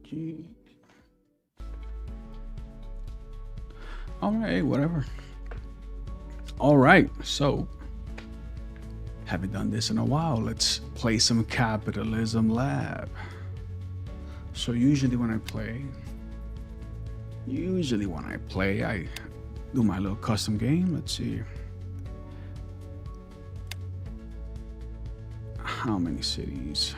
Gee. All right, whatever. All right, so haven't done this in a while. Let's play some Capitalism Lab. So usually when I play, I do my little custom game. Let's see. How many cities?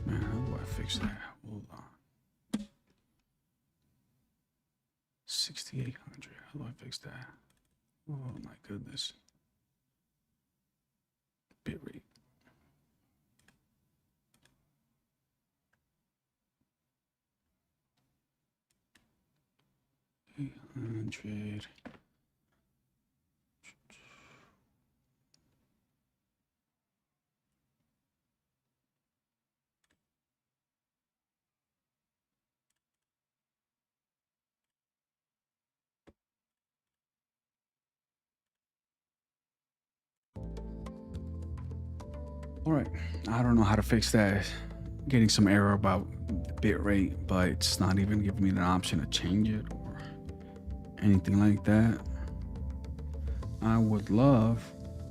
Man, how do I fix that? Hold on. 6,800. How do I fix that? Oh my goodness. Bitrate. $800. All right, I don't know how to fix that. Getting some error about bit rate, but it's not even giving me an option to change it or anything like that. I would love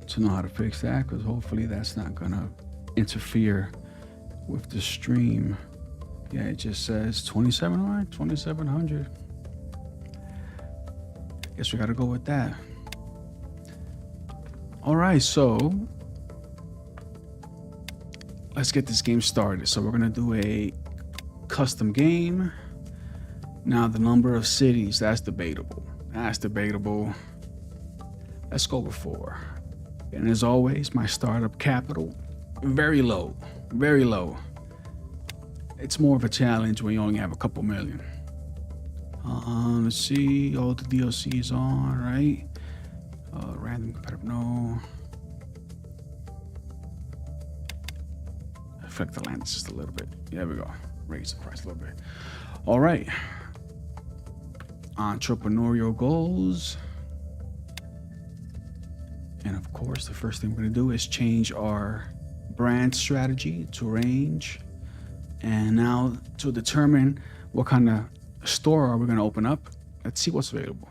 to know how to fix that, because hopefully that's not gonna interfere with the stream. Yeah, it just says 27, all right, 2,700. Guess we gotta go with that. All right, so let's get this game started. So we're gonna do a custom game. Now the number of cities, that's debatable. Let's go with 4. And as always, my startup capital, very low. It's more of a challenge when you only have a couple million. Let's see, all the DLC is on, right? Random competitive, no. Affect the land just a little bit. There we go. Raise the price a little bit. All right. Entrepreneurial goals. And of course, the first thing we're going to do is change our brand strategy to range. And now to determine what kind of store are we going to open up, let's see what's available.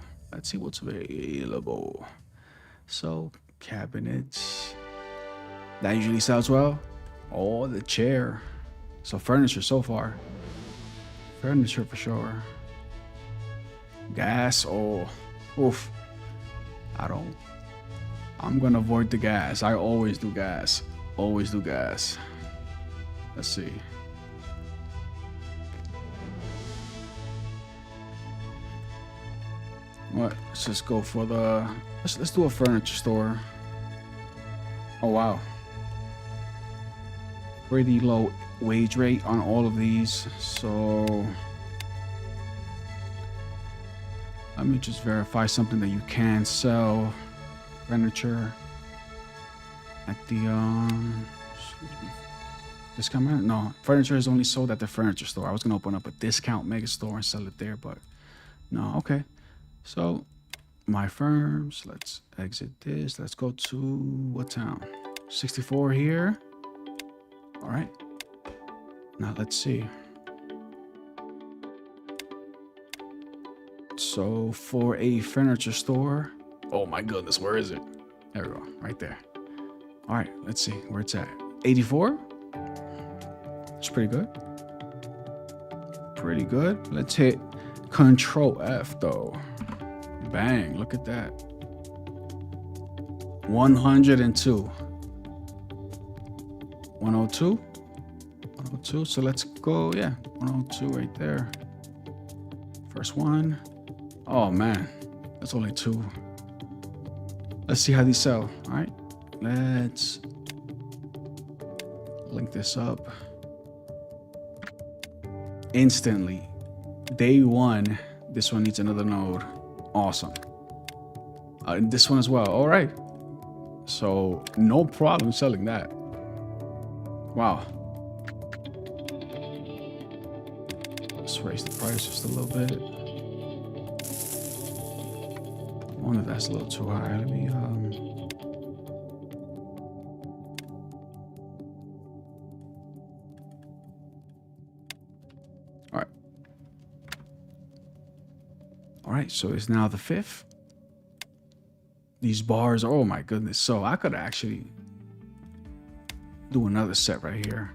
So, cabinets. That usually sells well. Oh, the chair. So furniture so far. Furniture for sure. Gas, oh, oof. I'm gonna avoid the gas. I always do gas. Let's see. What? Let's just go for the, let's do a furniture store. Oh wow. Pretty low wage rate on all of these, so let me just verify something that you can sell furniture at the discount mega. No, furniture is only sold at the furniture store. I was gonna open up a discount mega store and sell it there, but no. Okay, so my firms, let's exit this. Let's go to what town? 64 here. All right, now let's see. So for a furniture store, oh my goodness, where is it? There we go, right there. All right, let's see where it's at. 84. It's pretty good. Let's hit Control F though. Bang, look at that. 102. 102. So let's go, yeah, 102 right there. First one. Oh man, that's only 2. Let's see how these sell. All right, let's link this up. Instantly, day 1, this one needs another node. Awesome. And this one as well. All right, so no problem selling that. Wow. Let's raise the price just a little bit. I wonder if that's a little too high. Let me right, so it's now the 5th. These bars, oh my goodness. So I could actually do another set right here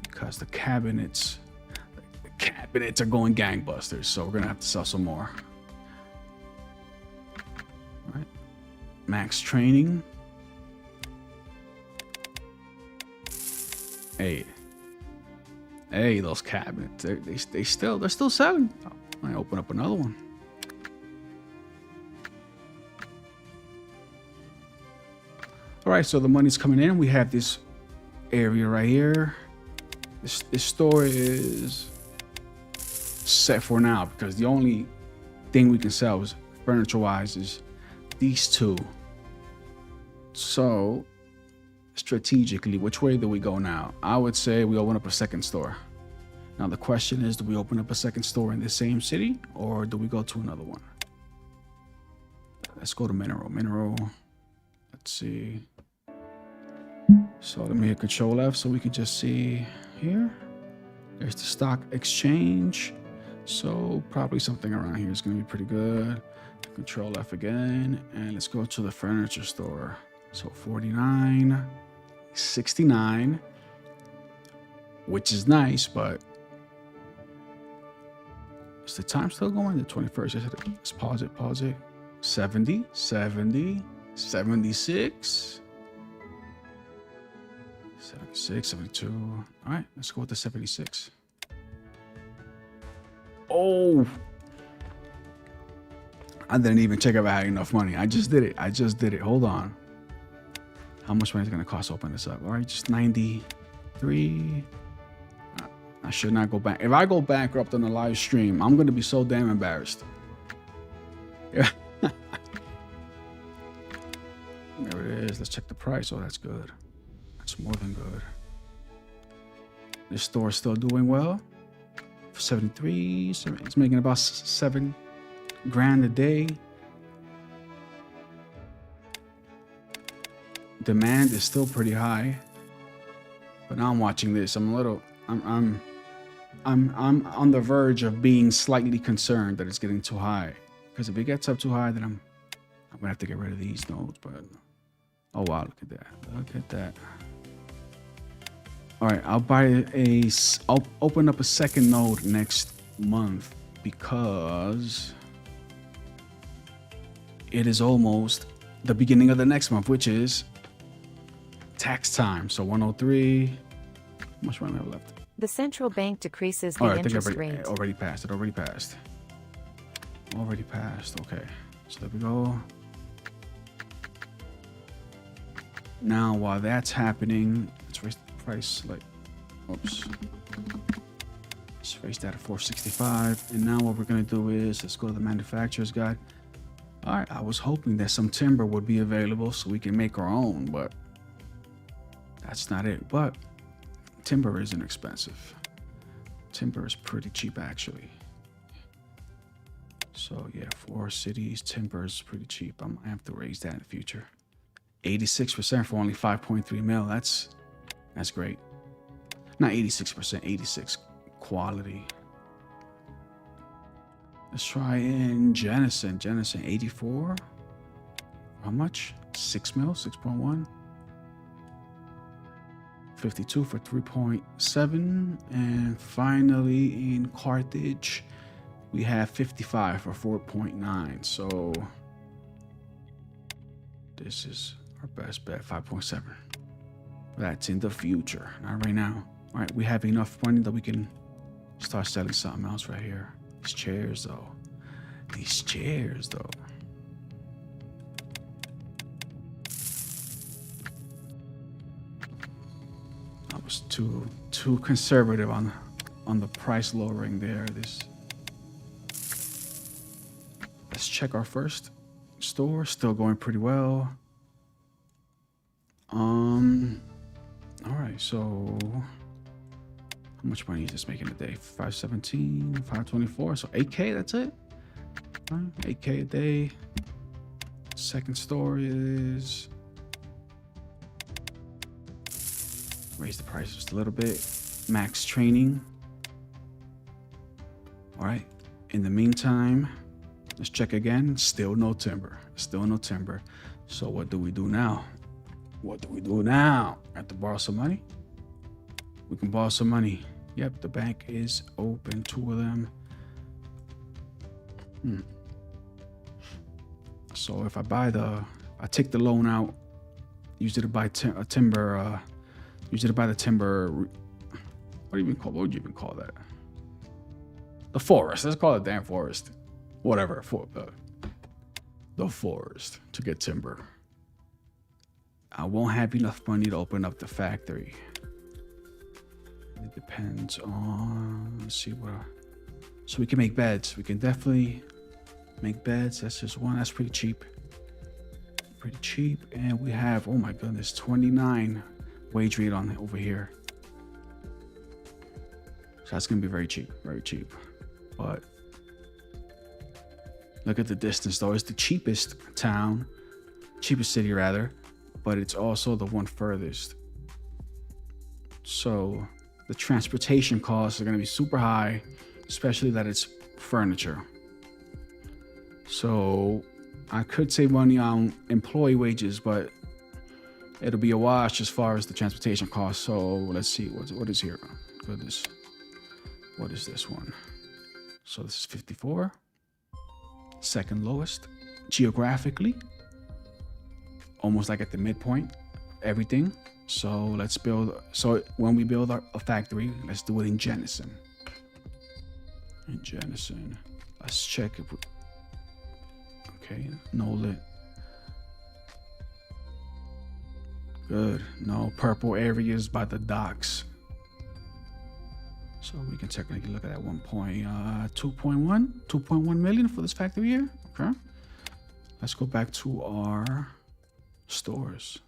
because the cabinets are going gangbusters. So we're gonna have to sell some more. All right, max training. Hey, those cabinets, they're still selling. I open up another one. All right, so the money's coming in. We have this area right here. This store is set for now because the only thing we can sell is furniture-wise is these two. So strategically, which way do we go now? I would say we open up a second store. Now the question is, do we open up a second store in the same city or do we go to another one? Let's go to Mineral. Let's see. So let me hit Control F so we can just see here. There's the stock exchange. So probably something around here is going to be pretty good. Control F again. And let's go to the furniture store. So 49, 69, which is nice, but is the time still going? The 21st. Let's pause it. 70, 76. 76, 72. All right, let's go with the 76. Oh, I didn't even check if I had enough money. I just did it. Hold on. How much money is it going to cost to open this up? All right, just 93. I should not go back. If I go bankrupt on the live stream, I'm going to be so damn embarrassed. Yeah. There it is. Let's check the price. Oh, that's good. That's more than good. This store is still doing well. For 73, it's making about $7 grand a day. Demand is still pretty high. But now I'm watching this. I'm on the verge of being slightly concerned that it's getting too high. Because if it gets up too high, then I'm gonna have to get rid of these nodes. But oh wow, look at that. Look at that. All right, I'll open up a second node next month because it is almost the beginning of the next month, which is tax time. So 103. How much money I have left? The central bank decreases the interest rate. It already passed. Already passed. Okay. So there we go. Now, while that's happening, let's raise the price let's raise that to 465. And now what we're going to do is let's go to the manufacturer's guide. All right. I was hoping that some timber would be available so we can make our own, but that's not it. But timber isn't expensive. Timber is pretty cheap, actually. So yeah, 4 cities, timber is pretty cheap. I might have to raise that in the future. 86% for only 5.3 mil. That's great. Not 86%, 86 quality. Let's try in Jenison. Jenison 84. How much? 6 mil, 6.1. 52 for 3.7. And finally in Carthage, we have 55 for 4.9. So this is our best bet, 5.7. That's in the future, not right now. All right, we have enough money that we can start selling something else right here. These chairs, though. I was too conservative on the price lowering there. Let's check our first store. Still going pretty well. All right, so how much money is this making a day? 517, 524, so 8K, that's it. All right, 8K a day. Second store is raise the price just a little bit. Max training. All right, in the meantime, Let's check again. Still no timber. Still no timber. So what do we do now? What do we do now? Have to borrow some money? We can borrow some money. Yep, the bank is open. Two of them. So if I take the loan out, use it to buy timber. Use it to buy the timber. What would you even call that? The forest. Let's call it damn forest. Whatever. The forest to get timber. I won't have enough money to open up the factory. It depends on. Let's see what. So we can make beds. We can definitely make beds. That's just one. That's pretty cheap. Pretty cheap. And we have, oh my goodness, 29 wage rate on over here. So that's gonna be very cheap. Very cheap. But look at the distance though. It's the cheapest town, cheapest city rather, but it's also the one furthest. So the transportation costs are going to be super high, especially that it's furniture. So I could save money on employee wages, but it'll be a wash as far as the transportation costs. So let's see what is here. Goodness, what is this one? So this is 54, second lowest geographically, almost like at the midpoint, everything. So let's build. So when we build a factory, let's do it in Jenison. In Jenison, let's check if we, okay, no lit. Good. No purple areas by the docks. So we can technically look at that 2.1 million for this factory here. Okay. Let's go back to our stores.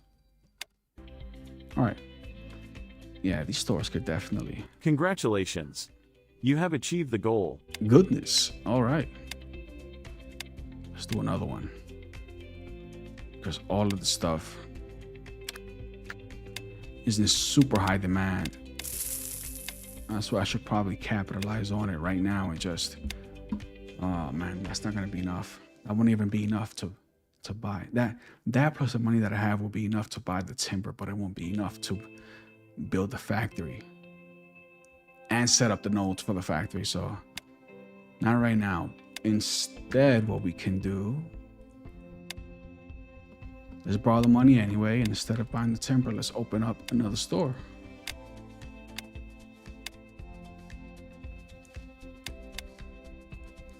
All right. Yeah, these stores could definitely. Congratulations. You have achieved the goal. Goodness. All right. Let's do another one. Because all of the stuff is in super high demand. That's why I should probably capitalize on it right now and just, oh man, that's not gonna be enough. That won't even be enough to buy. That plus the money that I have will be enough to buy the timber, but it won't be enough to build the factory and set up the nodes for the factory. So not right now. Instead, what we can do is borrow the money anyway, and instead of buying the timber, let's open up another store.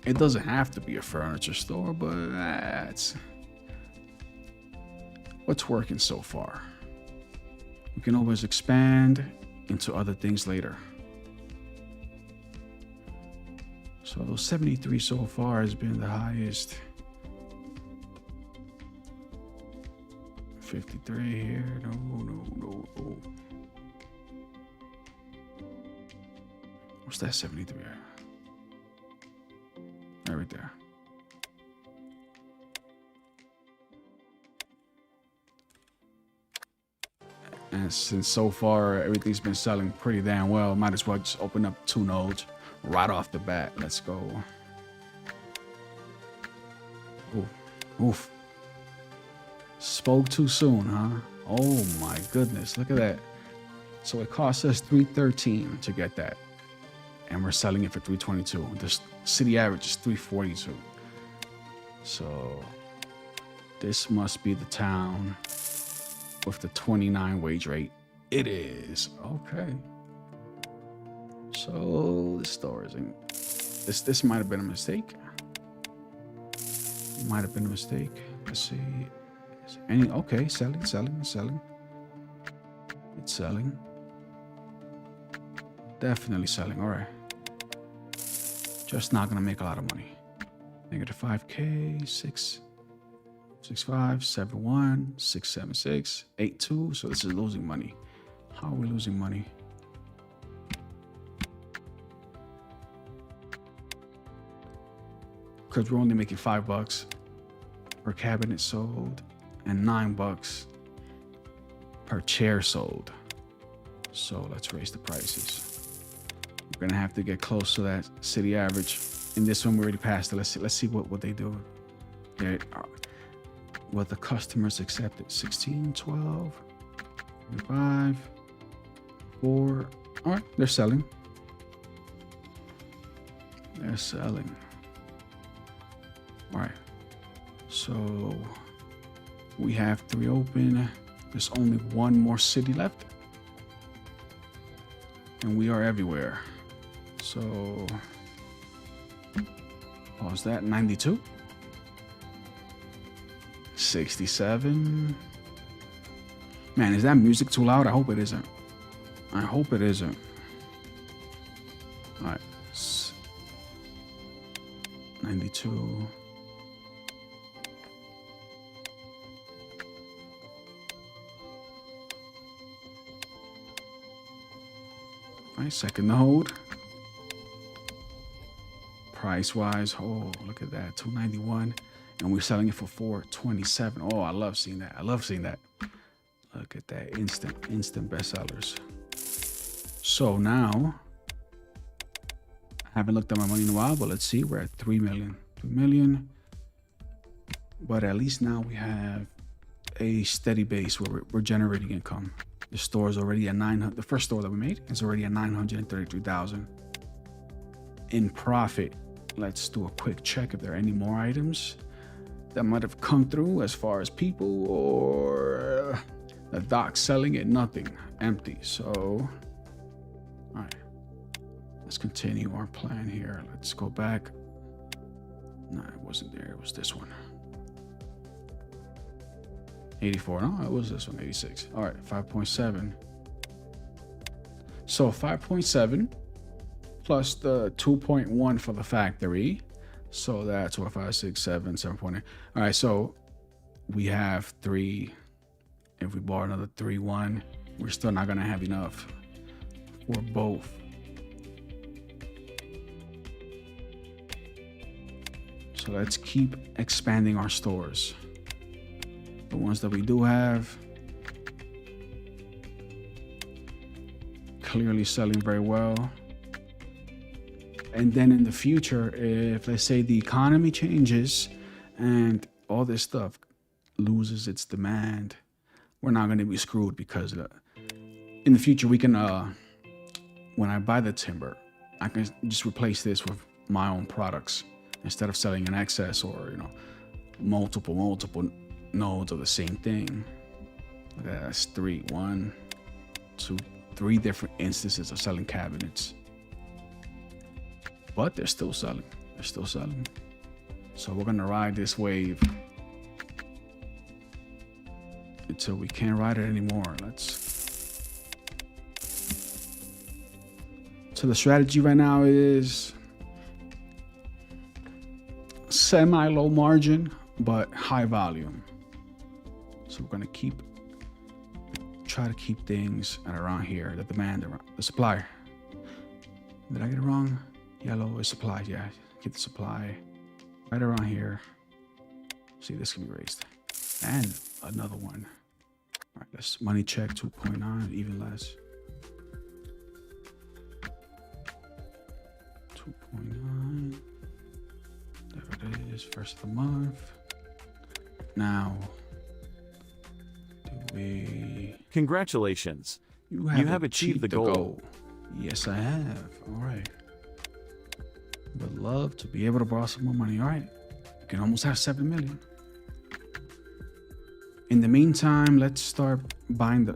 It doesn't have to be a furniture store, but that's what's working so far. We can always expand into other things later. So 73 so far has been the highest. 53 here. No. What's that 73? Right there. And since so far everything's been selling pretty damn well, might as well just open up 2 nodes right off the bat. Let's go. Oof. Spoke too soon, huh? Oh my goodness, look at that. So it cost us $313 to get that, and we're selling it for $322. The city average is $342. So this must be the town with the 29 wage rate. It is. Okay. So the store isn't. This might have been a mistake. Might have been a mistake. Let's see. Okay, selling. It's selling. Definitely selling. All right. Just not gonna make a lot of money. Negative 5K, 665, 71, 676, 82. So this is losing money. How are we losing money? Because we're only making $5 per cabinet sold and $9 per chair sold. So let's raise the prices. We're gonna have to get close to that city average. In this one, we already passed it. Let's see what they do. Yeah, what the customers accepted. 16, 12, 25, 4. All right, they're selling. They're selling. All right. So we have 3 open. There's only 1 more city left. And we are everywhere. So, what was that? 92? 67? Man, is that music too loud? I hope it isn't. I hope it isn't. All right. 92. All right, second hold. Price wise, oh, look at that, 291, and we're selling it for 427. Oh, I love seeing that. I love seeing that. Look at that, instant bestsellers. So now, I haven't looked at my money in a while, but let's see, we're at 3 million. 3 million. But at least now we have a steady base where we're generating income. The store is already at 900. The first store that we made is already at 933,000 in profit. Let's do a quick check if there are any more items that might have come through as far as people or the doc selling it. Nothing, empty. So, all right, let's continue our plan here. Let's go back. No, it wasn't there. It was this one. 84. No, it was this one. 86. All right, 5.7. So 5.7 plus the 2.1 for the factory. So that's 4, 5, 6, 7, 7.8. All right, so we have 3. If we bought another 3.1, we're still not gonna have enough for both. So let's keep expanding our stores. The ones that we do have, clearly selling very well. And then in the future, if let's say the economy changes and all this stuff loses its demand, we're not going to be screwed, because in the future we can, when I buy the timber, I can just replace this with my own products instead of selling in excess or, you know, multiple nodes of the same thing. That's 3, 1, 2, 3 different instances of selling cabinets. But they're still selling. They're still selling. So we're gonna ride this wave until we can't ride it anymore. So the strategy right now is semi-low margin, but high volume. So we're gonna try to keep things at around here, the demand around the supply. Did I get it wrong? Yellow is supply, yeah. Keep the supply right around here. See, this can be raised. And another one. All right, let's money check 2.9, even less. 2.9. There it is, first of the month. Now, Congratulations. You have achieved the goal. Yes, I have. All right. Would love to be able to borrow some more money. All right. You can almost have 7 million. In the meantime, let's start buying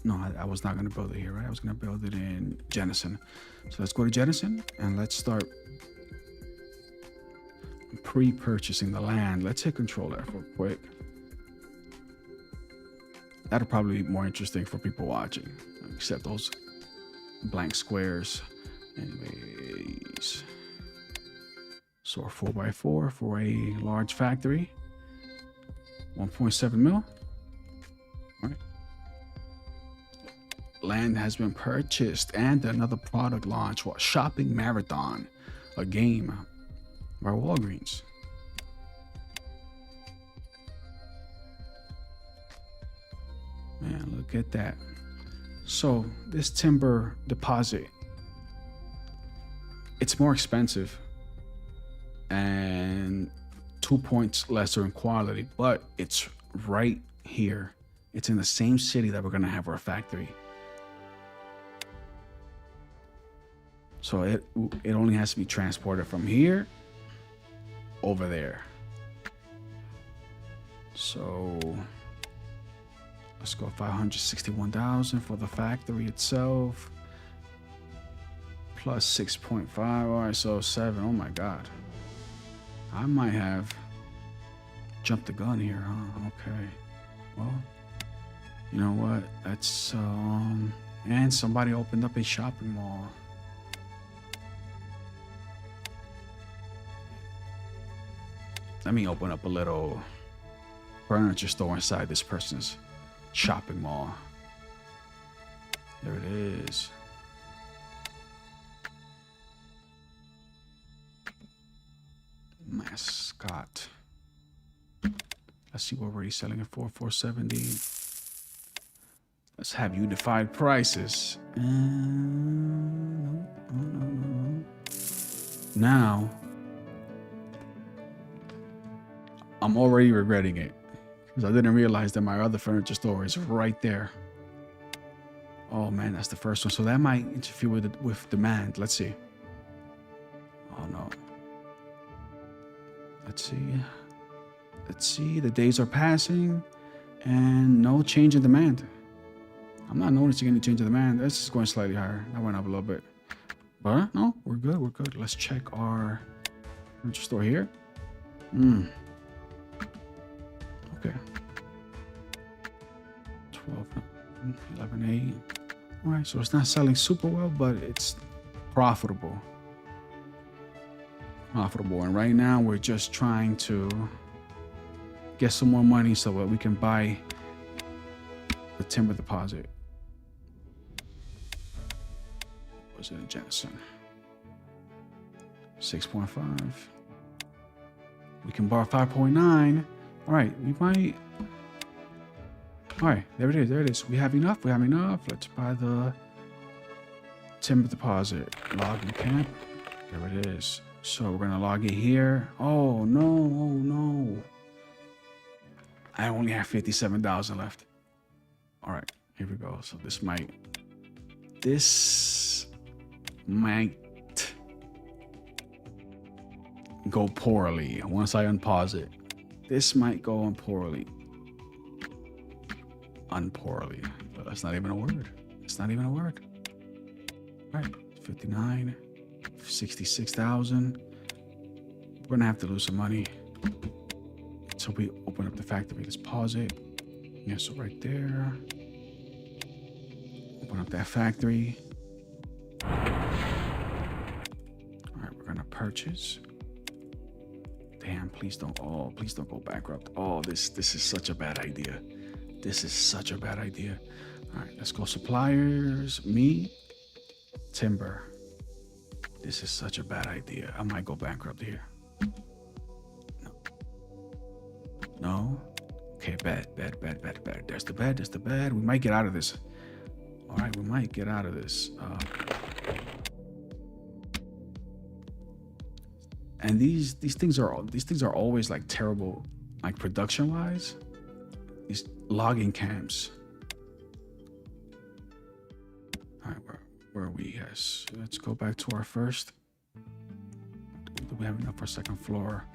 no, I was not going to build it here, right? I was going to build it in Jenison. So let's go to Jenison and let's start pre-purchasing the land. Let's hit control F real quick. That'll probably be more interesting for people watching, except those blank squares. Anyways, so 4x4 for a large factory, 1.7 mil. All right. Land has been purchased and another product launch. What? Shopping Marathon, a game by Walgreens. Man, look at that. So this timber deposit, it's more expensive and 2 points lesser in quality, but it's right here. It's in the same city that we're gonna have our factory. So it only has to be transported from here over there. So let's go 561,000 for the factory itself, plus 6.5. All right, so 7. Oh my God, I might have jumped the gun here, huh? Okay, well, you know what? That's and somebody opened up a shopping mall. Let me open up a little furniture store inside this person's shopping mall. There it is. Mascot. Let's see what we're selling it for. 470. Let's have unified prices. No. Now, I'm already regretting it because I didn't realize that my other furniture store is right there. Oh man, that's the first one. So that might interfere with demand. Let's see. Oh no. Let's see. The days are passing and no change in demand. I'm not noticing any change in demand. This is going slightly higher. That went up a little bit. But no, we're good. Let's check our furniture store here. Okay. 12, 11, 8. All right, so it's not selling super well, but it's profitable. And right now we're just trying to get some more money so that we can buy the timber deposit. Was it a Jensen? 6.5. We can borrow 5.9. All right, we might. All right, there it is. We have enough. Let's buy the timber deposit. Logging camp. There it is. So we're gonna log it here. Oh no. I only have 57,000 left. All right, here we go. So this might go poorly once I unpause it. This might go on poorly. Unpoorly. That's not even a word. All right, 59, 66,000. We're gonna have to lose some money. So we open up the factory. Let's pause it. Yeah, so right there. Open up that factory. All right, we're gonna purchase. Damn, please don't go bankrupt. Oh, this is such a bad idea. All right, let's go suppliers. Me, timber. This is such a bad idea. I might go bankrupt here. No. Okay, bad. There's the bad. We might get out of this. All right, we might get out of this. And these things are always like terrible, like production wise. These logging camps. All right, where are we? Yes, let's go back to our first. Do we have enough for second floor?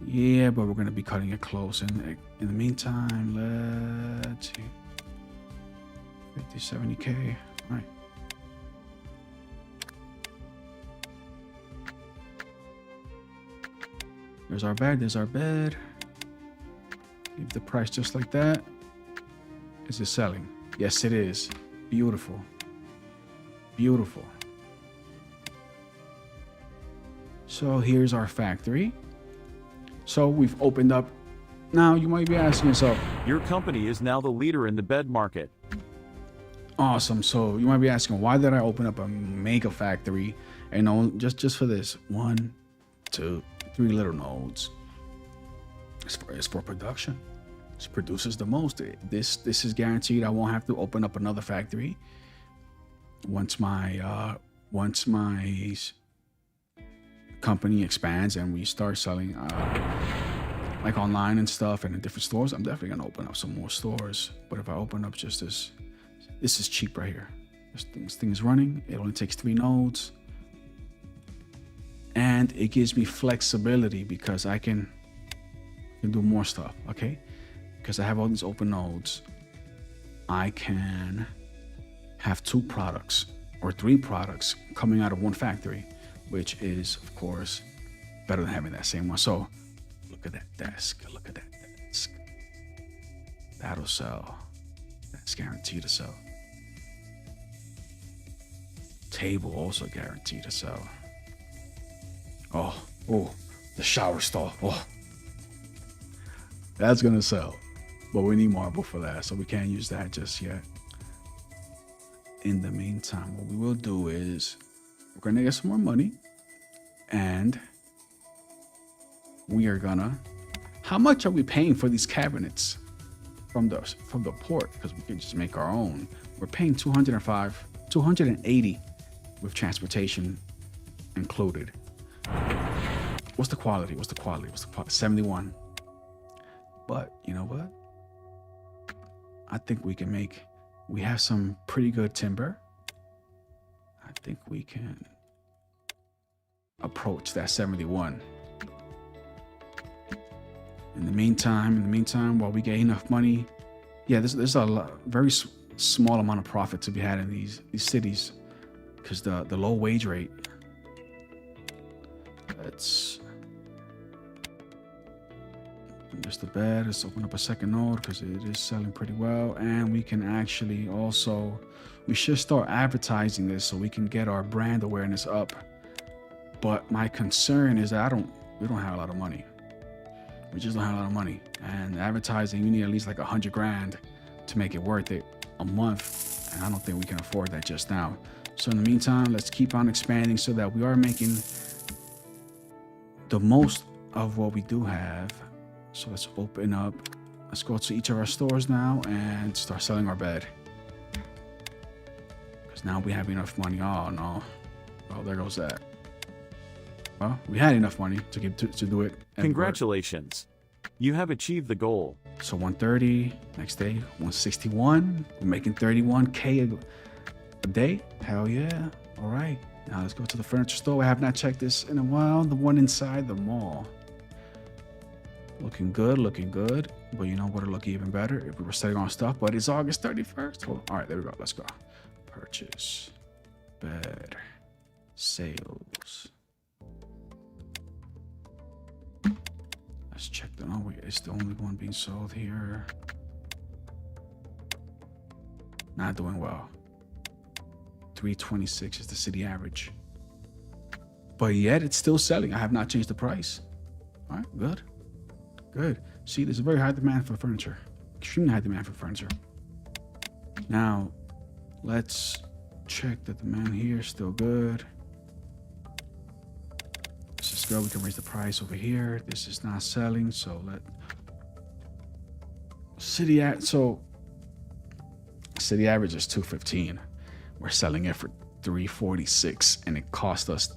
Yeah, but we're gonna be cutting it close. In the meantime, let's see. 50-70K. All right. There's our bed. Leave the price just like that. Is it selling? Yes, it is. Beautiful. So here's our factory. So we've opened up. Now you might be asking yourself, your company is now the leader in the bed market. Awesome. So you might be asking, why did I open up a mega factory? And just for this 1, 2, 3 little nodes. It's for production. It produces the most. This is guaranteed. I won't have to open up another factory once my company expands and we start selling like online and stuff and in different stores, I'm definitely gonna open up some more stores. But if I open up just this is cheap right here. This thing is running. It only takes 3 nodes. And it gives me flexibility because I can do more stuff, okay? Because I have all these open nodes, I can have 2 products or 3 products coming out of one factory, which is, of course, better than having that same one. So look at that desk. Look at that desk. That'll sell. That's guaranteed to sell. Table also guaranteed to sell. Oh, the shower stall. Oh, that's gonna sell. But we need marble for that, so we can't use that just yet. In the meantime, what we will do is we're gonna get some more money, and we are gonna. How much are we paying for these cabinets from the port? Because we can just make our own. We're paying 280 with transportation included. What's the quality? 71. But you know what? I think we have some pretty good timber. I think we can approach that 71. In the meantime, while we get enough money, yeah, there's a very small amount of profit to be had in these cities because the low wage rate. Let's just the bed. Let's open up a second node because it is selling pretty well, and we can actually also we should start advertising this so we can get our brand awareness up. But my concern is that we don't have a lot of money. We just don't have a lot of money, and advertising, you need at least like $100 grand to make it worth it a month, and I don't think we can afford that just now. So in the meantime, let's keep on expanding so that we are making the most of what we do have. So let's open up. Let's go to each of our stores now and start selling our bed. Because now we have enough money. Oh no. Oh, there goes that. Well, we had enough money to do it. Congratulations. You have achieved the goal. So 130, next day, 161. We're making 31K a day. Hell yeah. All right. Now let's go to the furniture store. I have not checked this in a while. The one inside the mall. Looking good. But you know what'll look even better if we were selling our stuff. But it's August 31st. Well, all right, there we go. Let's go. Purchase. Bed. Sales. Let's check the. Oh, wait, it's the only one being sold here. Not doing well. 326 is the city average. But yet it's still selling. I have not changed the price. All right, good. Good. See, there's a very high demand for furniture. Extremely high demand for furniture. Now, let's check the demand here. Still good. This is good. We can raise the price over here. This is not selling, so city average is 215. We're selling it for 346, and it cost us.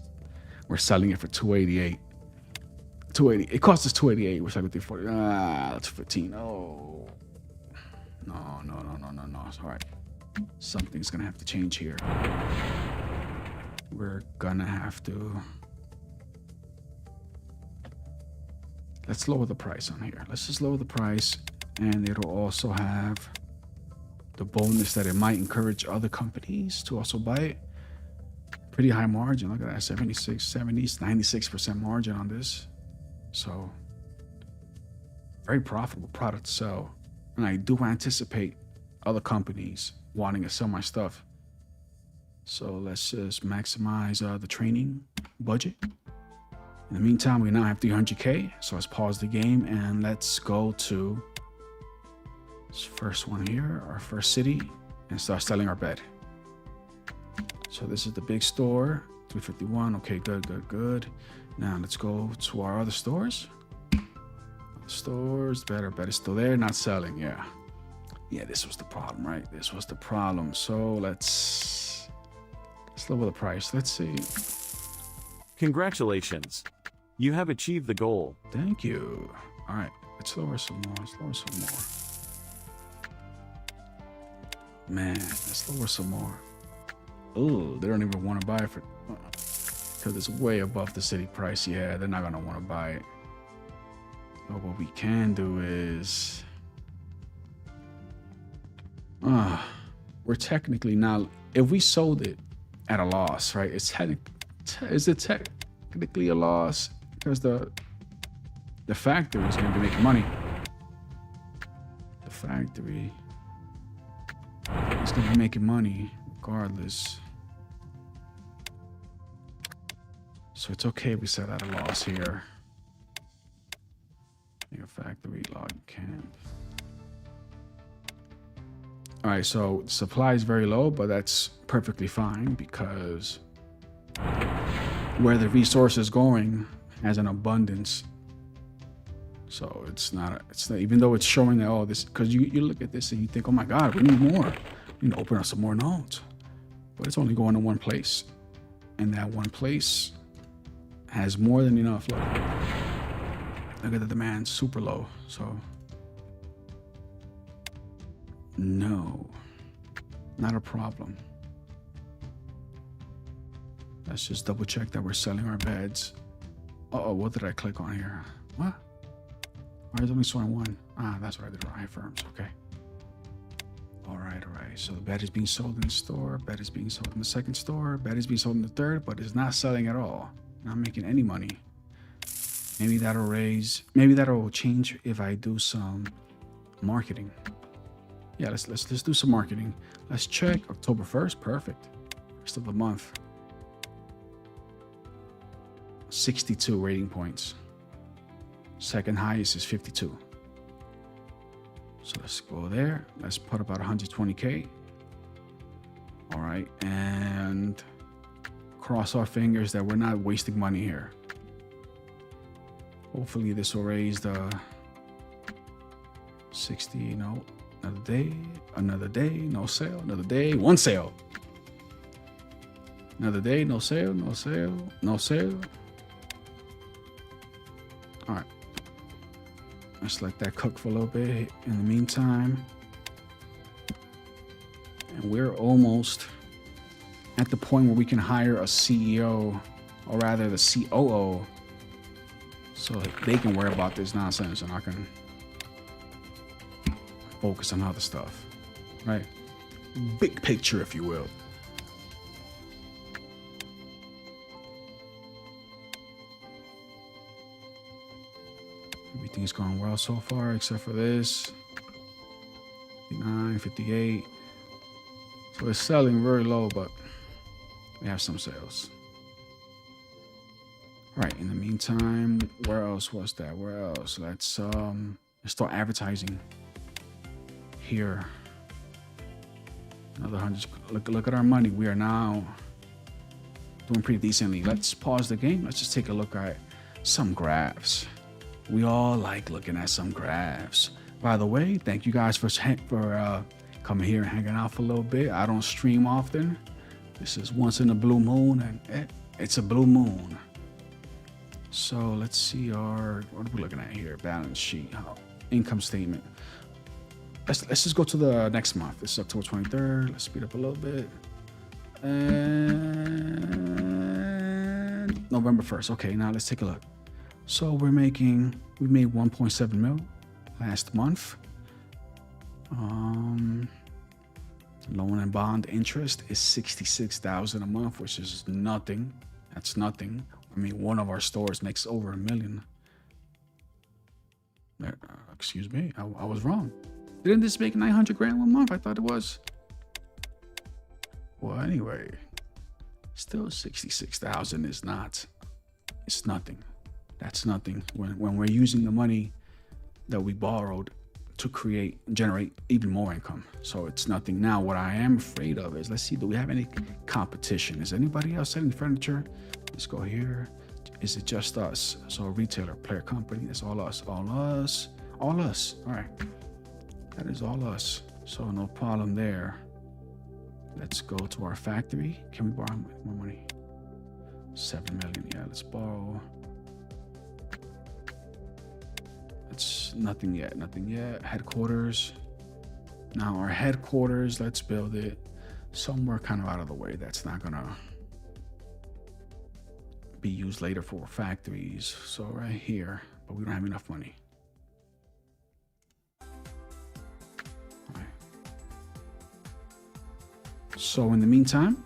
We're selling it for 288. 280. It cost us 288. We're selling it 340. That's 15. Oh, no. All right, something's gonna have to change here. We're gonna have to. Let's lower the price on here. Let's just lower the price, and it'll also have the bonus that it might encourage other companies to also buy it. Pretty high margin. Look at that, 76, 70s, 96% margin on this. So very profitable product to sell. And I do anticipate other companies wanting to sell my stuff. So let's just maximize the training budget. In the meantime, we now have 300K. So let's pause the game and let's go to this first one here, our first city, and start selling our bed. So this is the big store, 351. Okay, good. Now let's go to our other stores. Stores, bed is still there, not selling. Yeah, this was the problem, right? This was the problem. So let's lower the price. Let's see. Congratulations. You have achieved the goal. Thank you. All right, let's lower some more. Let's lower some more. Man, let's lower some more. Oh, they don't even want to buy it for, because it's way above the city price. Yeah, they're not gonna want to buy it. But what we can do is, we're technically now, if we sold it at a loss, right? Is it technically a loss? Because the factory is going to be making money. The factory is going to be making money regardless. So it's okay if we set at a loss here. Your factory log camp. All right, so supply is very low, but that's perfectly fine because where the resource is going has an abundance. So it's not even though it's showing that, oh, this, because you look at this and you think, oh my God, we need more. We need to open up some more nodes. But it's only going to one place. And that one place has more than enough. Look at the demand, super low. So no, not a problem. Let's just double check that we're selling our beds. Uh-oh, what did I click on here? What? Why is it only showing one? Ah, that's what I did wrong. Firms, okay. All right. So the bed is being sold in the store. Bed is being sold in the second store. Bed is being sold in the third, but it's not selling at all. Not making any money. Maybe that'll change if I do some marketing. Yeah, let's do some marketing. Let's check October 1st. Perfect. First of the month. 62 rating points. Second highest is 52. So let's go there. Let's put about 120K. All right, and cross our fingers that we're not wasting money here. Hopefully this will raise the 60, no, another day, no sale, another day, one sale. Another day, no sale, no sale, no sale. All right. Let's let that cook for a little bit in the meantime. And we're almost at the point where we can hire a CEO, or rather the COO, so they can worry about this nonsense and I can focus on other stuff, right? Big picture, if you will. Everything's going well so far, except for this. 59, 58. So it's selling very low, but we have some sales. All right, in the meantime, where else was that? Where else? Let's start advertising here. Another 100. Look at our money. We are now doing pretty decently. Let's pause the game. Let's just take a look at some graphs. We all like looking at some graphs. By the way, thank you guys for coming here and hanging out for a little bit. I don't stream often. This is once in a blue moon, and it's a blue moon. So let's see what are we looking at here? Balance sheet, income statement. Let's just go to the next month. This is October 23rd. Let's speed up a little bit. And November 1st. Okay, now let's take a look. So we made 1.7 mil last month. Loan and bond interest is $66,000 a month, which is nothing. That's nothing. I mean, one of our stores makes over $1 million. Excuse me, I was wrong. Didn't this make 900 grand one month? I thought it was. Well, anyway, still 66,000 is not. It's nothing. That's nothing when we're using the money that we borrowed to generate even more income. So it's nothing. Now, what I am afraid of is, let's see, do we have any competition? Is anybody else selling furniture? Let's go here. Is it just us? So retailer, player company, that's all us, all us, all us. All right. That is all us. So no problem there. Let's go to our factory. Can we borrow more money? 7 million. Yeah, let's borrow. It's nothing yet. Nothing yet. Headquarters. Now our headquarters, let's build it somewhere kind of out of the way. That's not gonna be used later for factories. So right here, but we don't have enough money. All right. So in the meantime,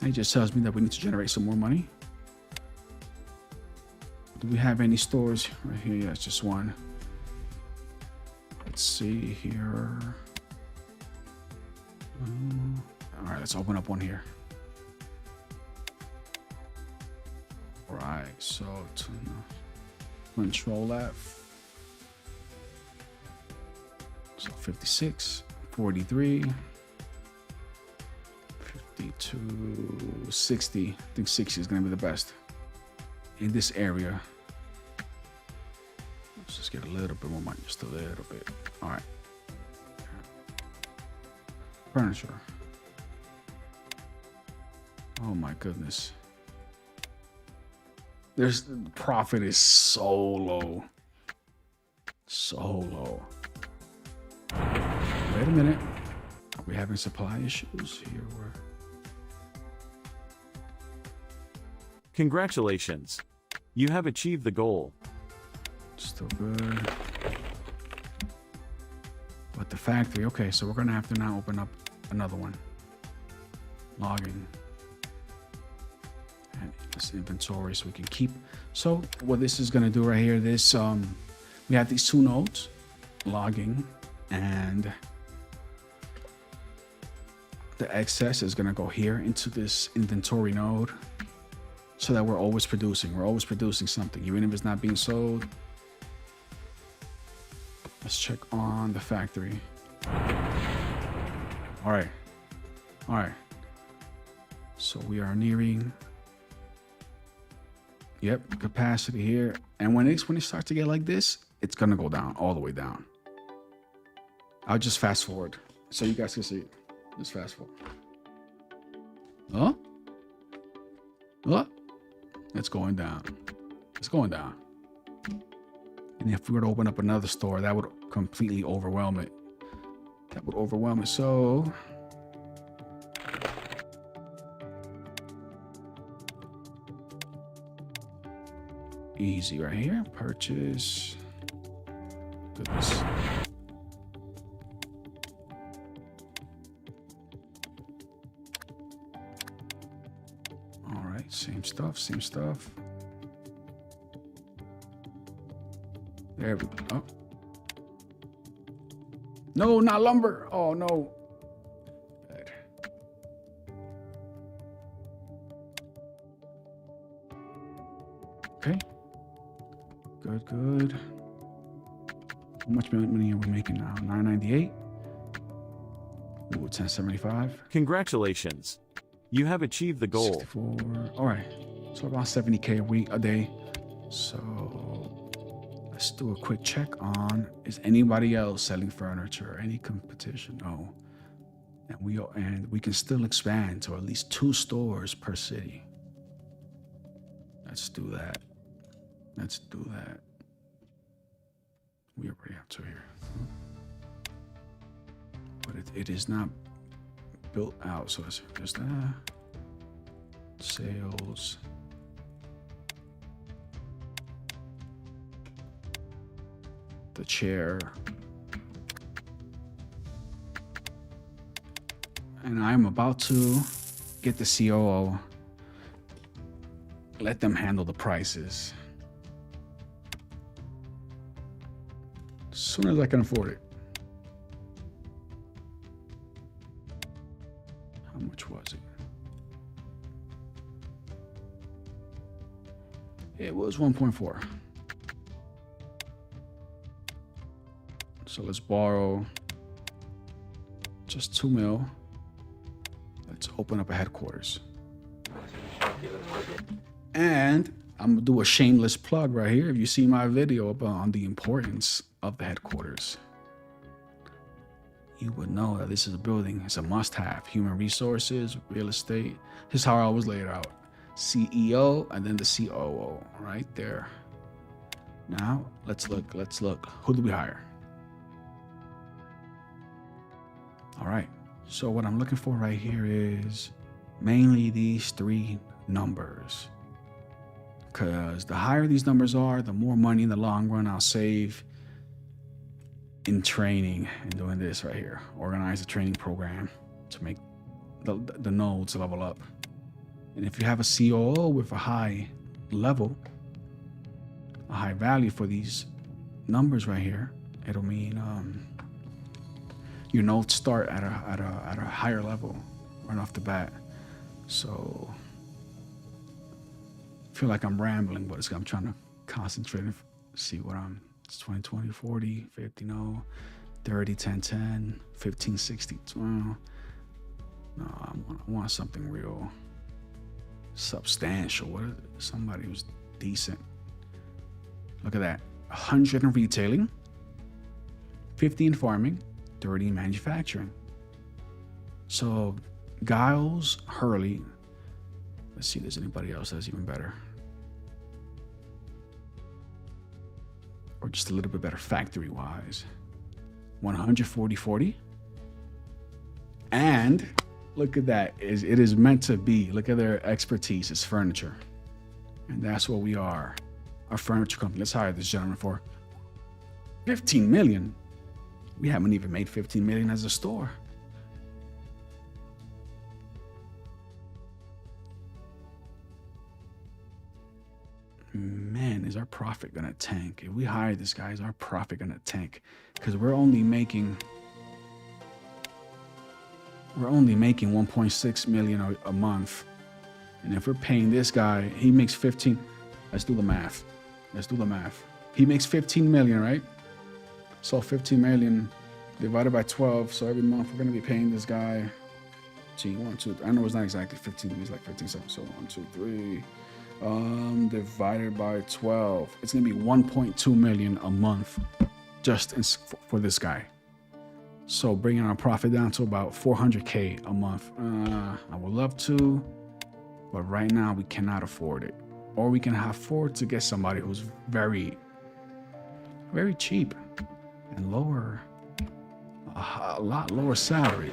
it just tells me that we need to generate some more money. Do we have any stores right here? Yeah, it's just one. Let's see here. All right, let's open up one here. All right, so to control that. So 56, 43, 52, 60. I think 60 is going to be the best in this area. Let's just get a little bit more money, just a little bit. All right. Furniture. Oh my goodness. There's profit is so low. So low. Wait a minute. Are we having supply issues here? Congratulations. You have achieved the goal. Still good. But the factory, okay, so we're gonna have to now open up another one. Logging. And this inventory so we can keep. So what this is gonna do right here, this we have these two nodes, logging, and the excess is gonna go here into this inventory node so that we're always producing. We're always producing something, even if it's not being sold. Let's check on the factory. All right. All right. So we are nearing, yep, capacity here. And when it starts to get like this, it's gonna go down, all the way down. I'll just fast forward so you guys can see it. Just fast forward. Oh? Oh? It's going down. It's going down. And if we were to open up another store, that would completely overwhelm it. That would overwhelm it. So easy right here. Purchase. Goodness. All right, same stuff, same stuff. There we go. Oh. No, not lumber. Oh, no. Okay. Good, good. How much money are we making now? 998. Ooh, 1075. Congratulations. You have achieved the goal. 64. All right. So about 70K a day. So let's do a quick check on, is anybody else selling furniture? Any competition? No. And we can still expand to at least 2 stores per city. Let's do that. Let's do that. We already have 2 here. But it is not built out. So there's that. Sales. The chair. And I'm about to get the COO. Let them handle the prices. As soon as I can afford it. How much was it? It was 1.4. So let's borrow just 2 mil. Let's open up a headquarters. And I'm gonna do a shameless plug right here. If you see my video on the importance of the headquarters, you would know that this is a building. It's a must-have. Human resources, real estate. This is how I always lay it out. CEO, and then the COO right there. Now let's look. Who do we hire? All right. So what I'm looking for right here is mainly these 3 numbers. Because the higher these numbers are, the more money in the long run I'll save in training and doing this right here. Organize a training program to make the nodes level up. And if you have a COO with a high level, a high value for these numbers right here, it'll mean your nodes start at a higher level right off the bat. So I feel like I'm rambling, but I'm trying to concentrate and see what it's 20, 20, 40, 50, no, 30, 10, 10, 15, 60, 12. No, I want something real substantial. What is it? Somebody who's decent. Look at that. 100 in retailing, 50 in farming, 30 in manufacturing. So Giles, Hurley. Let's see if there's anybody else that's even better. Or just a little bit better factory-wise. 140, 40. And look at that. It is meant to be. Look at their expertise. It's furniture. And that's what we are. Our furniture company. Let's hire this gentleman for 15 million. We haven't even made 15 million as a store. Man, is our profit gonna tank? If we hire this guy, is our profit gonna tank? Because we're only making 1.6 million a month. And if we're paying this guy, he makes 15. Let's do the math. He makes 15 million, right? So 15 million divided by 12. So every month we're gonna be paying this guy. Gee, 1, 2. I know it's not exactly 15. It's like 15 something. So 1, 2, 3. Divided by 12. It's gonna be 1.2 million a month, just for this guy. So bringing our profit down to about 400K a month. I would love to, but right now we cannot afford it. Or we can afford to get somebody who's very, very cheap and lower, a lot lower salary.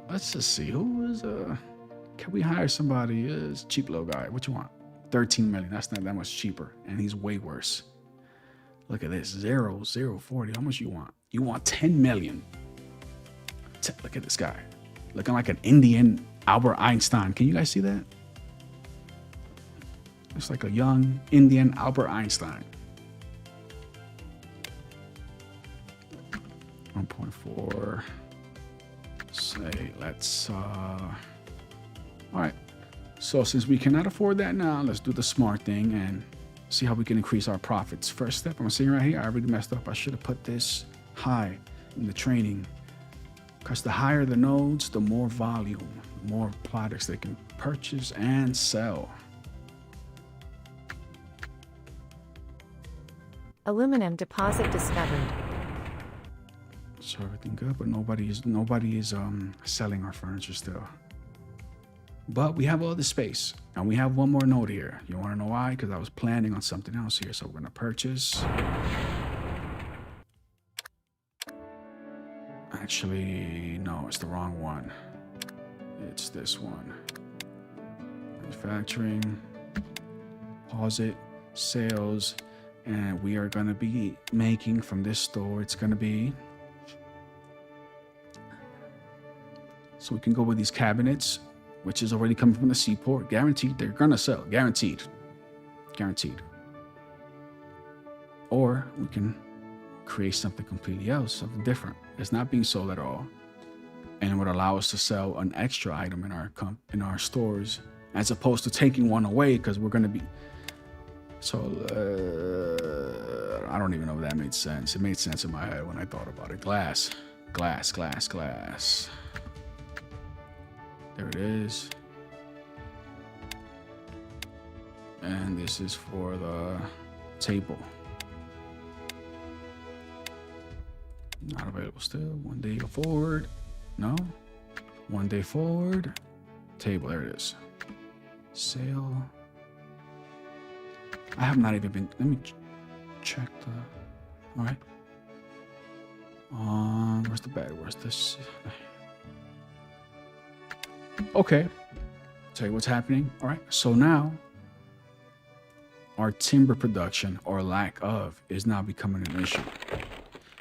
Let's just see who is can we hire somebody is cheap little guy? What you want? 13 million. That's not that much cheaper, and he's way worse. Look at this. 0, 0, 40. How much you want? You want 10 million. Look at this guy. Looking like an Indian Albert Einstein. Can you guys see that? It's like a young Indian Albert Einstein. 1.4. Say, let's, all right. So since we cannot afford that now, let's do the smart thing and see how we can increase our profits. First step, I'm seeing right here, I already messed up. I should have put this high in the training, because the higher the nodes, the more volume, more products they can purchase and sell. Aluminum deposit discovered. So everything good, but nobody is selling our furniture still. But we have all the space, and we have one more node here. You want to know why? Because I was planning on something else here. So we're going to purchase. Actually, no, it's the wrong one. It's this one. Manufacturing. Pause it. Sales. And we are going to be making from this store. It's going to be. So we can go with these cabinets, which is already coming from the seaport. Guaranteed, they're gonna sell. Guaranteed. Or we can create something completely else, something different. It's not being sold at all, and it would allow us to sell an extra item in our stores, as opposed to taking one away, because we're gonna be. So I don't even know if that made sense. It made sense in my head when I thought about it. Glass. There it is. And this is for the table. Not available still. 1 day forward. No. 1 day forward. Table. There it is. Sale. I have not even been. Let me check the. All right. Where's the bed? Where's this? Okay. Tell you what's happening. All right. So now our timber production or lack of is now becoming an issue.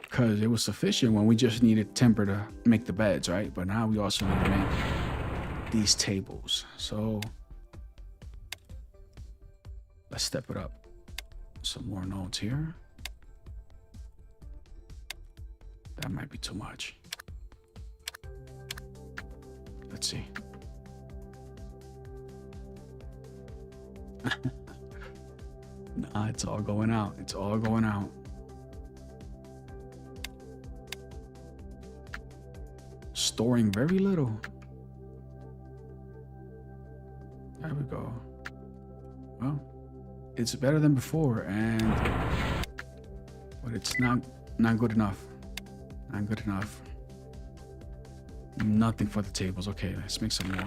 Because it was sufficient when we just needed timber to make the beds, right? But now we also need to make these tables. So let's step it up. Some more nodes here. That might be too much. Let's see. Nah, it's all going out. It's all going out. Storing very little. There we go. Well, it's better than before, but it's not good enough. Not good enough. Nothing for the tables. Okay, let's make some more.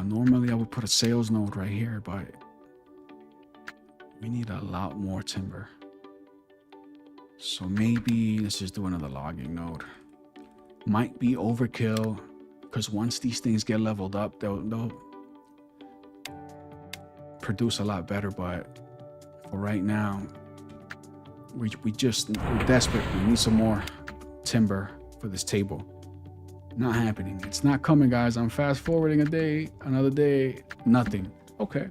Normally I would put a sales node right here, but we need a lot more timber. So maybe let's just do another logging node. Might be overkill, because once these things get leveled up, they'll produce a lot better. But for right now, we're desperate. We need some more timber for this table. Not happening. It's not coming, guys. I'm fast forwarding a day, another day, nothing. Okay.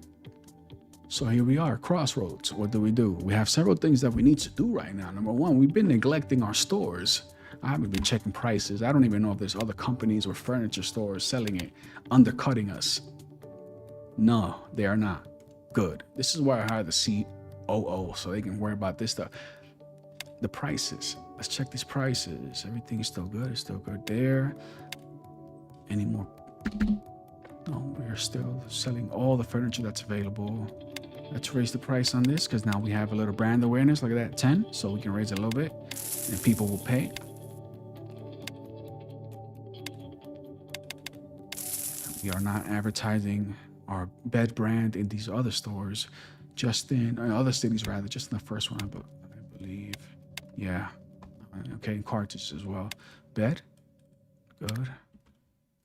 So here we are, crossroads. What do? We have several things that we need to do right now. Number one, we've been neglecting our stores. I haven't been checking prices. I don't even know if there's other companies or furniture stores selling it, undercutting us. No, they are not. Good. This is why I hired the COO, so they can worry about this stuff. The prices. Let's check these prices. Everything's still good. It's still good there. Any more? No, we're still selling all the furniture that's available. Let's raise the price on this because now we have a little brand awareness. Look at that, 10. So we can raise it a little bit and people will pay. We are not advertising our bed brand in these other stores, just in other cities rather, just in the first one, I believe. Yeah. Okay, cartridges as well. Bed. Good.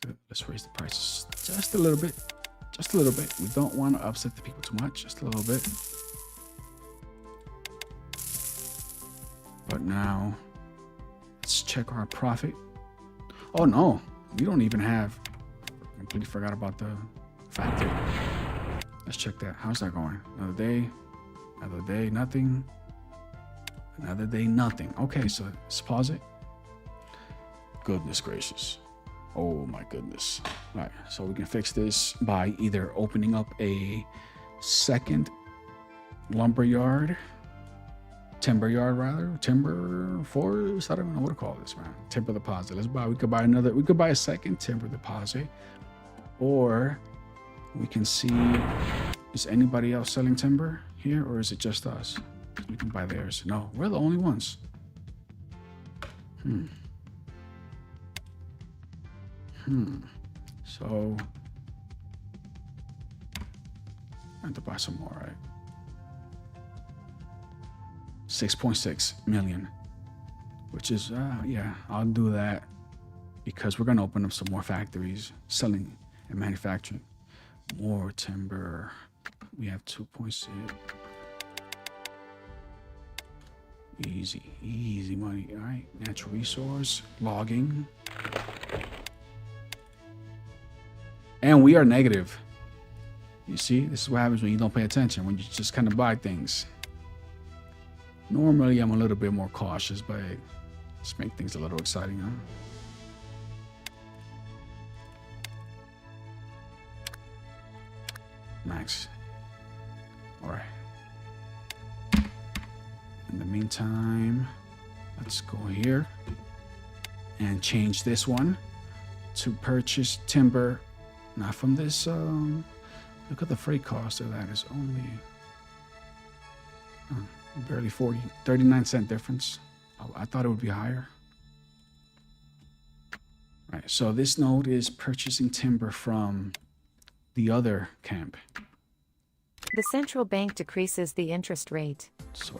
Good. Let's raise the prices just a little bit. Just a little bit. We don't want to upset the people too much. Just a little bit. But now, let's check our profit. Oh no, we don't even have. Completely forgot about the factory. Let's check that. How's that going? Another day, nothing. Another day, nothing. Okay, so let's pause it. Goodness gracious. Oh my goodness. All right, so we can fix this by either opening up a second timber yard rather, timber forest. I don't know what to call this, man. Timber deposit. We could buy a second timber deposit, or we can see, is anybody else selling timber here, or is it just us? We can buy theirs. No, we're the only ones. So I have to buy some more, right? 6.6 million, which is yeah, I'll do that because we're gonna open up some more factories selling and manufacturing more timber. We have 2.6. Easy money. All right, natural resource, logging, and we are negative. You see, this is what happens when you don't pay attention, when you just kind of buy things. Normally, I'm a little bit more cautious, but let's make things a little exciting, huh? Max. All right. In the meantime, let's go here and change this one to purchase timber, not from this. Look at the freight cost of that is only barely 39 cent difference. I thought it would be higher. All right, so this node is purchasing timber from the other camp. The central bank decreases the interest rate. So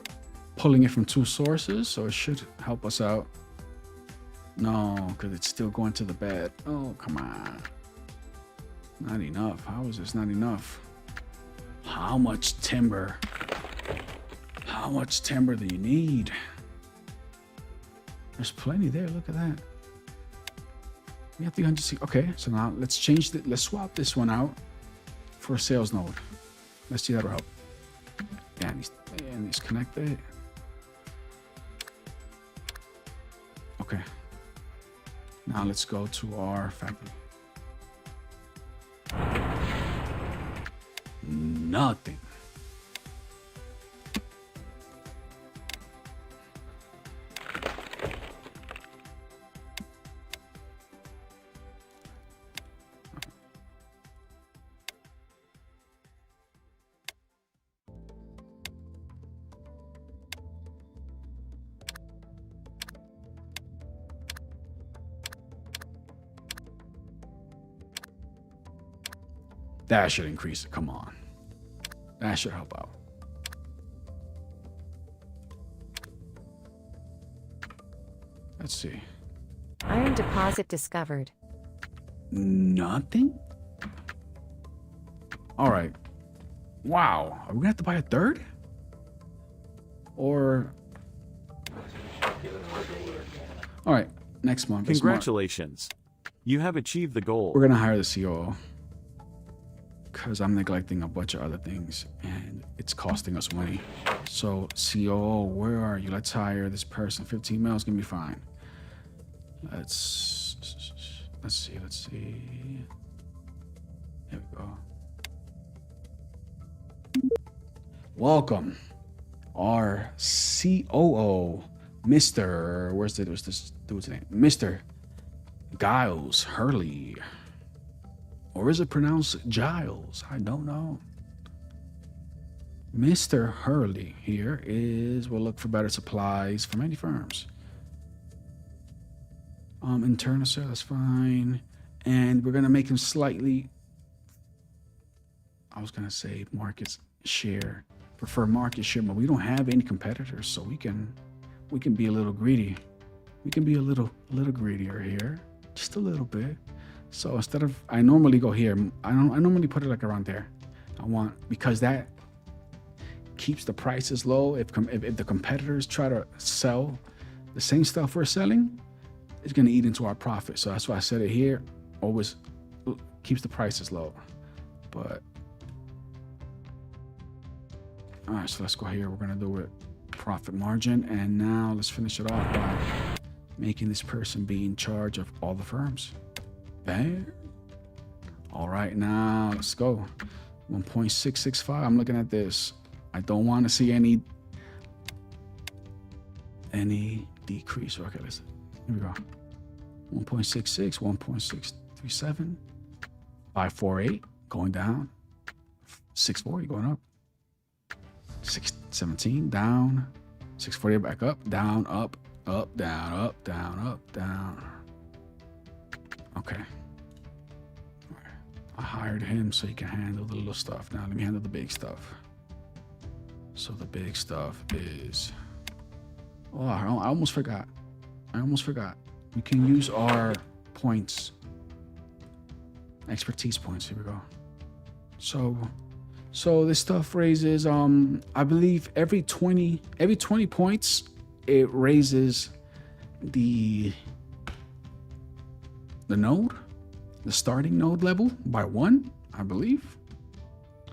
pulling it from two sources, so it should help us out. No, because it's still going to the bed. Oh, come on. Not enough. How is this not enough? How much timber? How much timber do you need? There's plenty there. Look at that. We have 360. Okay, so now let's change it. Let's swap this one out for a sales node. Let's see that'll help. Yeah, and these connected. Okay. Now let's go to our factory. Nothing. That should increase it. Come on. That should help out. Let's see. Iron deposit discovered. Nothing? All right. Wow. Are we going to have to buy a third? Or... All right. Next month. Congratulations. You have achieved the goal. We're going to hire the COO. Because I'm neglecting a bunch of other things and it's costing us money. So COO, where are you? Let's hire this person. 15 mil is gonna be fine. Let's see. There we go. Welcome, our COO, Mr. Where's this dude's name? Mr. Giles Hurley. Or is it pronounced Giles? I don't know. Mr. Hurley here will look for better supplies from any firms. Internal sale, that's fine. And we're gonna make him slightly, I was gonna say market share, prefer market share, but we don't have any competitors, so we can be a little greedy. We can be a little greedier here, just a little bit. So instead of, I normally go here. I normally put it like around there. Because that keeps the prices low. If the competitors try to sell the same stuff we're selling, it's gonna eat into our profit. So that's why I said it here. Always keeps the prices low. But all right, so let's go here. We're gonna do it profit margin, and now let's finish it off by making this person be in charge of all the firms. Bang. All right, now let's go. 1.665. I'm looking at this. I don't want to see any decrease. Okay, listen. Here we go. 1.66, 1.637, 548 going down, 640 going up, 617 down, 648 back up, down, up, up, down, up, down, up, down. Okay. All right. I hired him so he can handle the little stuff. Now let me handle the big stuff. So the big stuff is, oh, I almost forgot. We can use our points, expertise points. Here we go. So this stuff raises, I believe every 20 points, it raises the node, the starting node level by 1, I believe.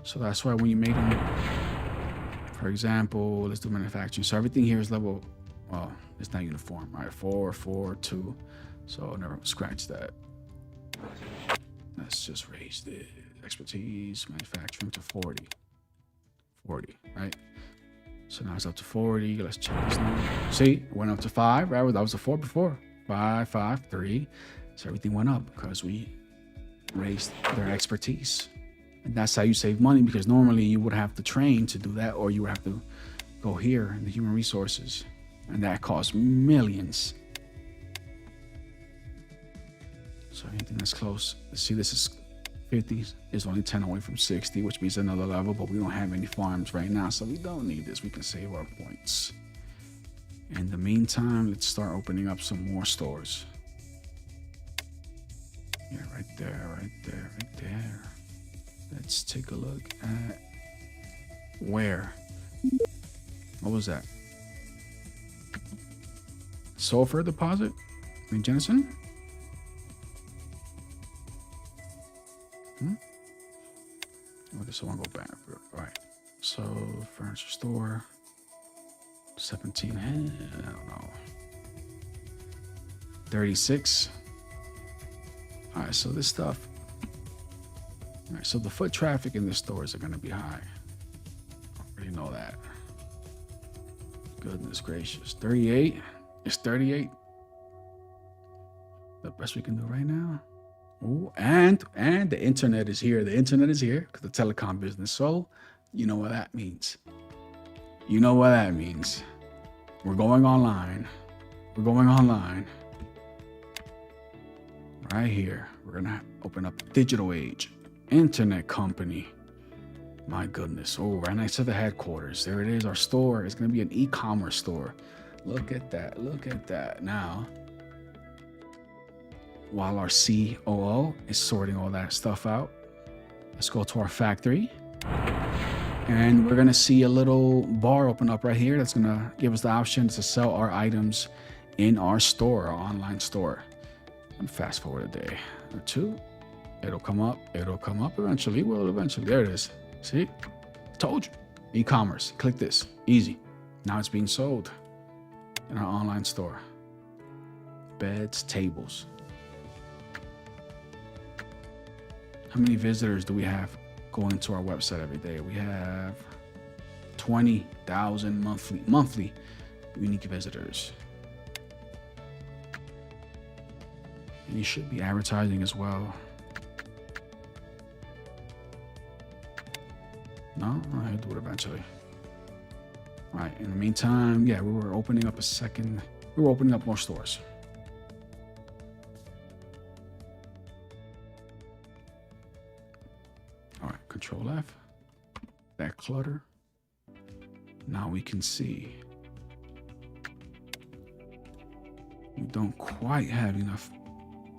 So that's why when you make them, for example, let's do manufacturing. So everything here is level, well, it's not uniform. All right, 4, 4, 2. So never scratch that. Let's just raise the expertise, manufacturing to 40. 40, right? So now it's up to 40. Let's check this now. See, it went up to 5, right? That was a 4 before. 5, 5, 3. So everything went up because we raised their expertise. And that's how you save money, because normally you would have to train to do that, or you would have to go here in the human resources And that costs millions. So anything that's close, see, this is 50, is only 10 away from 60, which means another level, but we don't have any farms right now, so we don't need this. We can save our points. In the meantime, let's start opening up some more stores. Yeah, right there, right there, right there. Let's take a look at where. What was that? Sulfur deposit in Jenison? Oh, this one go back. All right. So furniture store. 17. I don't know. 36. All right. So this stuff. All right. So the foot traffic in the stores are going to be high. I already know that. Goodness gracious. 38. It's 38. The best we can do right now. Oh, and the internet is here. The internet is here because the telecom business. So, you know what that means. You know what that means. We're going online. We're going online. Right here. We're gonna open up Digital Age Internet Company. My goodness. Oh, right next to the headquarters. There it is. Our store. It's gonna be an e-commerce store. Look at that. Look at that. Now, while our COO is sorting all that stuff out, let's go to our factory. And we're gonna see a little bar open up right here that's gonna give us the option to sell our items in our store, our online store. And fast forward a day or two. It'll come up. It'll come up eventually. Well, eventually. There it is. See? Told you. E-commerce. Click this. Easy. Now it's being sold in our online store. Beds, tables. How many visitors do we have going to our website every day? We have 20,000 monthly unique visitors. And you should be advertising as well. No, I'll do it eventually. All right. In the meantime, yeah, we were opening up more stores. All right, Control F. That clutter. Now we can see we don't quite have enough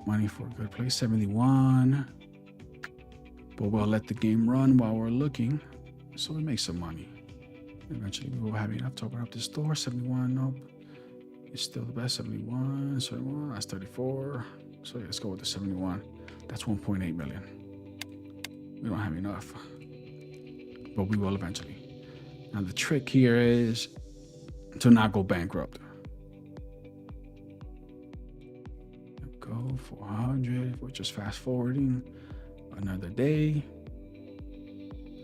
money for a good place. 71. But we'll let the game run while we're looking, so we make some money. Eventually we will have enough to open up the store. 71, nope. It's still the best. 71, 71, that's 34. So yeah, let's go with the 71. That's 1.8 million. We don't have enough, but we will eventually. Now the trick here is to not go bankrupt. Go 400. We're just fast forwarding another day.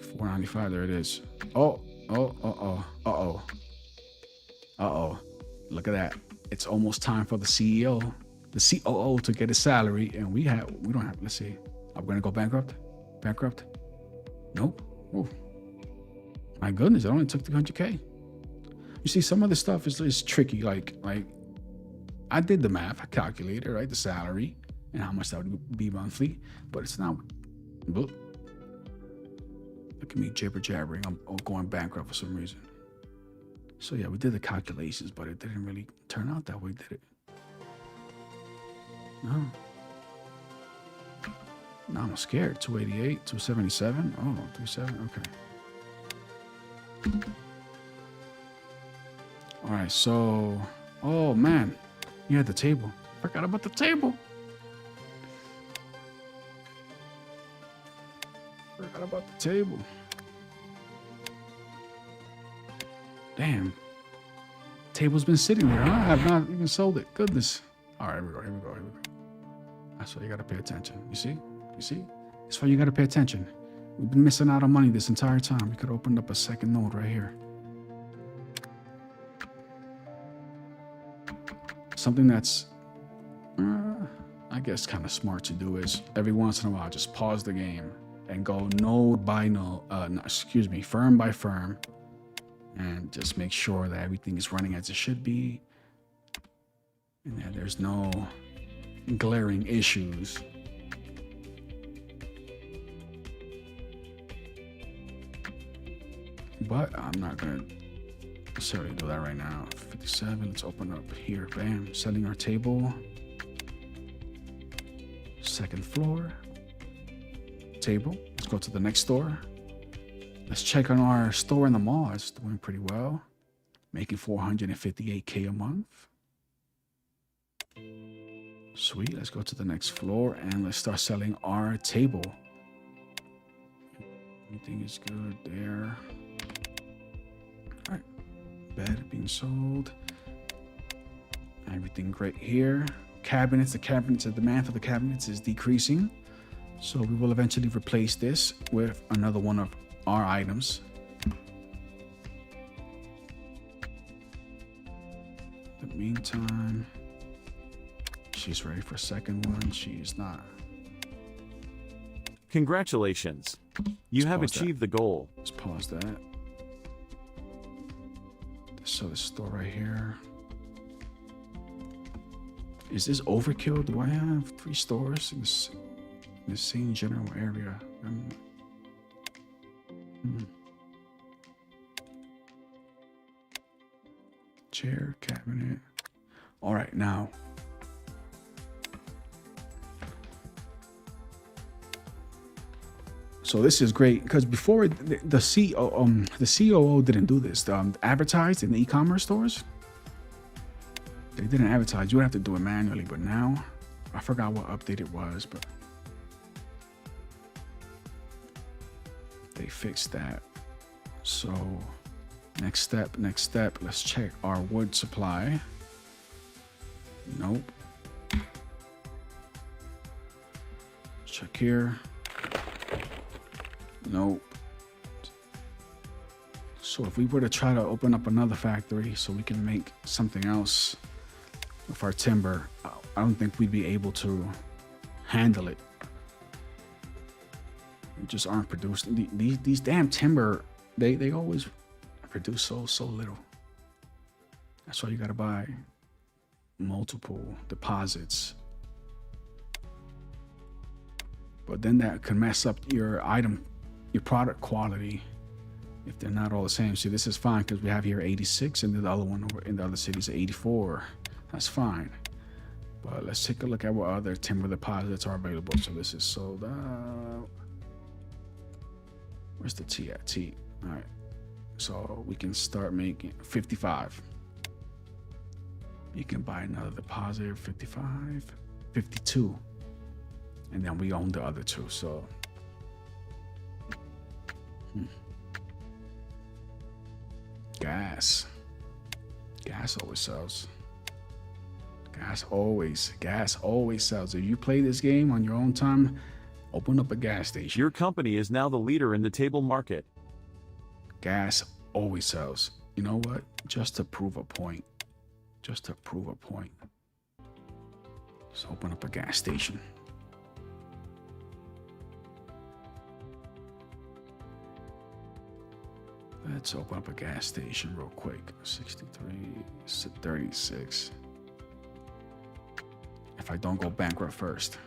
495. There it is. Oh. Look at that. It's almost time for the COO to get his salary, and we don't have. Let's see. I'm gonna go bankrupt. Nope. Ooh. My goodness, it only took 300K. You see, some of the stuff is tricky. Like I did the math, I calculated, right, the salary and how much that would be monthly, but it's not. Look at me jibber-jabbering. I'm going bankrupt for some reason. So yeah, we did the calculations, but it didn't really turn out that way, did it? No. Now I'm scared. 288, 277. Oh, 37. Okay. All right. So, oh man, you had the table. Forgot about the table. Forgot about the table. Damn. Table's been sitting there. Huh? I have not even sold it. Goodness. All right, here we go. That's why you got to pay attention. You see? That's why you got to pay attention. We've been missing out on money this entire time. We could have opened up a second node right here. Something that's, I guess, kind of smart to do is every once in a while, just pause the game and go node by node, firm by firm, and just make sure that everything is running as it should be and that there's no glaring issues. But I'm not gonna necessarily do that right now. 57, let's open up here. Bam, setting our table. Second floor. Table. Let's go to the next store. Let's check on our store in the mall. It's doing pretty well. Making 458K a month. Sweet. Let's go to the next floor and let's start selling our table. Everything is good there. All right. Bed being sold. Everything great here. Cabinets. The demand for the cabinets is decreasing. So we will eventually replace this with another one of our items. In the meantime, she's ready for a second one. She is not. Congratulations. You have achieved the goal. Let's pause that. So the store right here. Is this overkill? Do I have 3 stores in the same general area? Chair, cabinet. All right, now. So this is great because before the COO didn't do this. Advertised in the e-commerce stores. They didn't advertise. You would have to do it manually, but now I forgot what update it was, but they fixed that. So next step, let's check our wood supply. Nope. Check here. Nope. So if we were to try to open up another factory so we can make something else with our timber, I don't think we'd be able to handle it. We just aren't producing. These damn timber, they always produce so little. That's why you gotta buy multiple deposits. But then that can mess up your product quality if they're not all the same. See, this is fine because we have here 86 and the other one over in the other cities 84. That's fine. But let's take a look at what other timber deposits are available. So this is sold out. Where's the T at? T. All right. So we can start making 55. You can buy another deposit, 55, 52. And then we own the other 2. So gas always sells. Gas always sells. If you play this game on your own time, open up a gas station. Your company is now the leader in the table market. Gas always sells. You know what? Just to prove a point. Let's open up a gas station. Let's open up a gas station real quick. 63, 36. If I don't go bankrupt first.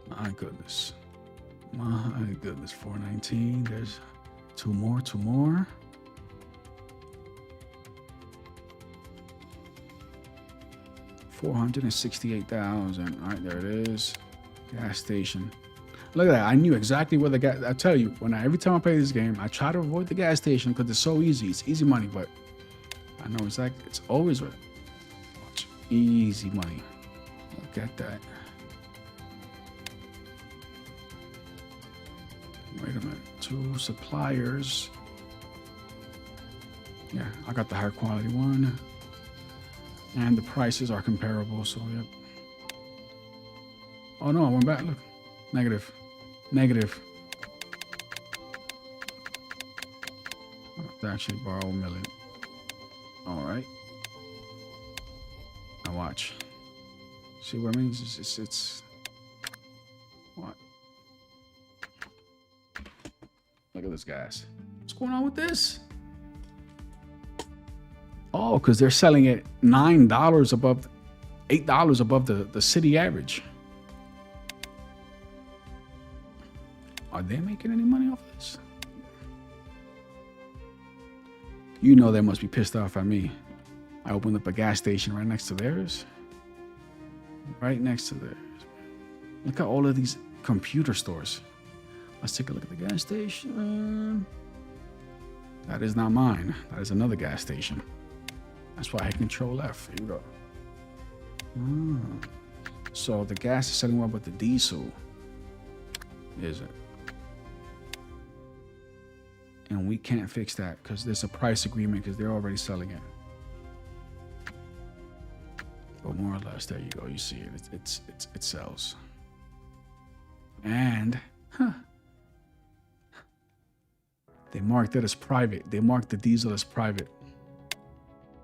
My goodness. 419. There's two more. 468,000. All right, there it is. Gas station. Look at that. I knew exactly where the gas. I tell you, every time I play this game, I try to avoid the gas station because it's so easy. It's easy money, but I know exactly. It's always right. Watch. Easy money. Look at that. Wait a minute. 2 suppliers. Yeah, I got the higher quality one. And the prices are comparable, so yep. Oh no, I went back. Look. Negative. I have to actually borrow $1 million. Alright. Now watch. See what I mean? It's What? Look at this, guys. What's going on with this? Oh, because they're selling it $9 above, $8 above the city average. Are they making any money off this? You know they must be pissed off at me. I opened up a gas station right next to theirs. Right next to theirs. Look at all of these computer stores. Let's take a look at the gas station. That is not mine. That is another gas station. That's why I hit Control F. Here we go. So the gas is selling well, but the diesel isn't. And we can't fix that because there's a price agreement because they're already selling it. But more or less, there you go. You see it. It sells. And they marked it as private. They marked the diesel as private.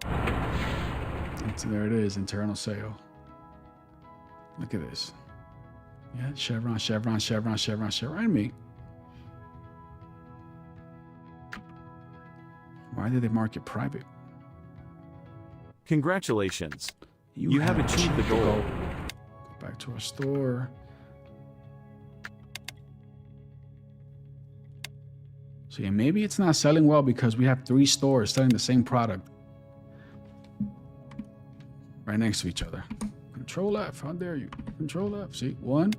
And so there it is, internal sale. Look at this. Yeah, Chevron, Chevron, Chevron, Chevron, Chevron. Me. Why did they mark it private? Congratulations. You have achieved the goal. Go back to our store. So yeah, maybe it's not selling well because we have 3 stores selling the same product right next to each other. Control F, how dare you? Control F, see, 1.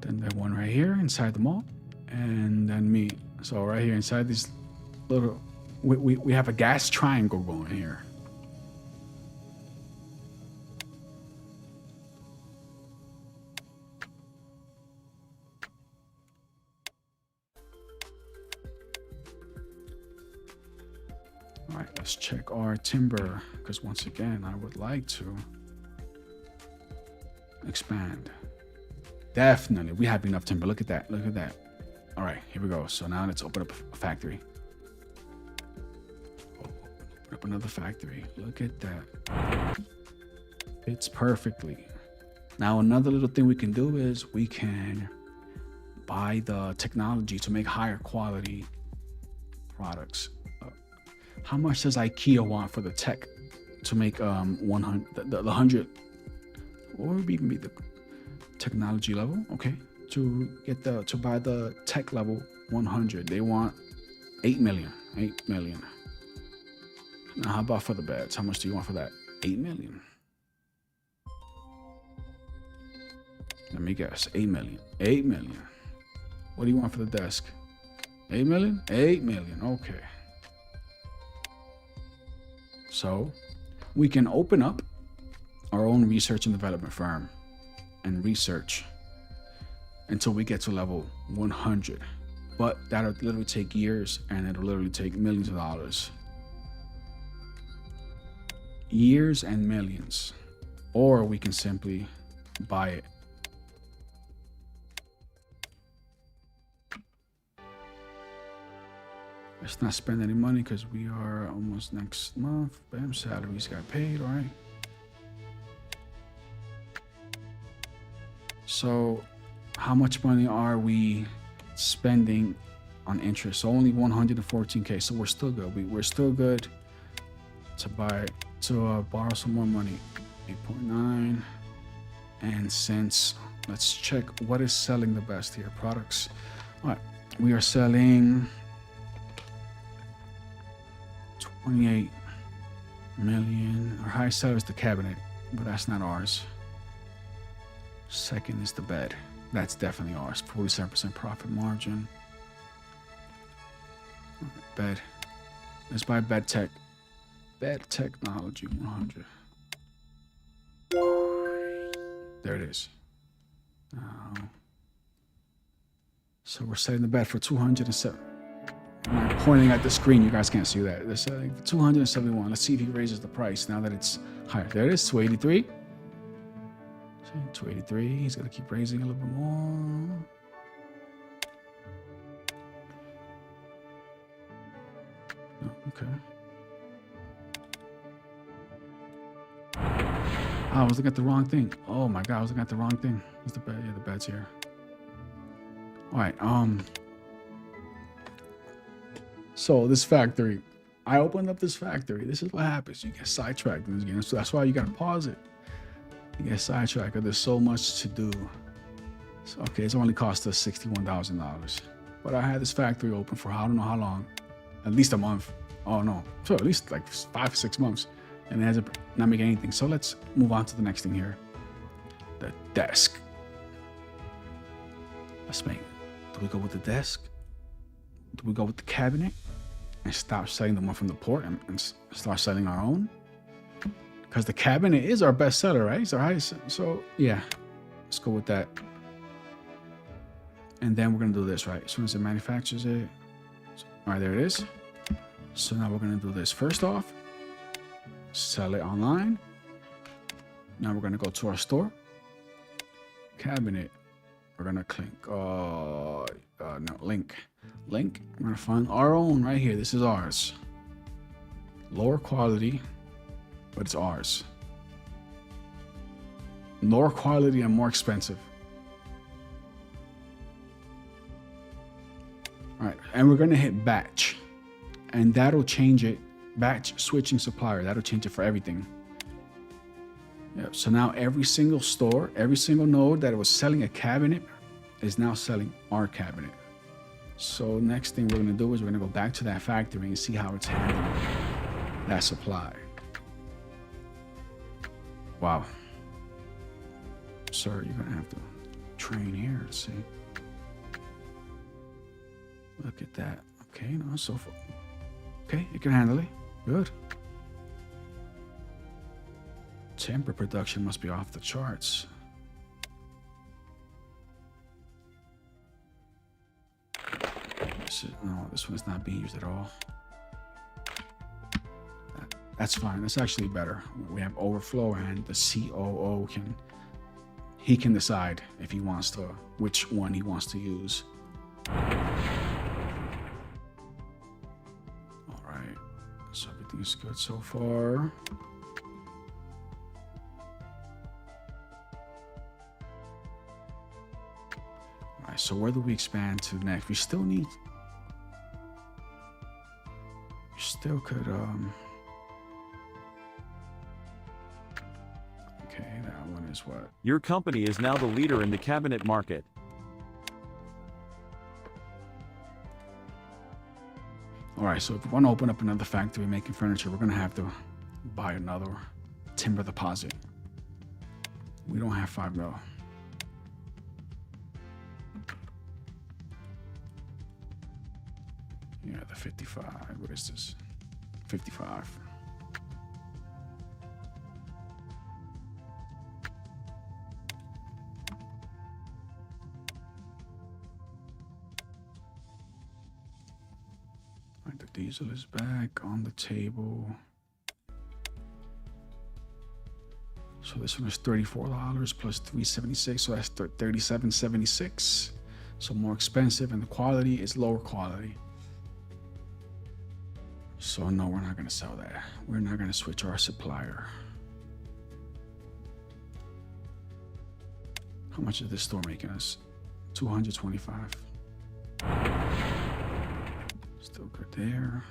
Then that one right here inside the mall. And then me. So right here inside these little, we have a gas triangle going here. All right, let's check our timber because once again, I would like to expand. Definitely, we have enough timber. Look at that. Look at that. All right, here we go. So now let's open up a factory. Open up another factory. Look at that. Fits perfectly. Now another little thing we can do is we can buy the technology to make higher quality products. How much does IKEA want for the tech to make 100 the 100 or even be the technology level? Okay. To get to buy the tech level 100, they want 8 million. 8 million. Now, how about for the beds? How much do you want for that? 8 million. Let me guess. 8 million. 8 million. What do you want for the desk? 8 million? 8 million. Okay. So we can open up our own research and development firm and research until we get to level 100. But that'll literally take years and it'll literally take millions of dollars. Years and millions. Or we can simply buy it. Let's not spend any money because we are almost next month. Bam, salaries got paid, all right? So how much money are we spending on interest? Only 114K, so we're still good. We're still good to borrow some more money. 8.9. And since, let's check what is selling the best here. Products. All right, we are selling 28 million. Our highest seller is the cabinet, but that's not ours. Second is the bed. That's definitely ours. 47% profit margin. Bed. Let's buy bed tech. Bed technology 100. There it is. So we're setting the bed for 207. I'm pointing at the screen. You guys can't see that. They're selling for 271. Let's see if he raises the price now that it's higher. There it is. 283. 283. He's gonna keep raising a little bit more. Oh, okay. I was looking at the wrong thing. Oh my god, I was looking at the wrong thing. Where's the bed? Yeah, the bed's here. All right. So this factory, I opened up this factory. This is what happens. You get sidetracked in this game. So that's why you gotta pause it. You get sidetracked because there's so much to do. So, okay, it's only cost us $61,000. But I had this factory open for I don't know how long. At least a month. Oh no. So at least like 5 or 6 months. And it hasn't not making anything. So let's move on to the next thing here. The desk. Let's make. Do we go with the desk? Do we go with the cabinet and stop selling the one from the port and start selling our own? Because the cabinet is our best seller, right? It's our highest. So yeah, let's go with that. And then we're gonna do this, right? As soon as it manufactures it. All right, there it is. So now we're gonna do this. First off, sell it online. Now we're gonna go to our store. Cabinet. We're gonna click. No, link. Link. I'm gonna find our own right here. This is ours. Lower quality, but it's ours. Lower quality and more expensive. All right, and we're gonna hit batch, and that'll change it. Batch switching supplier. That'll change it for everything. Yeah. So now every single store, every single node that was selling a cabinet is now selling our cabinet. So next thing we're gonna do is we're gonna go back to that factory and see how it's handling that supply. Wow. Sir, you're gonna have to train here to see. Look at that. Okay, no, so far. Okay, you can handle it. Good. Timber production must be off the charts. No, this one's not being used at all. That's fine. That's actually better. We have overflow, and the COO he can decide if he wants to, which one he wants to use. All right. So everything's good so far. All right. So where do we expand to next? We still need. Still could okay, that one is what? Your company is now the leader in the cabinet market. All right, so if we want to open up another factory making furniture, we're gonna have to buy another timber deposit. We don't have 5 mil. Yeah, the 55. What is this? 55. All right, the diesel is back on the table. So this one is $34 plus $376, so that's $37.76. So more expensive, and the quality is lower quality. So no, we're not gonna sell that. We're not gonna switch our supplier. How much is this store making us? 225. Still good there.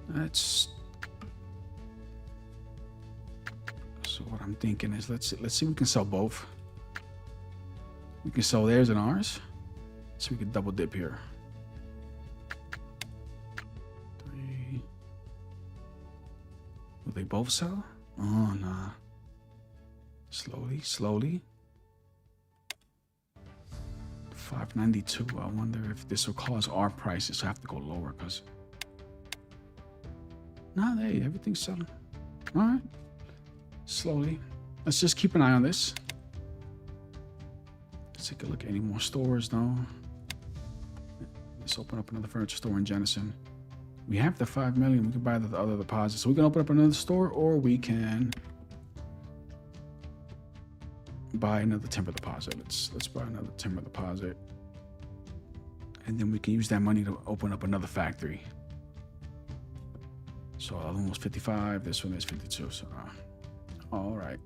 That's. So what I'm thinking is let's see if we can sell both. We can sell theirs and ours. So we can double dip here. 3. Will they both sell? Oh nah. Slowly, slowly. 592. I wonder if this will cause our prices to have to go lower because nah, hey, everything's selling. Alright. Slowly. Let's just keep an eye on this. Let's take a look at any more stores now. Let's open up another furniture store in Jenison. We have the 5 million. We can buy the other deposit. So we can open up another store, or we can buy another timber deposit. Let's buy another timber deposit. and then we can use that money to open up another factory. So the other one was 55, this one is 52. So all right.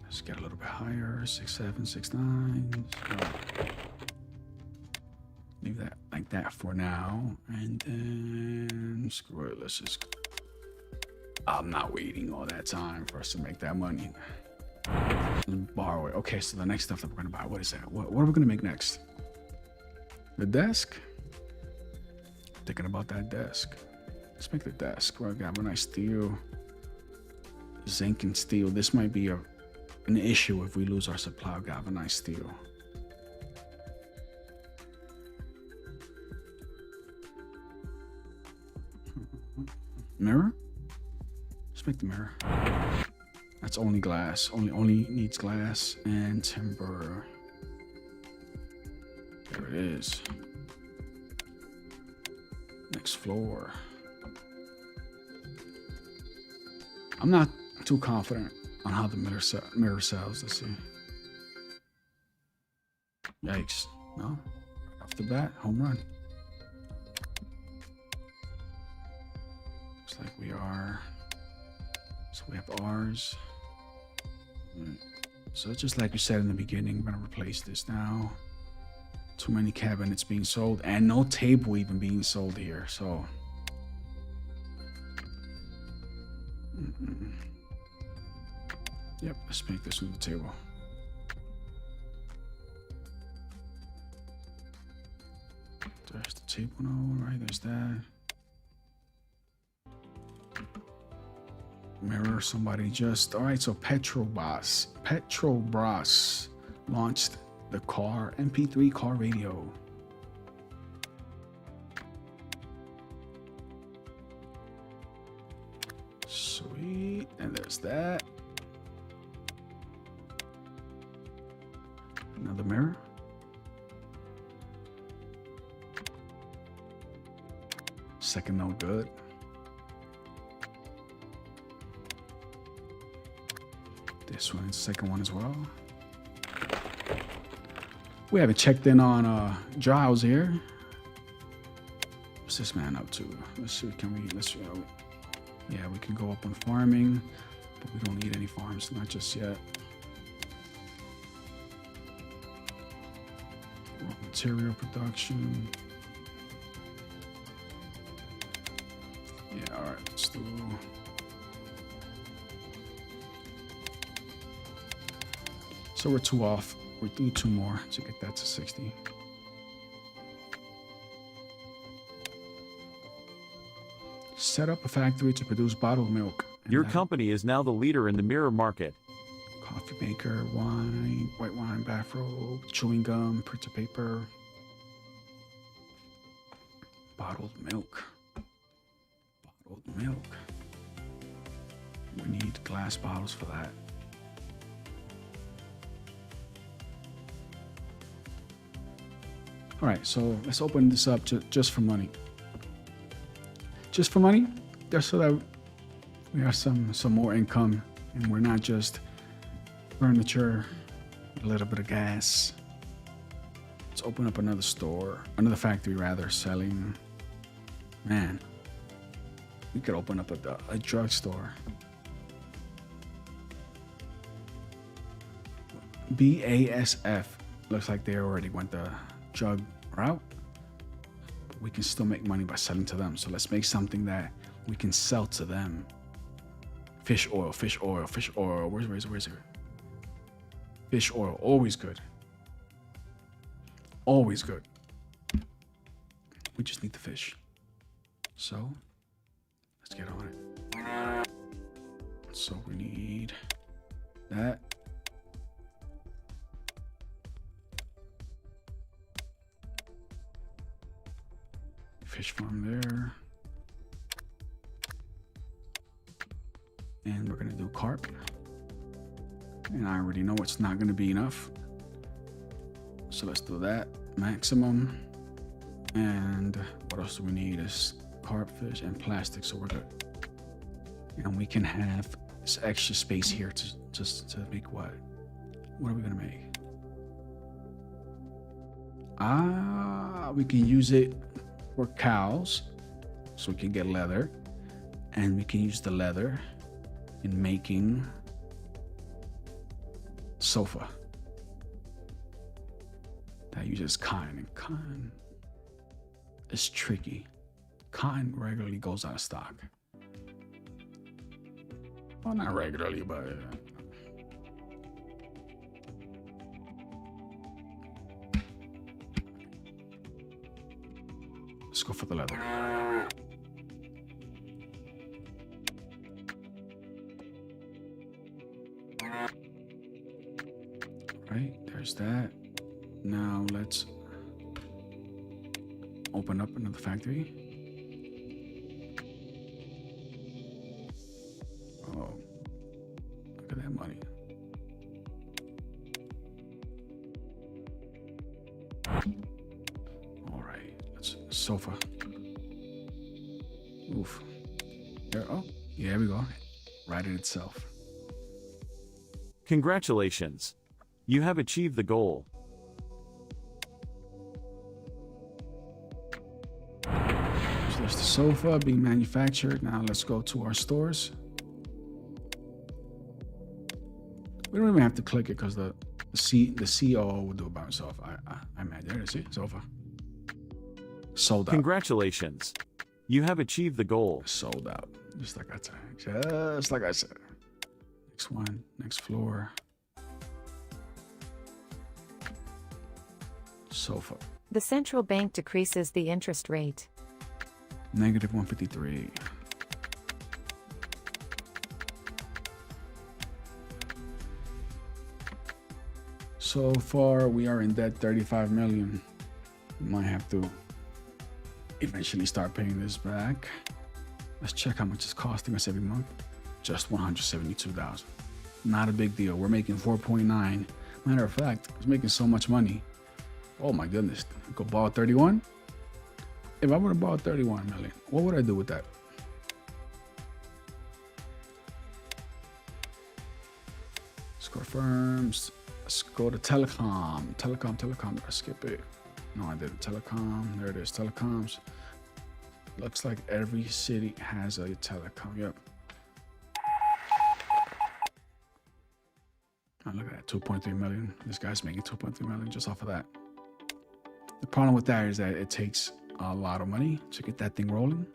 Let's get a little bit higher. 6, 7, 6, 9. So leave that like that for now, and then screw it. Let's just. I'm not waiting all that time for us to make that money. Borrow it. Okay, so the next stuff that we're gonna buy, what is that? What are we gonna make next? The desk? Thinking about that desk. Let's make the desk. We're gonna have a nice steel. Zinc and steel. This might be an issue if we lose our supply of galvanized steel. Mirror? Let's make the mirror. That's only glass. Only needs glass and timber. There it is. Next floor. I'm not too confident on how the mirror sells. Let's see. Yikes. No. Off the bat, home run. Looks like we are. So we have ours. So just like you said in the beginning, I'm gonna replace this now. Too many cabinets being sold and no table even being sold here. So yep, let's make this one the table. There's the table, no, right? There's that. Mirror, somebody just. All right, so Petrobras launched the car MP3 car radio. Sweet, and there's that. Another mirror. Second, no good. This one, second one as well. We haven't checked in on Giles here. What's this man up to? Let's see. Yeah, we can go up on farming, but we don't need any farms, not just yet. Raw material production. Yeah, all right. Let's do. So we're 2 off. We're through 2 more to get that to 60. Set up a factory to produce bottled milk. Your company is now the leader in the mirror market. Coffee maker, wine, white wine, bathrobe, chewing gum, printer paper, bottled milk. Bottled milk. We need glass bottles for that. All right, so let's open this up just for money. Just for money, just so that we have some more income and we're not just furniture, a little bit of gas. Let's open up another store, another factory rather, selling. Man, we could open up a drugstore. BASF looks like they already went the drug route. We can still make money by selling to them. So let's make something that we can sell to them. Fish oil, fish oil, fish oil. Where's it? Fish oil, always good. Always good. We just need the fish. So let's get on it. So we need that. Fish farm there. And we're gonna do carp. And I already know it's not gonna be enough. So let's do that. Maximum. And what else do we need is carp, fish, and plastic, so we're good. And we can have this extra space here to just to make what? What are we gonna make? We can use it for cows, so we can get leather, and we can use the leather in making sofa. That uses cotton, and cotton is tricky. Cotton regularly goes out of stock. Well, not regularly, but let's go for the leather. Right, there's that. Now let's open up another factory. Oh, look at that money. All right, let's sofa. Oof. There, oh, yeah, we go. Right in itself. Congratulations. You have achieved the goal. So there's the sofa being manufactured. Now let's go to our stores. We don't even have to click it because the COO will do it by himself. I imagine. There it is. Sofa. Sold out. Congratulations. You have achieved the goal. Sold out. Just like I said. Just like I said. Next one. Next floor. Sofa. The central bank decreases the interest rate. Negative 153. So far, we are in debt 35 million. We might have to eventually start paying this back. Let's check how much it's costing us every month. Just 172,000. Not a big deal. We're making 4.9. Matter of fact, I was making so much money. Oh my goodness. I could borrow 31. If I would have borrowed 31 million, what would I do with that? Let's go to firms. Let's go to telecom. Telecom. Did I skip it? No, I didn't. Telecom. There it is. Telecoms. Looks like every city has a telecom. Yep. Oh, look at that. 2.3 million. This guy's making 2.3 million just off of that. The problem with that is that it takes a lot of money to get that thing rolling.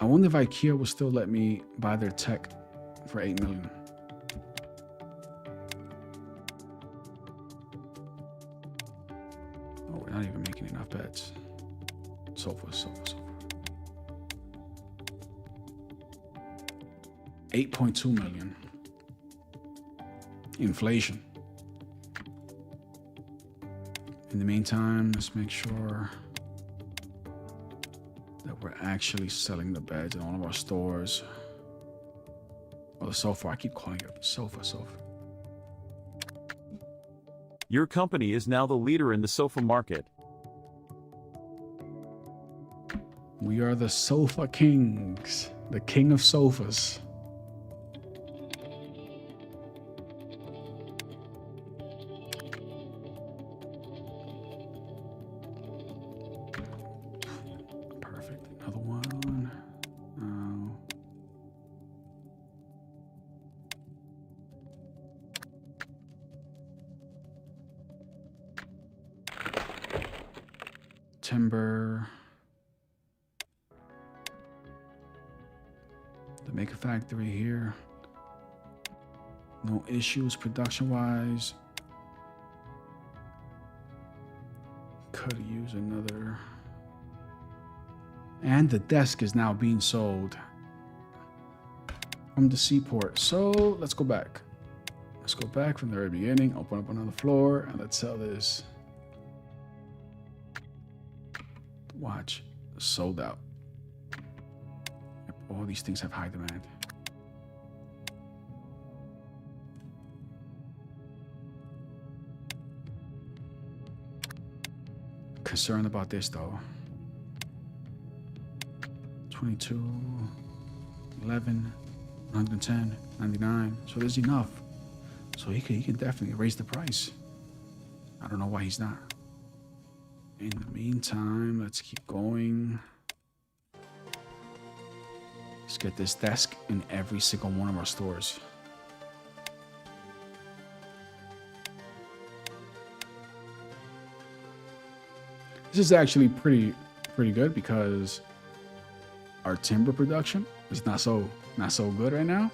I wonder if IKEA will still let me buy their tech for 8 million. Oh, we're not even making enough bets. Sofa. 8.2 million. Inflation. In the meantime, let's make sure that we're actually selling the beds in all of our stores. Or the sofa. I keep calling it sofa. Your company is now the leader in the sofa market. We are the sofa kings. The king of sofas. Perfect. Another one. Oh. Timber. To make a factory here. No issues production-wise. Could use another. And the desk is now being sold from the seaport. So let's go back. Let's go back from the very beginning. Open up another floor and let's sell this. Watch. Sold out. Yep, all these things have high demand. concerned about this though. 22, 11, 110, 99. So there's enough. So he can definitely raise the price. I don't know why he's not. In the meantime, let's keep going. Let's get this desk in every single one of our stores. This is actually pretty good because our timber production is not so good right now.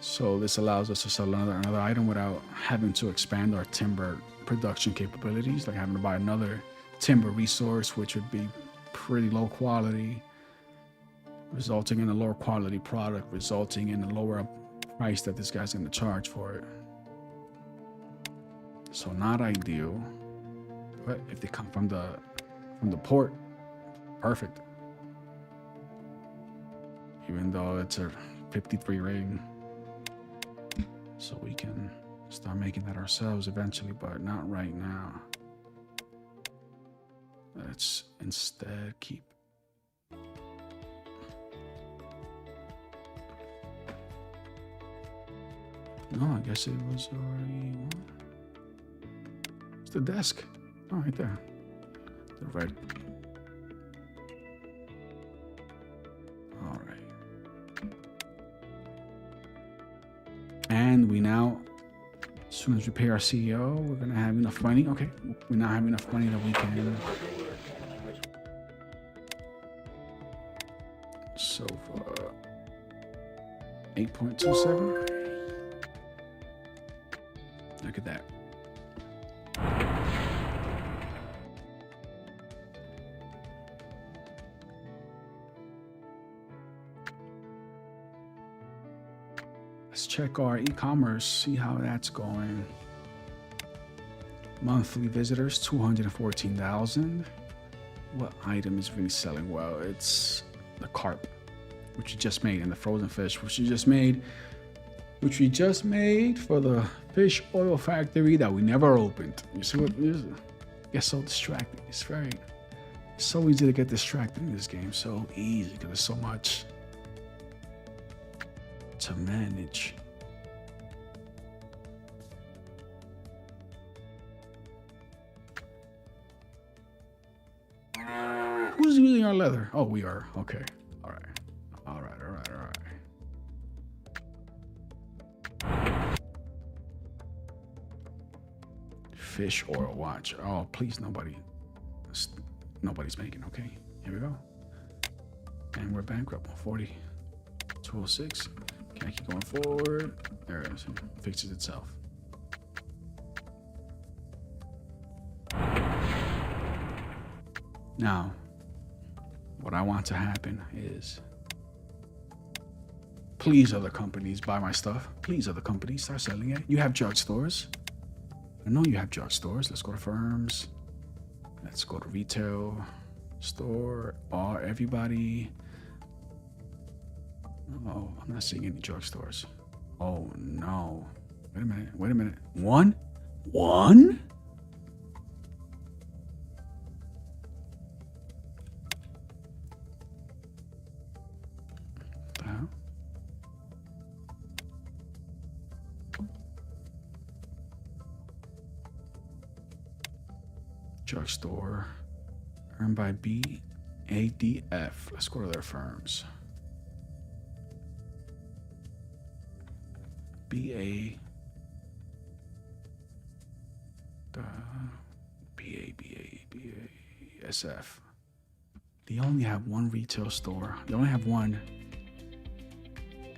So this allows us to sell another item without having to expand our timber production capabilities, like having to buy another timber resource, which would be pretty low quality, resulting in a lower quality product, resulting in a lower price that this guy's going to charge for it. So not ideal, but if they come from the port, perfect. Even though it's a 53 rating, so we can start making that ourselves eventually, but not right now. Let's instead keep no, I guess it was already it's the desk. Oh, right there. The red. All right. And we now, as soon as we pay our CEO, we're gonna have enough money. Okay, we now have enough money that we can. So for 8.27. Look at that. Let's check our e-commerce, see how that's going. Monthly visitors, 214,000. What item is really selling well? It's the carp, which we just made, and the frozen fish, which we just made for the fish oil factory that we never opened. You see what it is? Get so distracted. It's so easy to get distracted in this game. So easy because there's so much to manage. Who's using our leather? Oh, we are. Okay. All right. Fish oil watch. Oh, please, nobody's making. Okay, here we go. And we're bankrupt. 40, 206. Can I keep going forward? There it is. It fixes itself. Now, what I want to happen is, please, other companies, buy my stuff. Please, other companies, start selling it. You have drugstores. I know you have drugstores. Let's go to firms. Let's go to retail store. Everybody. Oh, I'm not seeing any drugstores. Oh no. Wait a minute. One? Drugstore. Earned by BADF. Let's go to their firms. BASF. They only have one retail store. They only have one.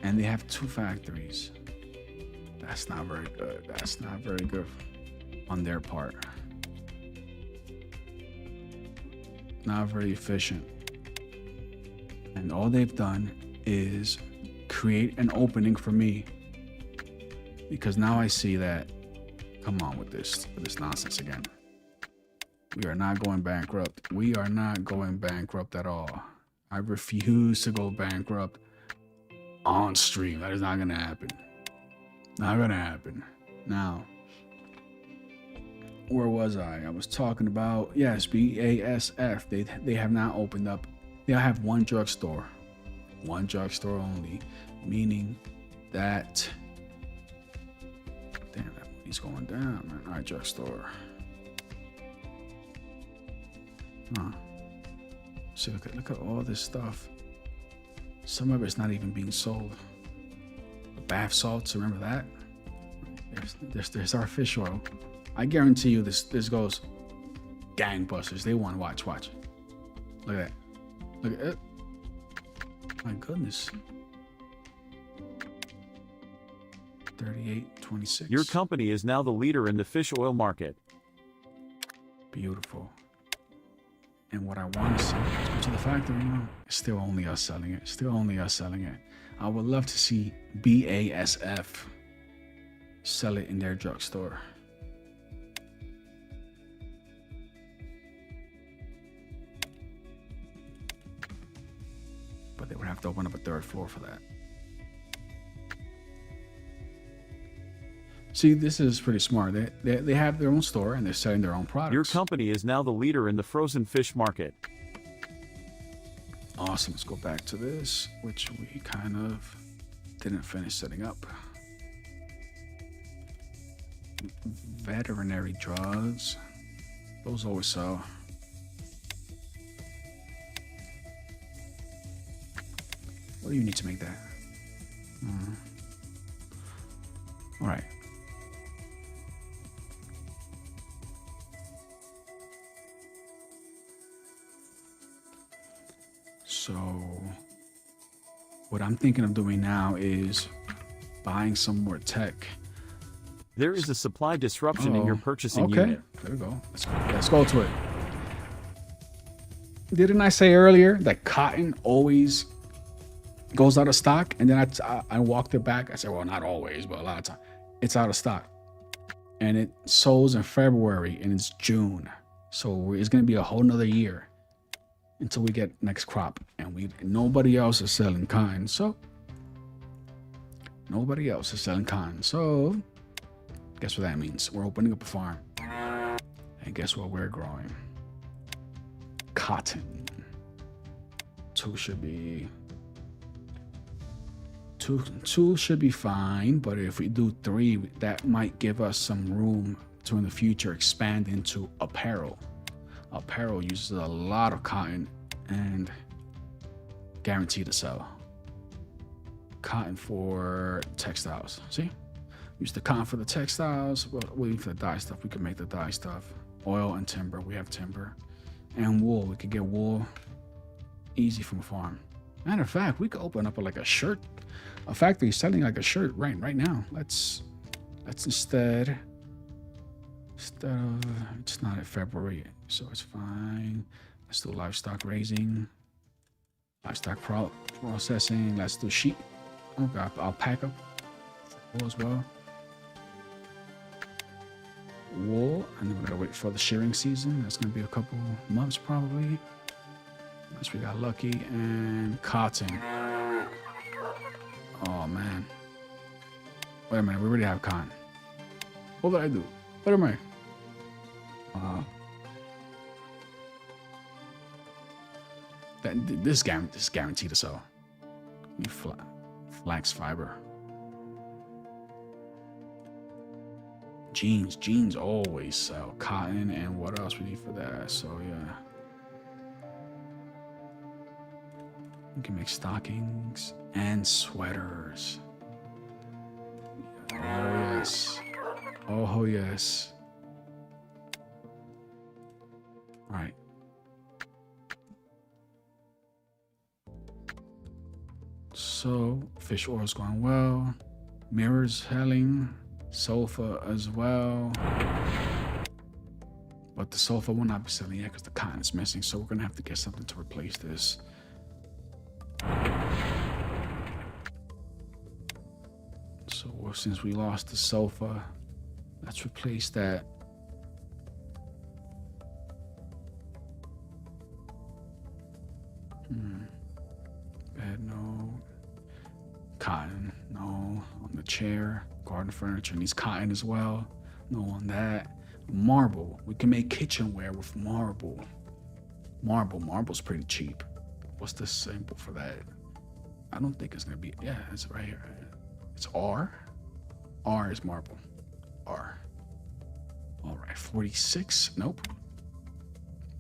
And they have 2 factories. That's not very good. That's not very good on their part. Not very efficient. And all they've done is create an opening for me. Because now I see that, come on with this nonsense again. We are not going bankrupt. We are not going bankrupt at all. I refuse to go bankrupt on stream. That is not gonna happen. Not gonna happen. Now, Where was I? I was talking about, yes, BASF. They have now opened up. They have one drugstore only, meaning that. Damn, that money's going down, man. All right, drugstore. Huh. See, look at all this stuff. Some of it's not even being sold. The bath salts, remember that? There's our fish oil. I guarantee you this goes gangbusters. They want watch. Look at that. Look at it. My goodness. 38.26. Your company is now the leader in the fish oil market. Beautiful. And what I want to see, let's go to the factory, it's still only us selling it. I would love to see BASF sell it in their drugstore. But they would have to open up a third floor for that. See, this is pretty smart. They have their own store and they're selling their own products. Your company is now the leader in the frozen fish market. Awesome. Let's go back to this, which we kind of didn't finish setting up. Veterinary drugs. Those always sell. What do you need to make that? All right. So what I'm thinking of doing now is buying some more tech. There is a supply disruption in your purchasing unit. There we go. Let's go to it. Didn't I say earlier that cotton always goes out of stock? And then I walked it back. I said, well, not always, but a lot of times it's out of stock. And it sows in February and it's June. So it's going to be a whole nother year until we get next crop, and nobody else is selling cotton. So guess what that means? We're opening up a farm, and guess what we're growing? Cotton. Two should be fine, but if we do 3, that might give us some room to in the future expand into apparel. Apparel uses a lot of cotton and guaranteed to sell. Cotton for textiles. See? Use the cotton for the textiles. Well, waiting for the dye stuff. We can make the dye stuff. Oil and timber. We have timber. And wool. We could get wool easy from a farm. Matter of fact, we could open up a shirt. A factory selling like a shirt right now. Let's instead of, it's not at February, so it's fine. Let's do livestock raising, livestock processing. Let's do sheep. Okay, alpaca as well. Wool, and then we gotta wait for the shearing season. That's gonna be a couple months probably. Unless we got lucky. And cotton. Oh man. Wait a minute, we already have cotton. What did I do? What am I? This is guaranteed to sell. Flax fiber. Jeans always sell. Cotton, and what else we need for that? So yeah. We can make stockings and sweaters. Oh yes. Oh yes. All right. So fish oil's going well. Mirrors selling. Sofa as well. But the sofa will not be selling yet because the cotton is missing. So we're gonna have to get something to replace this. So since we lost the sofa, let's replace that. Bed, no. Cotton, no. On the chair. Garden furniture needs cotton as well. No on that. Marble. We can make kitchenware with marble. Marble's pretty cheap. What's the symbol for that? I don't think it's gonna be. Yeah, it's right here. It's R. R is marble. R. All right, 46. Nope.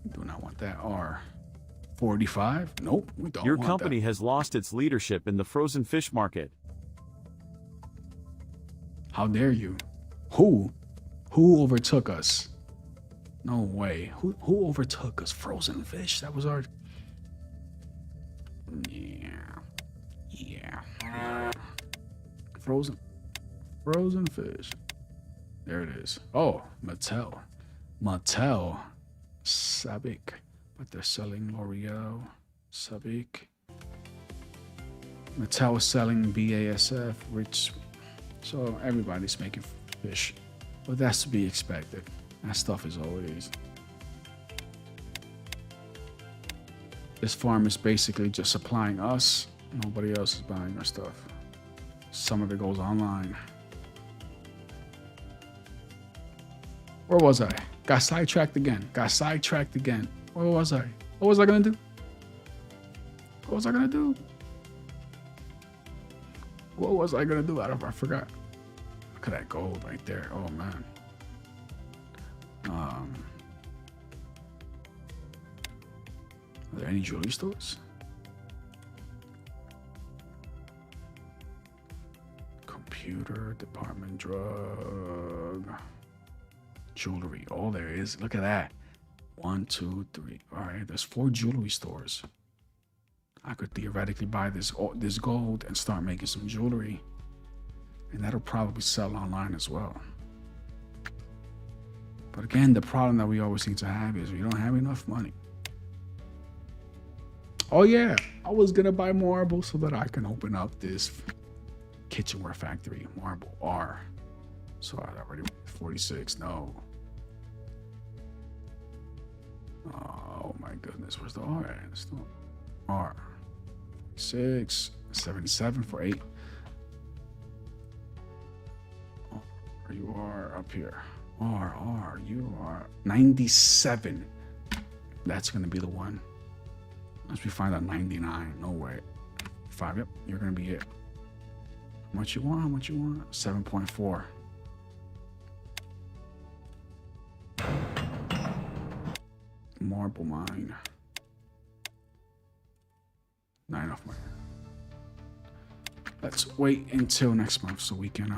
We do not want that. R. 45. Nope. We don't Your want company that. has lost its leadership in the frozen fish market. How dare you? Who? Who overtook us? No way. Who overtook us? Frozen fish. That was our. Yeah. Frozen fish. There it is. Oh, Mattel. Sabic. But they're selling L'Oreal. Sabic. Mattel is selling BASF, which. So everybody's making fish. But that's to be expected. That stuff is always. This farm is basically just supplying us. Nobody else is buying our stuff. Some of it goes online. Where was I? Got sidetracked again. Where was I? What was I gonna do? What was I gonna do? I forgot. Look at that gold right there. Oh man. Are there any jewelry stores? Computer department, drug, jewelry. Oh, there is. Look at that. 1, 2, 3. All right, there's 4 jewelry stores. I could theoretically buy this gold and start making some jewelry, and that'll probably sell online as well. But again, the problem that we always seem to have is we don't have enough money. Oh yeah, I was gonna buy marble so that I can open up this kitchenware factory. Marble R. So I already 46. No. Oh my goodness, where's the R at? It's not R. 6, 77 for 8. Oh, you are up here. R, you are 97. That's gonna be the one. Unless we find out 99. No way. 5, yep, you're gonna be it. How much you want? 7.4. Marble mine. 9 off mine. Let's wait until next month so we can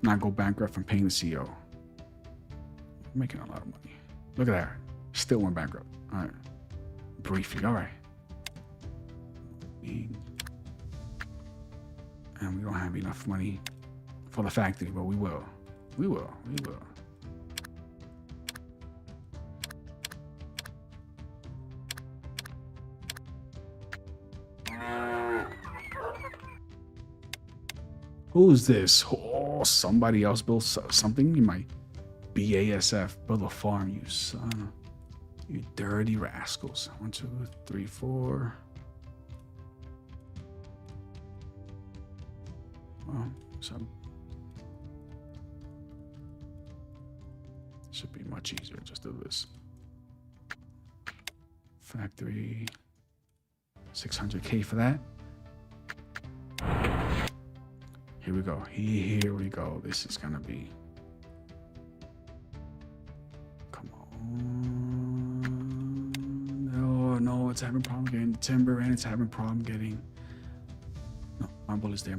not go bankrupt from paying the CEO. I'm making a lot of money. Look at that. Still went bankrupt. All right. Briefly. All right. And we don't have enough money for the factory, but we will. We will. Who's this? Oh, somebody else built something. You might BASF build a farm, you son. You dirty rascals. 1, 2, 3, 4. Well, so should be much easier. Just do this. Factory. 600K for that. Here we go. Here we go. This is gonna be. Come on. No, it's having problem getting the timber, and it's having problem getting. No, marble is there.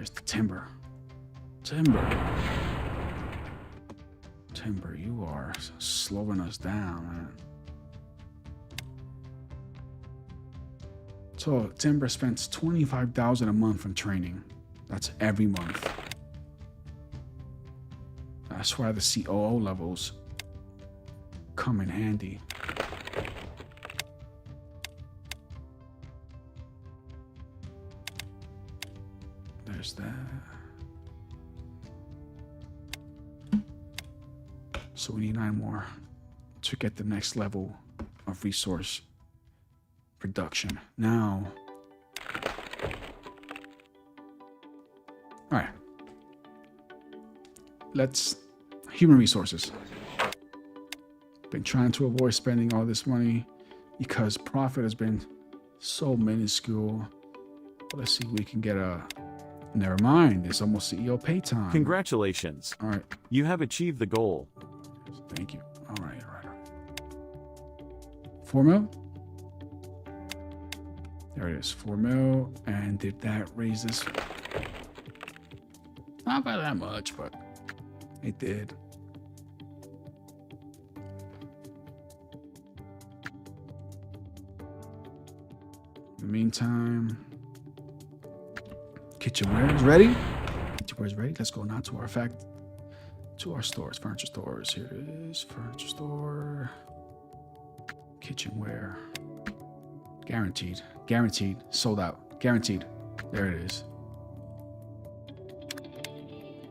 It's the timber. Timber, you are slowing us down, man. So timber spends $25,000 a month on training. That's every month. That's why the COO levels come in handy. There's that. So we need 9 more to get the next level of resource production. Now, all right. Human resources. Been trying to avoid spending all this money because profit has been so minuscule. But let's see if we can get a... Never mind. It's almost CEO pay time. Congratulations. All right. You have achieved the goal. Thank you. All right. 4 mil? There it is. 4 mil. And did that raise this? Not by that much, but it did. In the meantime, kitchenware is ready. Kitchenware is ready. Let's go now to our stores, furniture stores. Here it is, furniture store, kitchenware. Guaranteed, sold out, guaranteed. There it is.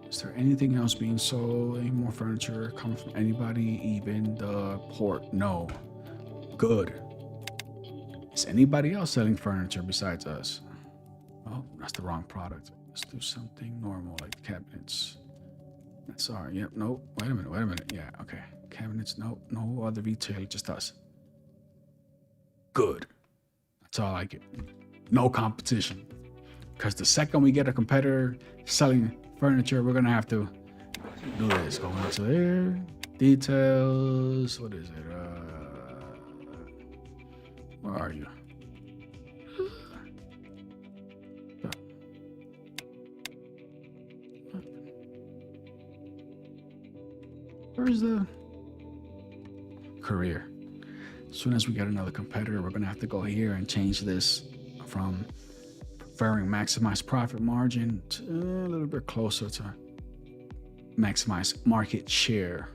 Is there anything else being sold? Any more furniture coming from anybody? Even the port? No. Good. Is anybody else selling furniture besides us? Oh, that's the wrong product. Let's do something normal like cabinets. That's all right. Yep. Nope. Wait a minute. Yeah. Okay. Cabinets. Nope. No other retailer. Just us. Good. That's all I get. No competition. Because the second we get a competitor selling furniture, we're gonna have to do this. Go into there. Details. What is it? Where are you? Where's the career? As soon as we get another competitor, we're gonna have to go here and change this from preferring maximize profit margin to a little bit closer to maximize market share,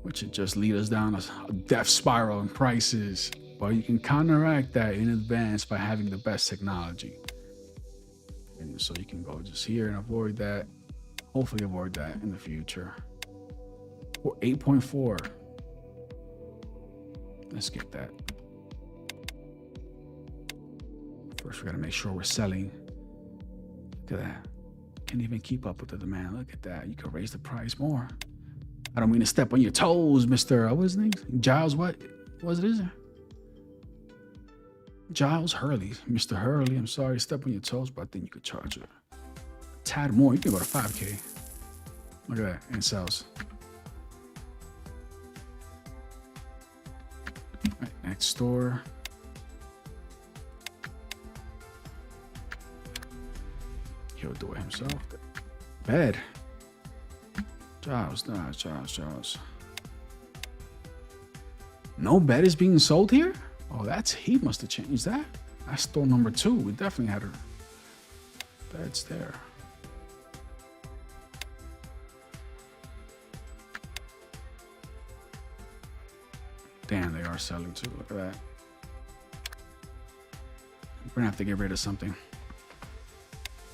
which would just lead us down a death spiral in prices. But you can counteract that in advance by having the best technology. And so you can go just here and avoid that. Hopefully avoid that in the future. Or 8.4. Let's get that. First, we gotta make sure we're selling. Look at that. Can't even keep up with the demand. Look at that. You can raise the price more. I don't mean to step on your toes, Mr. What's his name? Giles, what was it? Is it? Giles Hurley. Mr. Hurley, I'm sorry to step on your toes, but I think you could charge a tad more. You can go to 5K. Look at that. And sales. All right, next store. He'll do it himself. Bed. Giles. No bed is being sold here? Oh, he must have changed that. That's store number 2. We definitely had her beds there. Damn, they are selling too. Look at that. We're gonna have to get rid of something.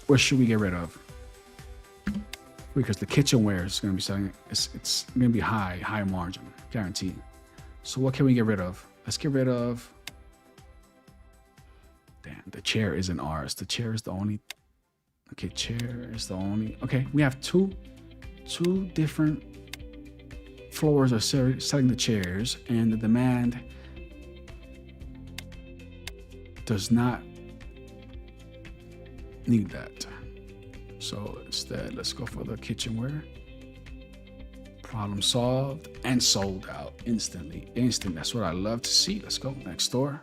What should we get rid of? Because the kitchenware is going to be selling. It's going to be high margin, guaranteed. So what can we get rid of? Let's get rid of. Damn, the chair isn't ours. The chair is the only. Okay, chair is the only. Okay, we have two different floors are selling the chairs, and the demand does not need that. So instead, let's go for the kitchenware. Problem solved and sold out instantly. Instant. That's what I love to see. Let's go next door.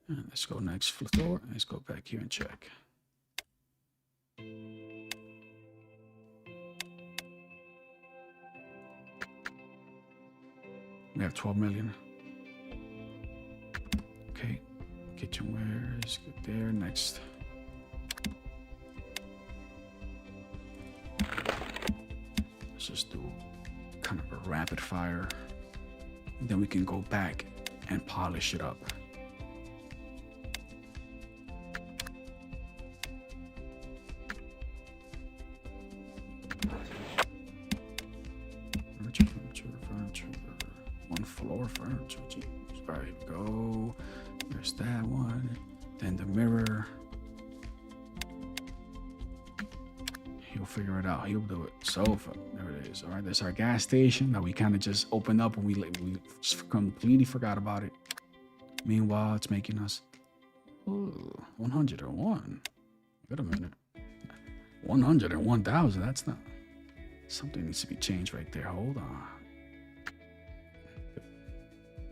And let's go next floor. Let's go back here and check. We have 12 million. Okay. Kitchenware is good there. Next. Let's just do kind of a rapid fire. And then we can go back and polish it up. Furniture. 1 floor furniture. Jeez. All right, here we go. There's that one. Then the mirror. He'll figure it out. He'll do it. So there it is. All right, there's our gas station that we kind of just opened up and we just completely forgot about it. Meanwhile, it's making us 101. Wait a minute. 101,000. That's not. Something needs to be changed right there. Hold on.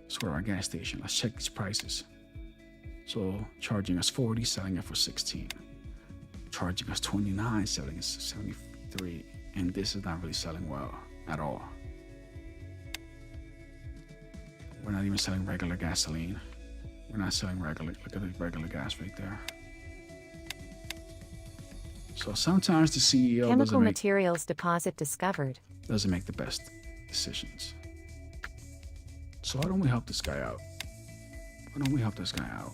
Let's go to our gas station. Let's check these prices. So charging us 40, selling it for 16. Charging us 29, selling us 73. And this is not really selling well at all. We're not even selling regular gasoline. We're not selling regular. Look at the regular gas right there. So sometimes the CEO Chemical materials deposit discovered. doesn't make the best decisions. So why don't we help this guy out? Why don't we help this guy out?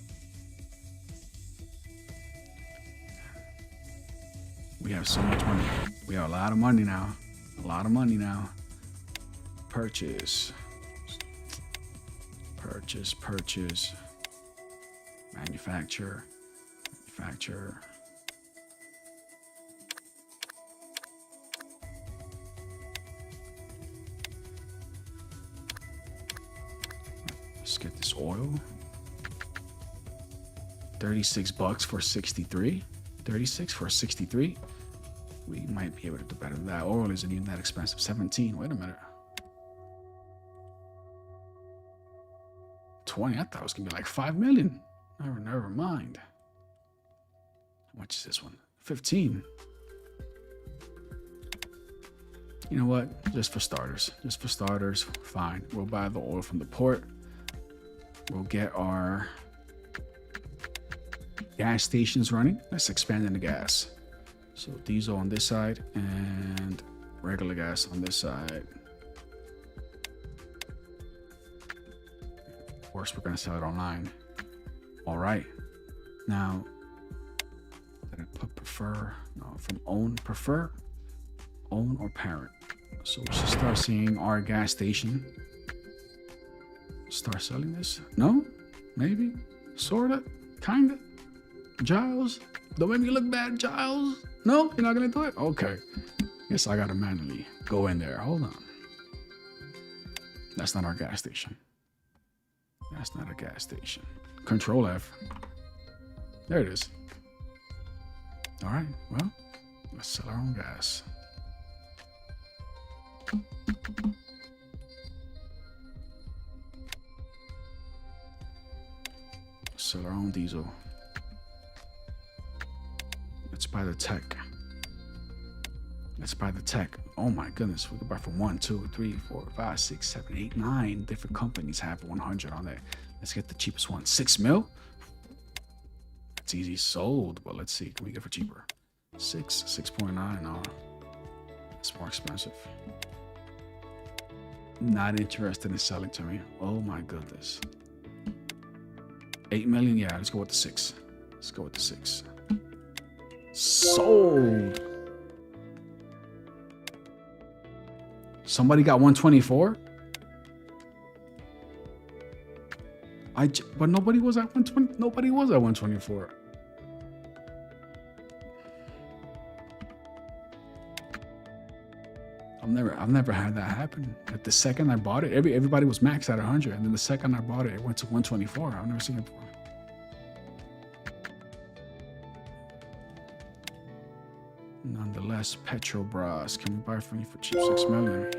We have so much money. We have a lot of money now. A lot of money now. Purchase. Purchase. Purchase. Manufacture. Manufacture. Let's get this oil. 36 bucks for 63. 36 for 63. We might be able to do better than that. Oil isn't even that expensive. 17. Wait a minute. 20. I thought it was gonna be like 5 million. Never mind. How much is this one? 15. You know what? Just for starters. Just for starters. Fine. We'll buy the oil from the port. We'll get our gas stations running. Let's expand into gas. So diesel on this side and regular gas on this side. Of course, we're gonna sell it online. All right. Now, did I put prefer? No, from own, prefer, own or parent. So we should start seeing our gas station start selling this. No? Maybe? Sorta? Kinda? Giles? Don't make me look bad, Giles. No? You're not gonna do it? Okay. Guess I gotta manually go in there. Hold on. That's not our gas station. That's not a gas station. Control F. There it is. All right. Well, let's sell our own gas. Sell our own diesel. Let's buy the tech. Let's buy the tech. Oh my goodness, we could buy from 1, 2, 3, 4, 5, 6, 7, 8, 9 different companies have 100 on there. Let's get the cheapest one. 6 mil? It's easy sold, but let's see. Can we get for cheaper? 6.9. No, it's more expensive. Not interested in selling to me. Oh my goodness. 8 million. Yeah, let's go with the 6. Let's go with the 6. Sold. Somebody got 124. But nobody was at 120. Nobody was at 124. I've never had that happen. At the second I bought it, everybody was maxed at 100, and then the second I bought it, it went to 124. I've never seen it before. Nonetheless, Petrobras, can we buy from you for cheap? 6 million.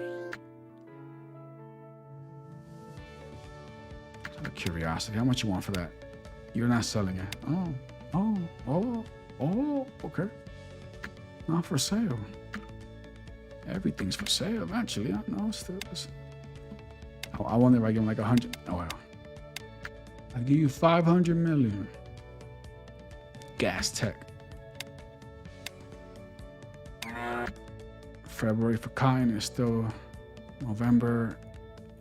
Out of curiosity, how much you want for that? You're not selling it. Oh, okay. Not for sale. Everything's for sale eventually. I know. I wonder if I give him like 100. Oh well. I give you 500 million. Gas tech. February for cotton is still November,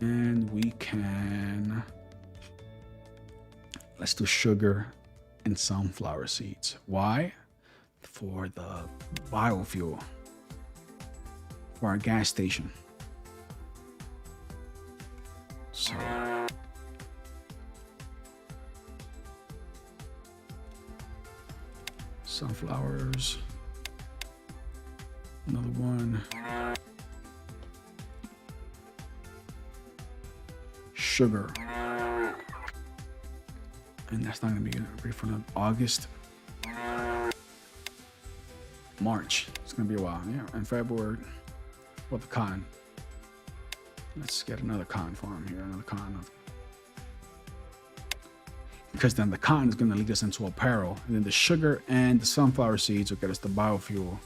and we can. Let's do sugar and sunflower seeds. Why? For the biofuel. For our gas station. So sunflowers. Another one. Sugar. And that's not gonna be ready for August. March. It's gonna be a while. Yeah, and February. Well, the cotton. Let's get another cotton farm here. Another cotton. Because then the cotton is gonna lead us into apparel, and then the sugar and the sunflower seeds will get us the biofuel.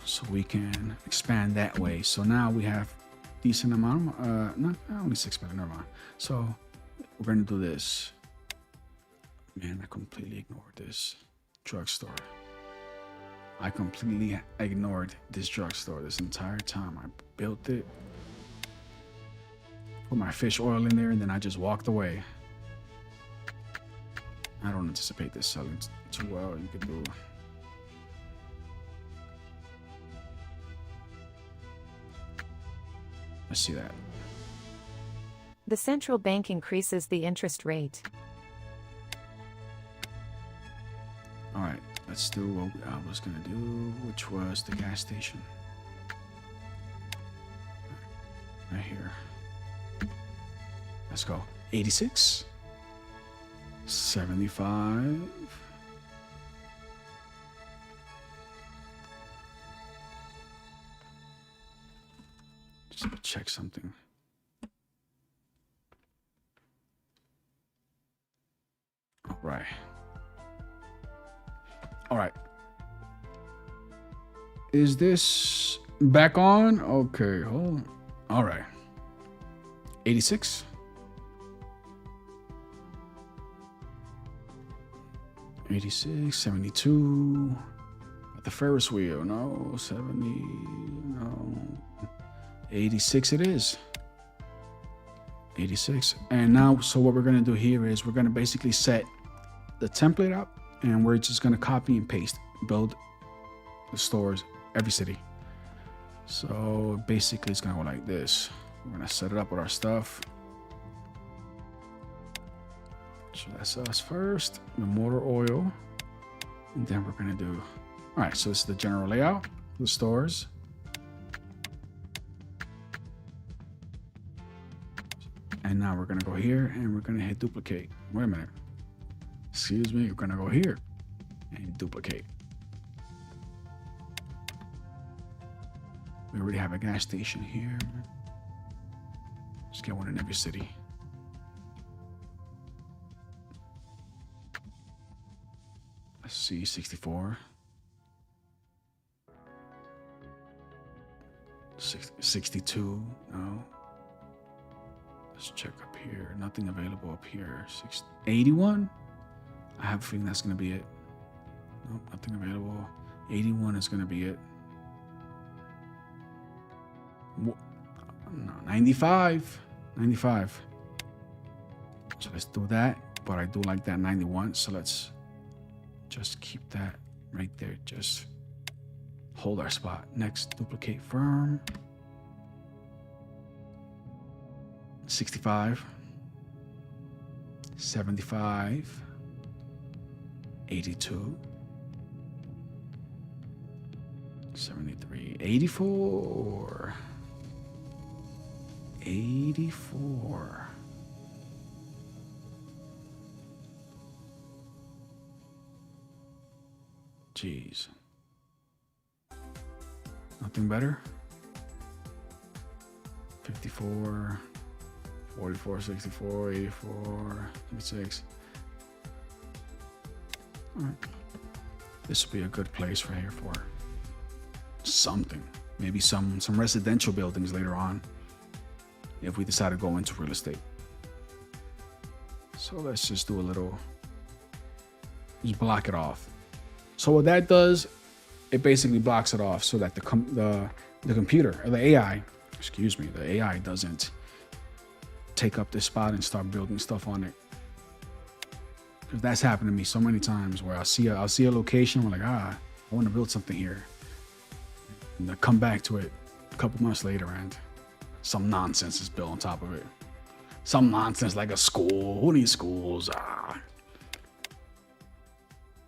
So we can expand that way. So now we have decent amount. Not only 6 million. Never mind. So we're gonna do this. Man, I completely ignored this drugstore. I completely ignored this drugstore this entire time. I built it, put my fish oil in there, and then I just walked away. I don't anticipate this selling too well. You could do. Let's see that. The central bank increases the interest rate. All right, let's do what I was gonna do, which was the gas station. Right here. Let's go. 86. 75. Just to check something. All right. All right. Is this back on? Okay, hold on. All right. 86. 86, 72. The Ferris wheel, no. 70, no. 86 it is. 86. And now, so what we're going to do here is we're going to basically set the template up, and we're just going to copy and paste, build the stores, every city. So basically it's going to go like this. We're going to set it up with our stuff. So that's us first, the motor oil. And then we're going to do, all right, so this is the general layout, the stores. And now we're going to go here and we're going to hit duplicate. Wait a minute. Excuse me, we're going to go here and duplicate. We already have a gas station here. Let's get one in every city. Let's see, 64. 62, no. Let's check up here. Nothing available up here. 81? I have a feeling that's going to be it. Nope, nothing available. 81 is going to be it. No, 95. 95. So let's do that. But I do like that 91. So let's just keep that right there. Just hold our spot. Next, duplicate firm. 65. 75. 82. 73. 84. 84. Jeez. Nothing better? 54, 44, 64, 84, 86. All right. This would be a good place for here for something. Maybe some residential buildings later on if we decide to go into real estate. So let's just do a little, just block it off. So what that does, it basically blocks it off so that the computer, or the AI, excuse me, the AI doesn't take up this spot and start building stuff on it. Because that's happened to me so many times where I'll see a location, we're like, I want to build something here. And I come back to it a couple months later and some nonsense is built on top of it. Some nonsense like a school. Who needs schools?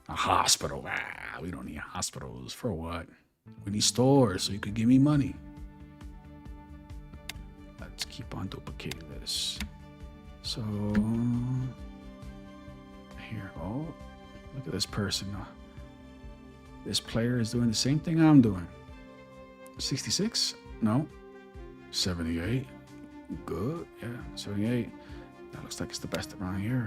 A hospital. Ah, we don't need hospitals. For what? We need stores so you could give me money. Let's keep on duplicating this. So here, oh, look at this person. This player is doing the same thing I'm doing. 66? No. 78. Good. Yeah, 78. That looks like it's the best around here.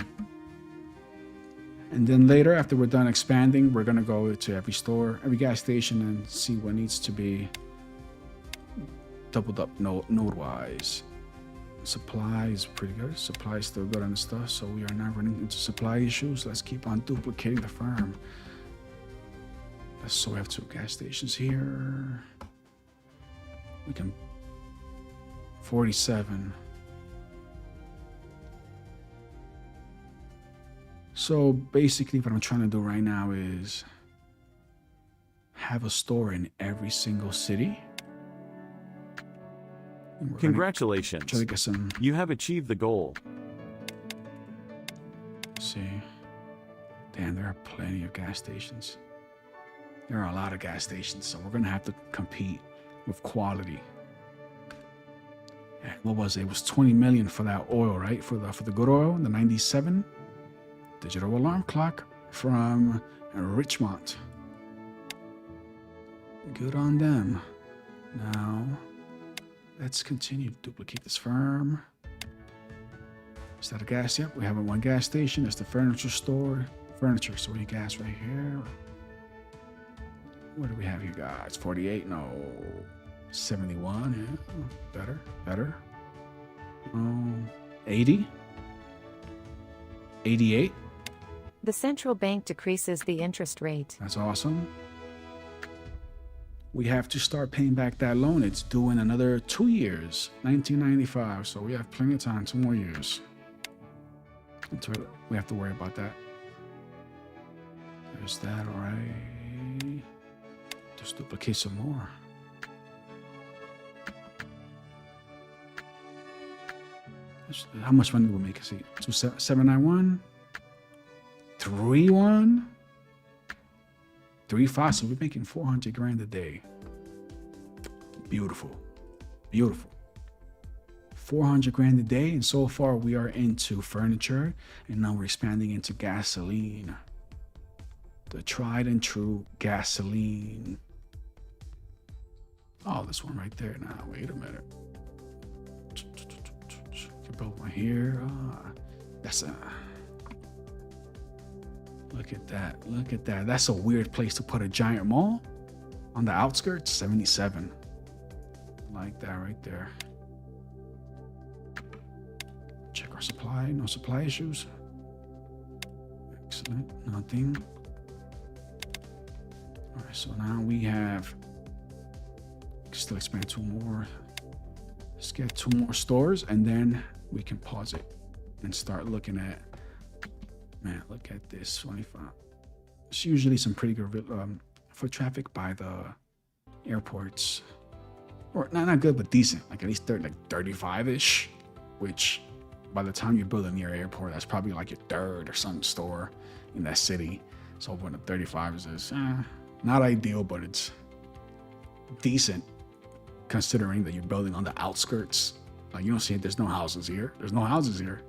And then later, after we're done expanding, we're gonna go to every store, every gas station, and see what needs to be doubled up node-wise. Supply is pretty good. Supply is still good on the stuff, so we are not running into supply issues. Let's keep on duplicating the farm. So we have 2 gas stations here. We can 47. So basically what I'm trying to do right now is have a store in every single city. Congratulations. Try to get some. You have achieved the goal. Let's see. Damn, there are plenty of gas stations. There are a lot of gas stations, so we're gonna have to compete with quality. And what was it? It was 20 million for that oil, right? For the good oil, the 97 digital alarm clock from Richmond. Good on them. Now, let's continue to duplicate this firm. Is that a gas? Yep, we have one gas station. That's the furniture store. Furniture, so we need gas right here. What do we have here, guys? 48? No. 71, yeah. Better. 80? 88? The central bank decreases the interest rate. That's awesome. We have to start paying back that loan. It's due in another 2 years, 1995. So we have plenty of time, 2 more years. Until we have to worry about that. There's that, all right. Just duplicate some more. How much money do we make? See, 791, 31, 35. So we're making 400 grand a day. Beautiful, beautiful. 400 grand a day, and so far we are into furniture, and now we're expanding into gasoline. The tried and true gasoline. Oh, this one right there. Now, wait a minute. Can build one here. That's a. Look at that. Look at that. That's a weird place to put a giant mall. On the outskirts, 77. Like that right there. Check our supply. No supply issues. Excellent. Nothing. All right, so now we have. Still expand 2 more. Let's get 2 more stores, and then we can pause it and start looking at. Man, look at this 25. It's usually some pretty good foot traffic by the airports, or not good, but decent. Like at least 35-ish, which by the time you build a near airport, that's probably like your 3rd or some store in that city. So when the 35 is not ideal, but it's decent considering that you're building on the outskirts. Like you don't see it. There's no houses here. There's no houses here.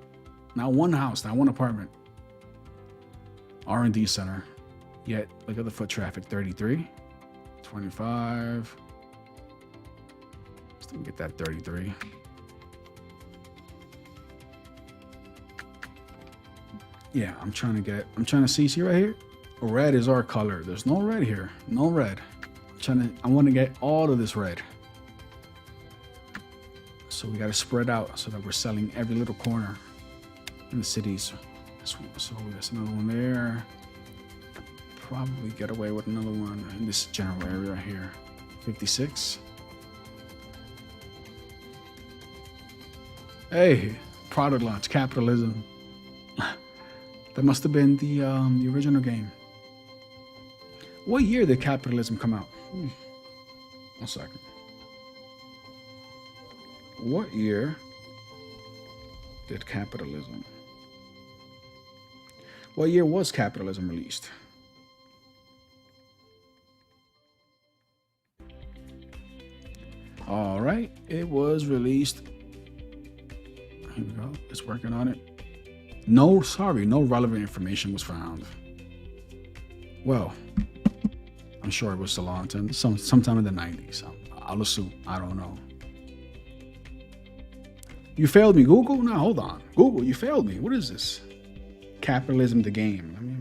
Not one house, not one apartment. R&D center. Yet, look at the foot traffic, 33, 25. Still get that 33. Yeah, I'm trying to see right here. Red is our color. There's no red here. No red. I want to get all of this red. So we got to spread out so that we're selling every little corner in the cities. So there's another one there. Probably get away with another one in this general area right here. 56. Hey, product launch, capitalism. That must have been the original game. What year did capitalism come out? 1 second. What year did capitalism? What year was capitalism released? All right, it was released. Here we go. It's working on it. No relevant information was found. Well, I'm sure it was a long time, sometime in the 90s. I'll assume. I don't know. You failed me, Google? No, hold on. Google, you failed me. What is this? Capitalism, the game. I mean,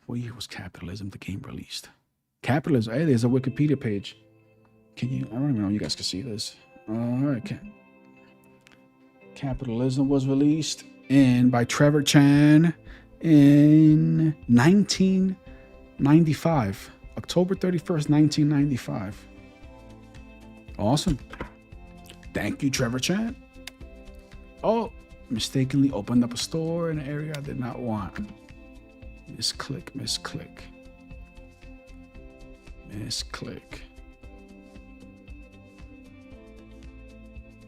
what year was Capitalism, the game released? Capitalism. Hey, there's a Wikipedia page. Can you? I don't even know if you guys can see this. All right. Capitalism was released by Trevor Chan in 1995. October 31st, 1995. Awesome. Thank you, Trevor Chan. Oh, mistakenly opened up a store in an area I did not want. Misclick.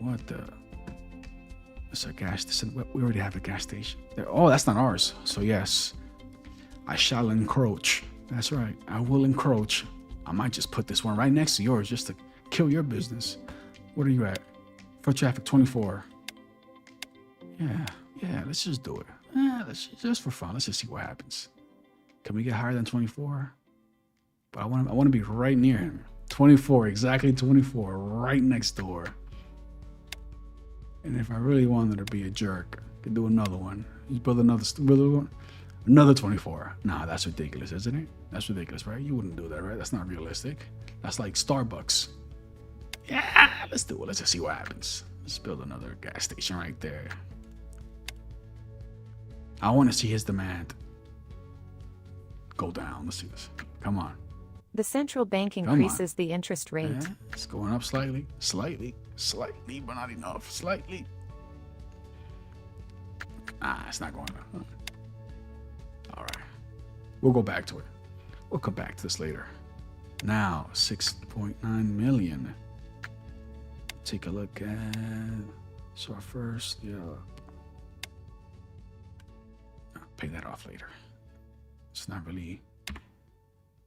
What the? It's a gas station. We already have a gas station. Oh, that's not ours. So yes, I shall encroach. That's right. I will encroach. I might just put this one right next to yours just to kill your business. What are you at? Foot traffic 24. Yeah. Let's just do it. Let's just for fun. Let's just see what happens. Can we get higher than 24? But I want to be right near him. 24, exactly 24, right next door. And if I really wanted to be a jerk, I could do another one. Just build another one. Another 24. Nah, that's ridiculous, isn't it? That's ridiculous, right? You wouldn't do that, right? That's not realistic. That's like Starbucks. Yeah, let's do it. Let's just see what happens. Let's build another gas station right there. I want to see his demand go down. Let's see this. Come on. The central bank increases the interest rate. Yeah, it's going up slightly, but not enough. Slightly. It's not going up. All right. We'll go back to it. We'll come back to this later. Now, 6.9 million. Take a look at. So our first, I'll pay that off later. It's not really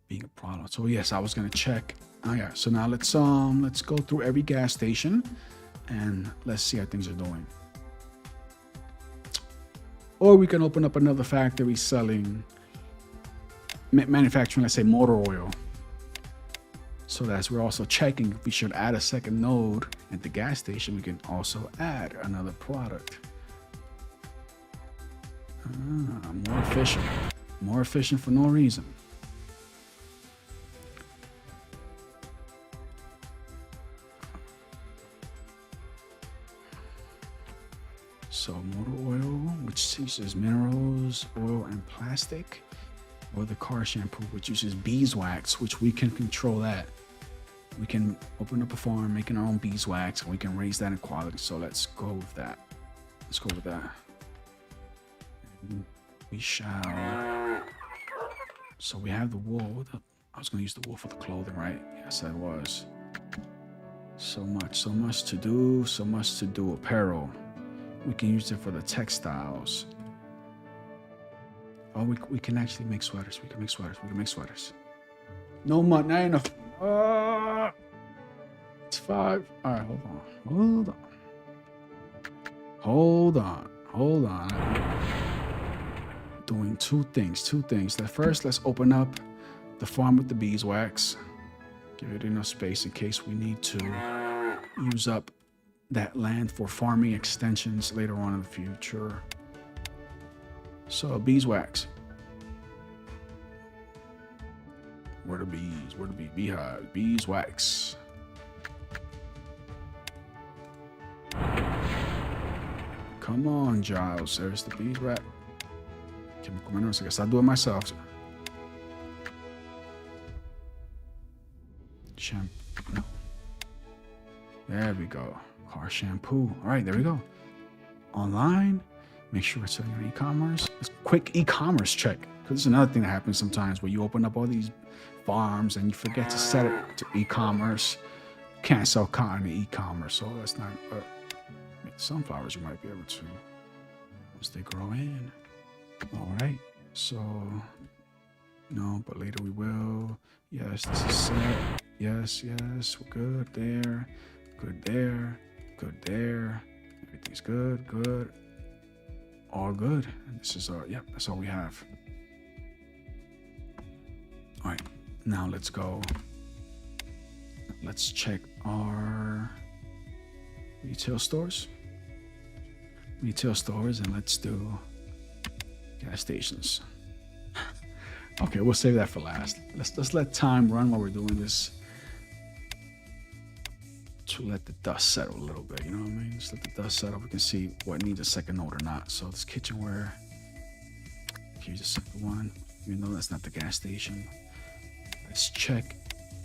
being a problem. So yes, I was gonna check. Oh yeah. So now let's go through every gas station and let's see how things are doing. Or we can open up another factory selling, manufacturing, let's say motor oil. So that's we're also checking if we should add a second node at the gas station. We can also add another product. More efficient for no reason. So motor oil, which uses minerals, oil, and plastic, or the car shampoo, which uses beeswax, which we can control that. We can open up a farm, making our own beeswax, and we can raise that in quality. So let's go with that. We shall. So we have the wool. I was going to use the wool for the clothing, right? Yes, I was. So much to do. Apparel. We can use it for the textiles. Oh, we can actually make sweaters. We can make sweaters. No money, not enough. It's 5. All right, hold on. Doing two things. First, let's open up the farm with the beeswax. Give it enough space in case we need to use up that land for farming extensions later on in the future. So beeswax. Where the bees? Beehive. Beeswax. Come on, Giles. There's the beeswax. Chemical minerals. I guess I'll do it myself. Shampoo. No. There we go. Car shampoo. All right, there we go. Online. Make sure it's on your e-commerce. It's a quick e-commerce check. Because it's another thing that happens sometimes where you open up all these farms and you forget to set it to e-commerce. Can't sell cotton to e-commerce, so that's not. Sunflowers you might be able to once they grow in. All right, so No, but later we will. Yes, this is set. Yes, yes, we're good there. Good there. Good there. Everything's good, good. All good. And this is our, yep, that's all we have. All right, now let's go. Let's check our retail stores. Retail stores, and let's do gas stations. Okay, we'll save that for last. Let's let time run while we're doing this. To let the dust settle a little bit, you know what I mean? Just let the dust settle. We can see what needs a second note or not. So this kitchenware. Here's the second one. Even though that's not the gas station. Let's check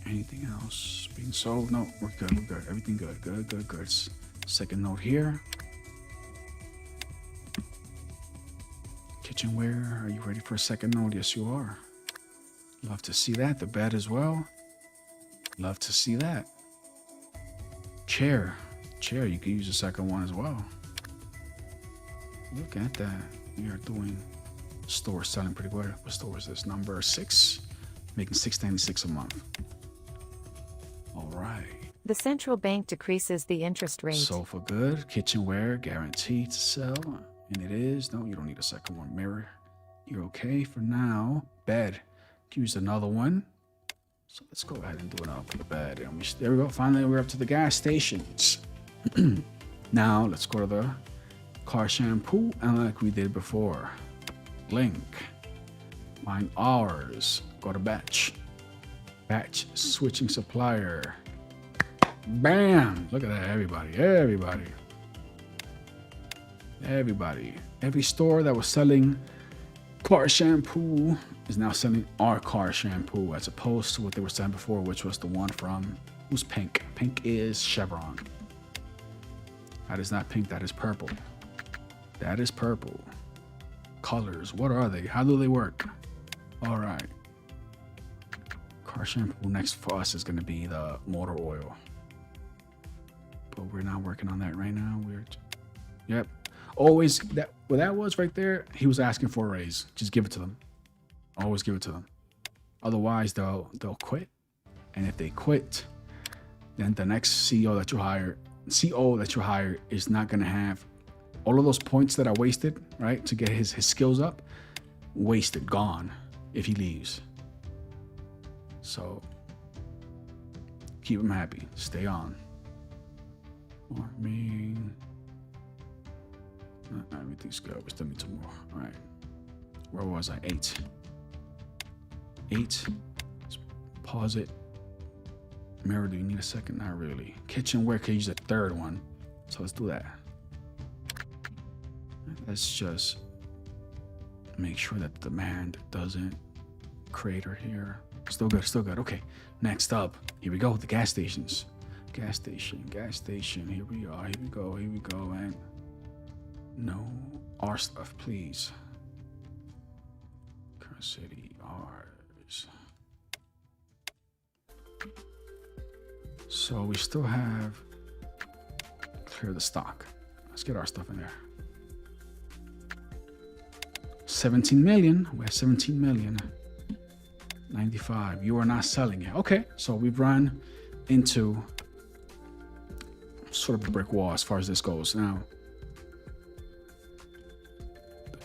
anything else being sold. No, we're good. We're good. Everything good. Good, good, good. Second note here. Kitchenware. Are you ready for a second note? Yes, you are. Love to see that. The bed as well. Love to see that. Chair. You can use the second one as well. Look at that. We are doing store selling pretty good. What store is this? Number 6. Making $6.96 a month. All right. The central bank decreases the interest rate. Sofa good. Kitchenware guaranteed to sell. And it is. No, you don't need a second one. Mirror. You're okay for now. Bed. Use another one. So let's go ahead and do it up for the bed. And there we go. Finally, we're up to the gas stations. Now, let's go to the car shampoo. And like we did before. Link. Find ours. Go to batch. Batch. Switching supplier. Bam! Look at that. Everybody. Every store that was selling car shampoo is now selling our car shampoo as opposed to what they were selling before, which was the one from, who's pink? Pink is Chevron. That is not pink, that is purple. That is purple. Colors, what are they? How do they work? All right. Car shampoo next for us is gonna be the motor oil. But we're not working on that right now. Yep. Always, that what that was right there, he was asking for a raise. Just give it to them. Always give it to them. Otherwise, they'll quit. And if they quit, then the next CO that you hire is not gonna have all of those points that I wasted, right, to get his skills up, wasted, gone, if he leaves. So keep him happy. Stay on. Everything's good. We still need 2 more. All right. Where was I? 8. Let's pause it. Mirror, do you need a second? Not really. Kitchenware could use a third one. So let's do that. Let's just make sure that the demand doesn't crater here. Still good. Okay. Next up, here we go. The gas stations. Gas station. Here we are. Here we go. And no, our stuff, please. Current city, ours. So we still have clear the stock. Let's get our stuff in there. 17 million. We have 17 million. 95. You are not selling it. Okay, so we've run into sort of a brick wall as far as this goes. Now,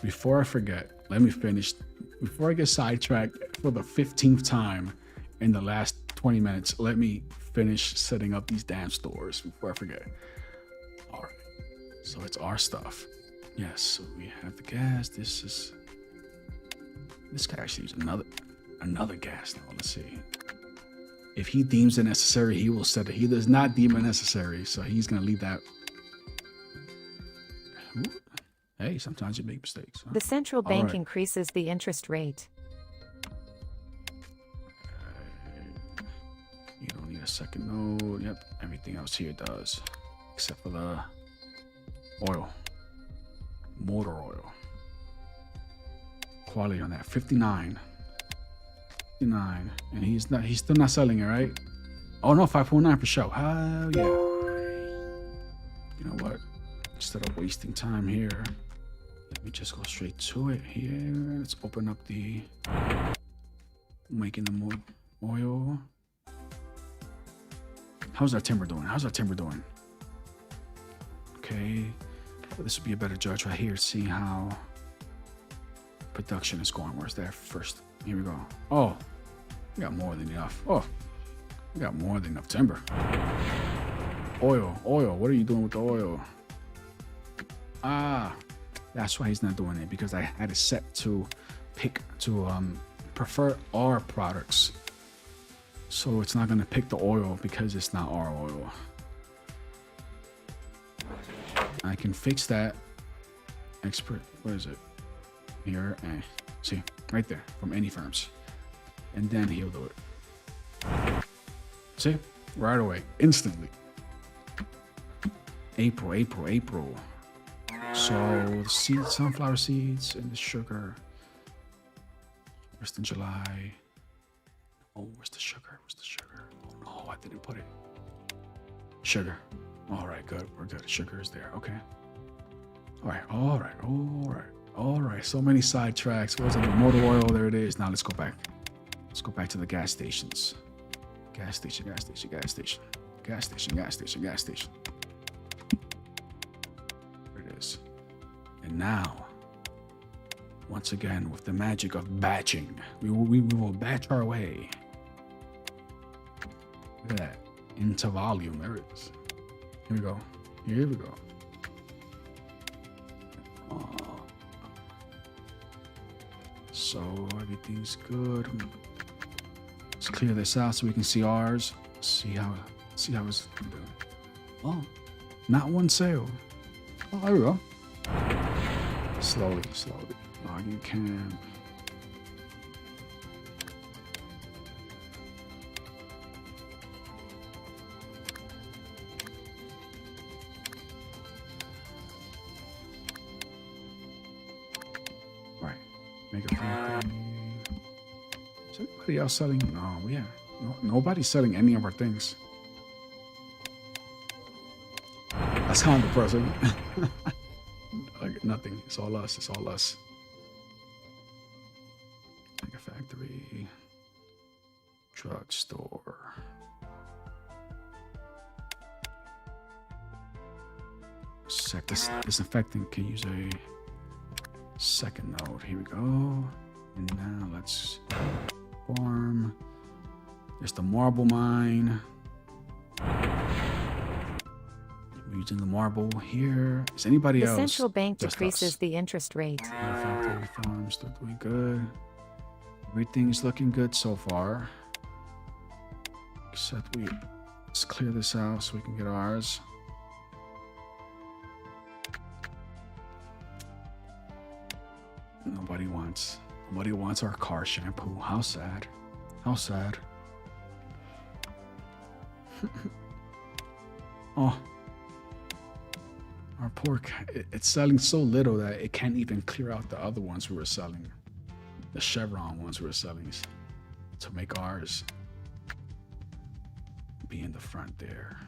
before I forget, let me finish. Before I get sidetracked for the 15th time in the last 20 minutes, let me finish setting up these damn stores before I forget. All right, so it's our stuff. Yes, so we have the gas. This guy actually uses another gas now. Let's see. If he deems it necessary, he will set it. He does not deem it necessary, so he's gonna leave that. Ooh. Hey, sometimes you make mistakes. Huh? The central bank increases the interest rate. You don't need a second node. Yep, everything else here does, except for the oil, motor oil. Quality on that 59. 59, and he's still not selling it, right? Oh no, 5.9 for sure. Oh yeah. You know what? Instead of wasting time here, let me just go straight to it here. Let's open up the Making the more oil. How's our timber doing? How's our timber doing? Okay. Well, this would be a better judge right here, seeing how production is going. Where's that first? Here we go. Oh, we got more than enough. Oh, we got more than enough timber. Oil. What are you doing with the oil? Ah, that's why he's not doing it, because I had it set to prefer our products. So it's not gonna pick the oil because it's not our oil. I can fix that. Expert, what is it? Here, and see, right there, from any firms. And then he'll do it. See, right away, instantly. April. So the seeds, sunflower seeds, and the sugar. Where's in July? Oh, where's the sugar? Oh no, I didn't put it. Sugar. All right, good. We're good. Sugar is there. Okay. All right. So many sidetracks. What's it? Motor oil. There it is. Now let's go back. Let's go back to the gas stations. Gas station. There it is. And now, once again, with the magic of batching, we will batch our way. Look at that. Into volume. There it is. Here we go. So everything's good. Let's clear this out so we can see ours. See how it's doing. Oh, not one sale. Oh, there we go. Slowly. Logging camp. Right. Make a factory. Is anybody else selling? No, nobody's selling any of our things. That's kind of depressing. Like nothing. It's all us. Make a factory. Drugstore. This disinfectant can use a second node. Here we go. And now let's farm. There's the marble mine. We're using the marble here. Is anybody else? The central bank Just decreases us. the interest rate. Factory farms still doing good. Everything's looking good so far. Except let's clear this out so we can get ours. Nobody wants our car shampoo. How sad. Oh, our pork, it's selling so little that it can't even clear out the other ones we were selling. The Chevron ones we were selling to make ours be in the front there.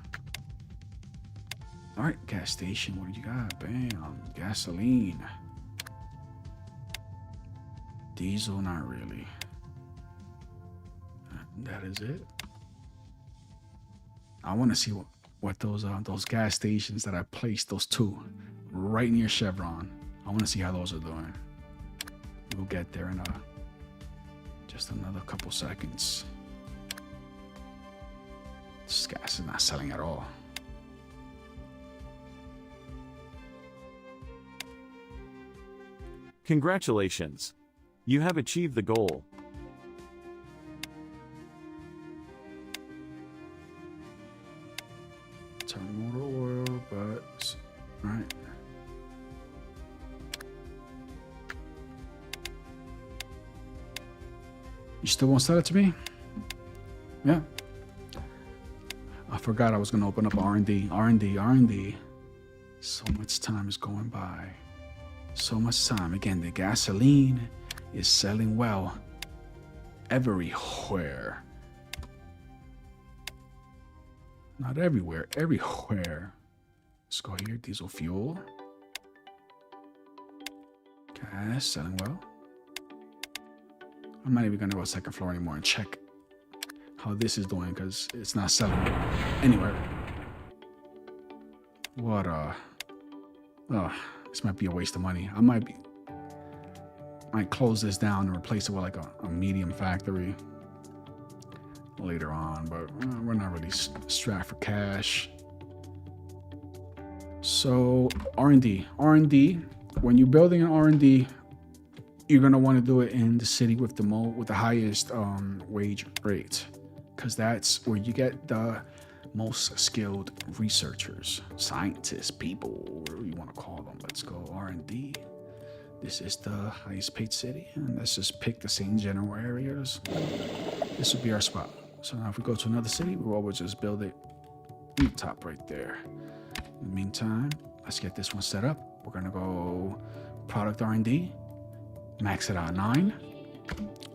All right, gas station, what do you got? Bam, gasoline. Diesel, not really. That is it. I want to see what those gas stations that I placed, those two right near Chevron. I want to see how those are doing. We'll get there in just another couple seconds. This gas is not selling at all. Congratulations. You have achieved the goal. Turn motor oil, but all right. You still won't sell it to me? Yeah. I forgot I was gonna open up R&D. So much time is going by. So much time. Again, the gasoline is selling well everywhere. Not everywhere, everywhere. Let's go here, diesel fuel. Gas, selling well. I'm not even gonna go second floor anymore and check how this is doing because it's not selling anywhere. What oh, this might be a waste of money. I might close this down and replace it with like a medium factory later on, but we're not really strapped for cash. So R&D, when you're building an R&D, you're gonna want to do it in the city with the highest wage rate, because that's where you get the most skilled researchers, scientists, people, whatever you want to call them. Let's go R&D. This is the highest paid city, and let's just pick the same general areas. This would be our spot. So now if we go to another city, we'll always just build it in the top right there. In the meantime, let's get this one set up. We're gonna go product R&D, max it out 9,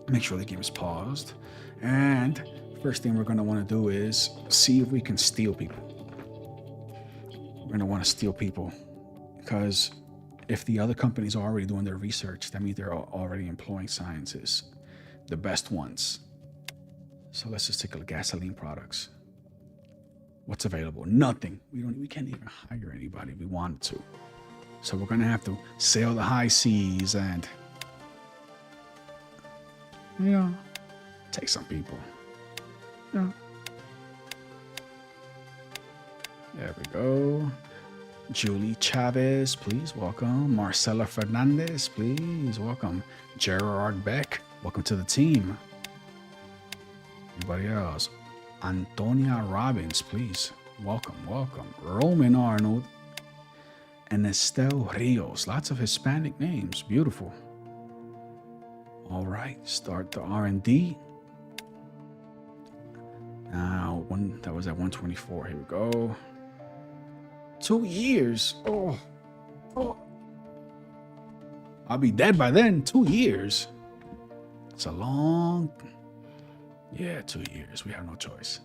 make sure the game is paused, and first thing we're gonna want to do is see if we can steal people. We're gonna want to steal people because if the other companies are already doing their research, that means they're already employing scientists, the best ones. So let's just take a look at gasoline products. What's available? Nothing. We can't even hire anybody if we wanted to. So we're gonna have to sail the high seas and, you know, take some people. Yeah. There we go. Julie Chavez, please welcome. Marcela Fernandez, please welcome. Gerard Beck, welcome to the team. Anybody else? Antonia Robbins, please welcome. Roman Arnold and Estelle Rios. Lots of Hispanic names. Beautiful. All right, start the R&D. Now, that was at 124. Here we go. 2 years. Oh. I'll be dead by then. 2 years. It's a long. Yeah, 2 years. We have no choice.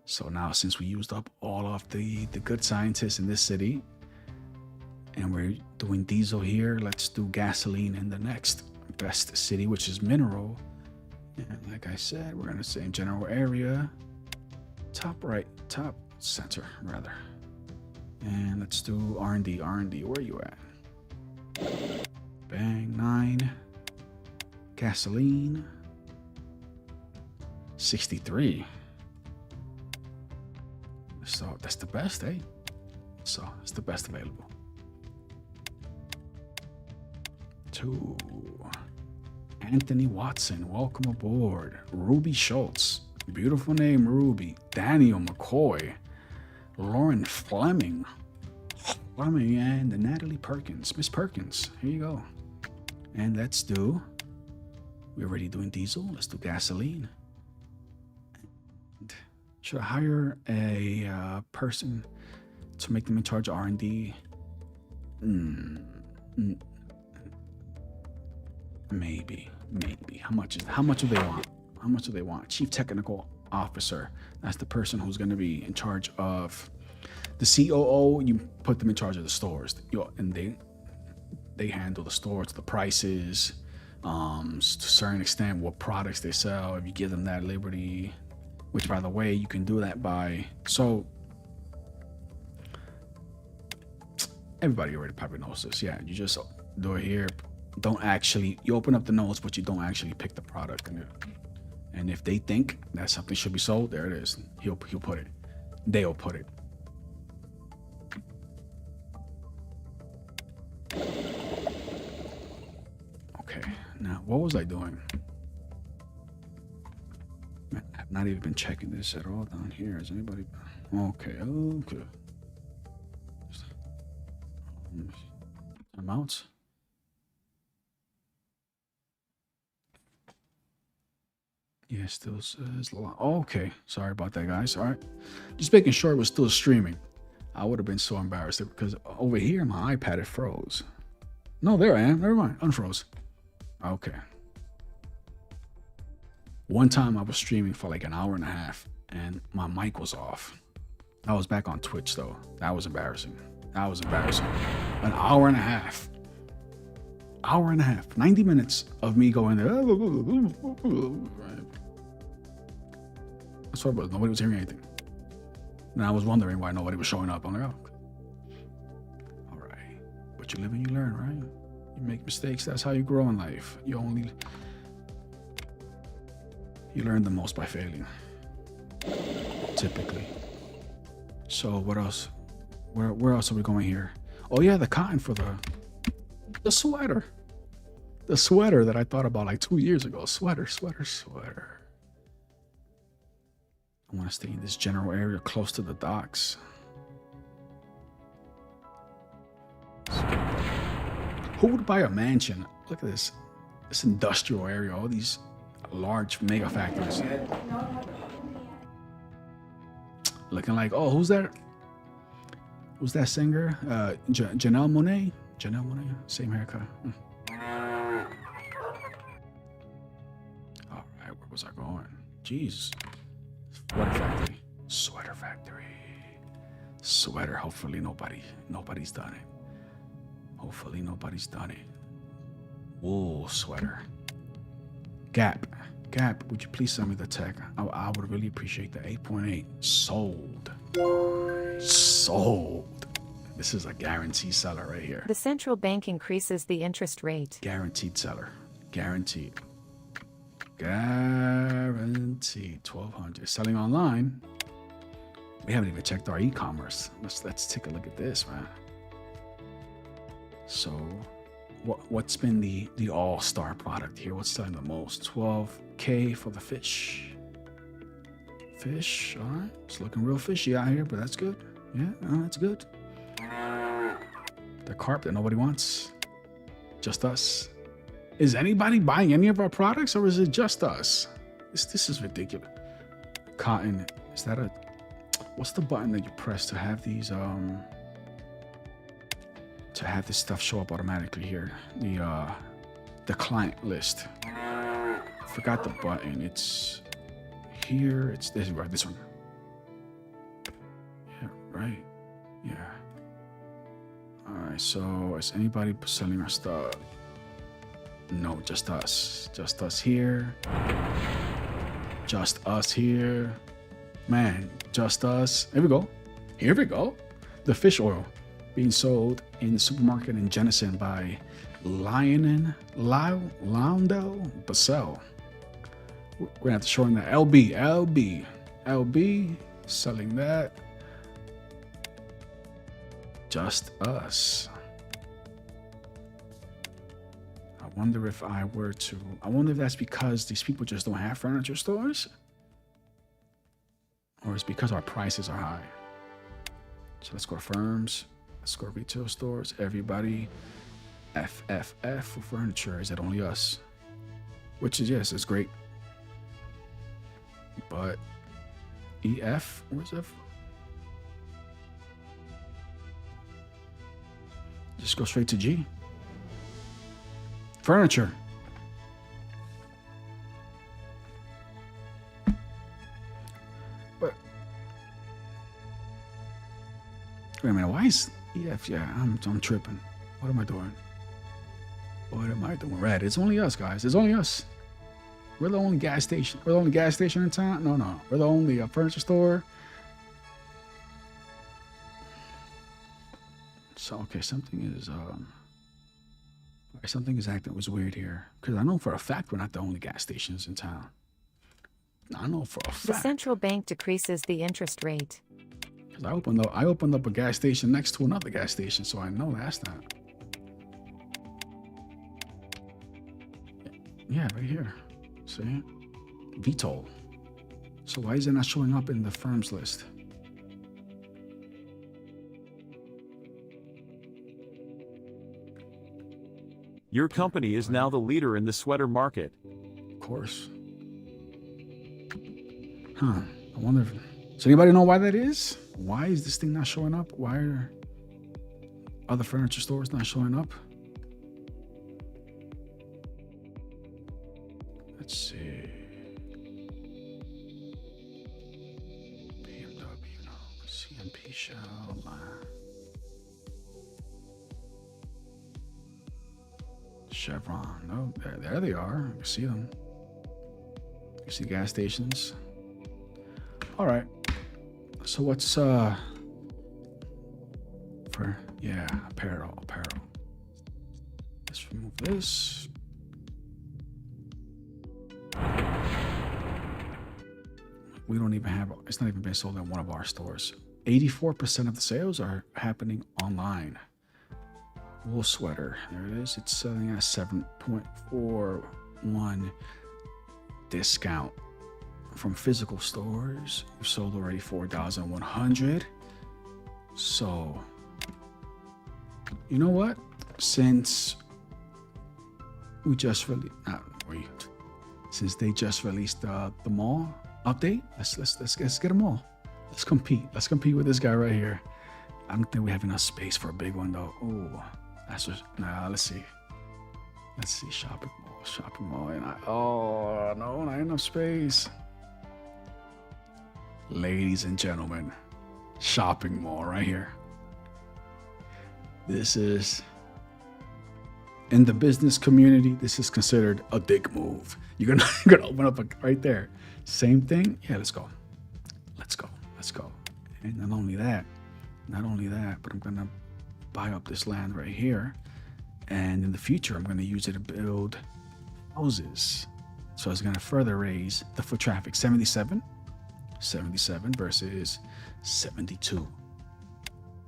So now, since we used up all of the good scientists in this city, and we're doing diesel here, let's do gasoline in the next best city, which is Mineral. And like I said, we're gonna say general area, top right, top center rather. And let's do R&D. Where are you at? Bang, 9. Gasoline, 63. So that's the best, eh? So it's the best available. 2. Anthony Watson, welcome aboard. Ruby Schultz, beautiful name, Ruby. Daniel McCoy, Lauren Fleming, and Natalie Perkins. Miss Perkins, here you go. And let's do. We're already doing diesel. Let's do gasoline. And should I hire a person to make them in charge of R&D? Maybe. How much do they want? Chief Technical Officer. That's the person who's going to be in charge of the COO. You put them in charge of the stores, and they handle the stores, the prices. To a certain extent, what products they sell, if you give them that liberty, which by the way, you can do that by, so everybody already probably knows this. Yeah, you just do it here. You open up the notes, but you don't actually pick the product. And if they think that something should be sold, there it is. He'll put it. They'll put it. Okay, now what was I doing? Man, I've not even been checking this at all down here. Is anybody? Okay. Amounts. Yeah, still says okay. Sorry about that, guys. All right, just making sure it was still streaming. I would have been so embarrassed because over here my iPad it froze. No, there I am. Never mind, unfroze. Okay. One time I was streaming for like an hour and a half and my mic was off. I was back on Twitch though. That was embarrassing. An hour and a half. Hour and a half, 90 minutes of me going there. That's what it was. Nobody was hearing anything. And I was wondering why nobody was showing up. I'm like, oh, all right. But you live and you learn, right? You make mistakes. That's how you grow in life. You learn the most by failing, typically. So what else? Where else are we going here? Oh yeah, the cotton for the sweater. The sweater that I thought about like 2 years ago. Sweater. I want to stay in this general area close to the docks. Who would buy a mansion? Look at this industrial area, all these large mega factories. Looking like, oh, who's that? Who's that singer? Janelle Monáe? Janelle Monáe, same haircut. All right, where was I going? Jeez. Sweater factory. Sweater. Hopefully nobody's done it. Hopefully nobody's done it. Wool sweater. Gap, would you please send me the tech? I would really appreciate the 8.8. Sold. This is a guaranteed seller right here. The central bank increases the interest rate. Guaranteed seller. Guaranteed. 1,200. Selling online. We haven't even checked our e-commerce. Let's take a look at this, man. So what's been the all-star product here? What's selling the most? 12K for the fish. Fish, all right. It's looking real fishy out here, but that's good. Yeah, that's good. The carp that nobody wants. Just us. Is anybody buying any of our products, or is it just us? This is ridiculous. Cotton. Is that a... What's the button that you press to have these to have this stuff show up automatically here? The client list. Forgot the button. It's here. It's this right. This one. Yeah. Right. Yeah. All right. So is anybody selling our stuff? No, just us. Just us here. Just us here. Man, just us. Here we go. Here we go. The fish oil being sold in the supermarket in Jenison by Loundell Basel. We're gonna have to show him that. LB selling that. Just us. I wonder if that's because these people just don't have furniture stores, or it's because our prices are high. So let's go to firms. Let's go to retail stores. Everybody, FFF for furniture. Is it only us? Which is, yes, it's great. But EF, where's F? Just go straight to G. Furniture. But wait a minute, why is EF? Yeah, I'm tripping. What am I doing? Red. It's only us, guys. It's only us. We're the only gas station. We're the only gas station in town. No. We're the only furniture store. So okay, something is acting was weird here, because I know for a fact we're not the only gas stations in town. I know for a fact. The central bank decreases the interest rate. Because I opened up a gas station next to another gas station, so I know that's not. Yeah, right here. See? VTOL. So why is it not showing up in the firms list? Your company is now the leader in the sweater market. Of course. Huh. I wonder if... Does anybody know why that is? Why is this thing not showing up? Why are other furniture stores not showing up? Let's see. BMW, no. CMP Shell. Chevron. No, there they are. You see them. You see gas stations. All right. So what's apparel. Let's remove this. We don't even have, it's not even been sold in one of our stores. 84% of the sales are happening online. Wool sweater, there it is. It's selling at 7.41 discount from physical stores. We've sold already 4,100. So, you know what? Since we just since they just released the mall update, let's get them all. Let's compete. Let's compete with this guy right here. I don't think we have enough space for a big one though. Oh, that's just let's see. Let's see, shopping mall, and oh no, not enough space. Ladies and gentlemen, shopping mall right here. This is, in the business community, this is considered a dick move. You're gonna open up right there. Same thing. Yeah, let's go. And not only that, but I'm gonna buy up this land right here, and in the future, I'm gonna use it to build houses. So it's gonna further raise the foot traffic. 77 versus 72.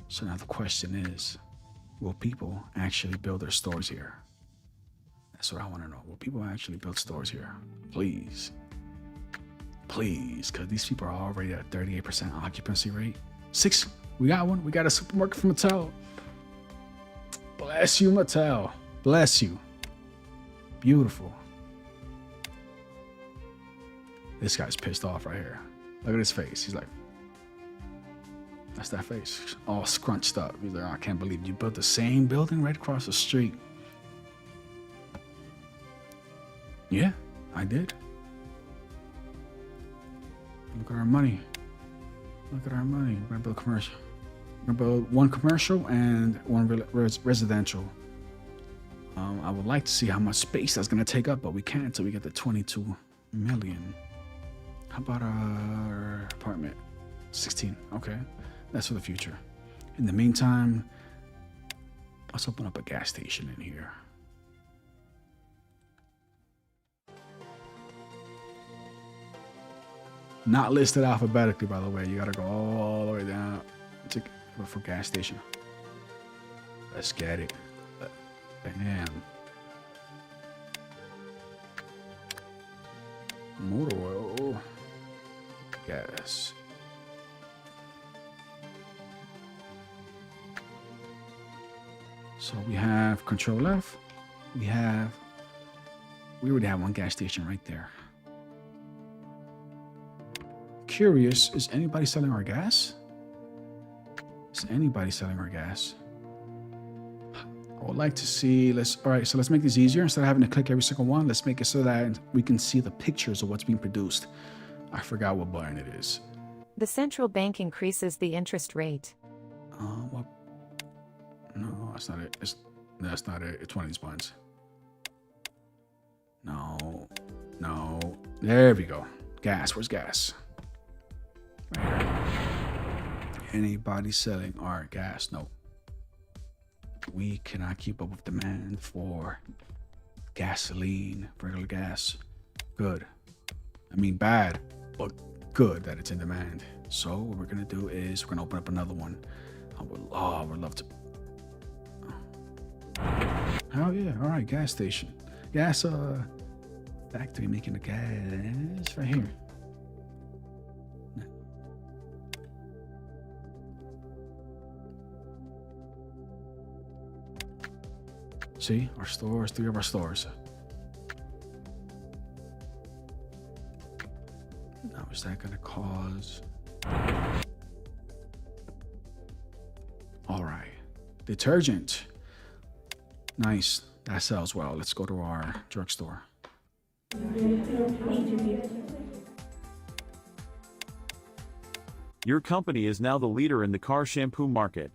So now the question is, will people actually build their stores here? That's what I want to know. Will people actually build stores here? Please, because these people are already at 38% occupancy rate. We got one. We got a supermarket from Mattel. Bless you, Mattel. Bless you. Beautiful. This guy's pissed off right here. Look at his face. He's like, that's that face, all scrunched up. He's like, oh, I can't believe you built the same building right across the street. Yeah, I did. Look at our money. We're gonna build commercial. We're gonna build one commercial and one residential. I would like to see how much space that's gonna take up, but we can't until we get the 22 million. How about our apartment? 16. Okay, that's for the future. In the meantime, let's open up a gas station in here. Not listed alphabetically, by the way. You gotta go all the way down to for gas station. Let's get it. Bam. Motor oil. Gas. So we have Control F. We already have one gas station right there. Curious, is anybody selling our gas? I would like to see, all right, so let's make this easier. Instead of having to click every single one, let's make it so that we can see the pictures of what's being produced. I forgot what button it is. The central bank increases the interest rate. What? No, that's not it. That's not it. It's one of these buttons. No. There we go. Gas, where's gas? Right here. Anybody selling our gas? No. We cannot keep up with demand for gasoline, regular gas. Good. I mean bad, but good that it's in demand. So what we're gonna do is we're gonna open up another one. I would love to. Hell yeah! All right, gas station, gas factory making the gas right here. See, our stores, 3 of our stores. Now, is that going to cause... All right. Detergent. Nice. That sells well. Let's go to our drugstore. Your company is now the leader in the car shampoo market.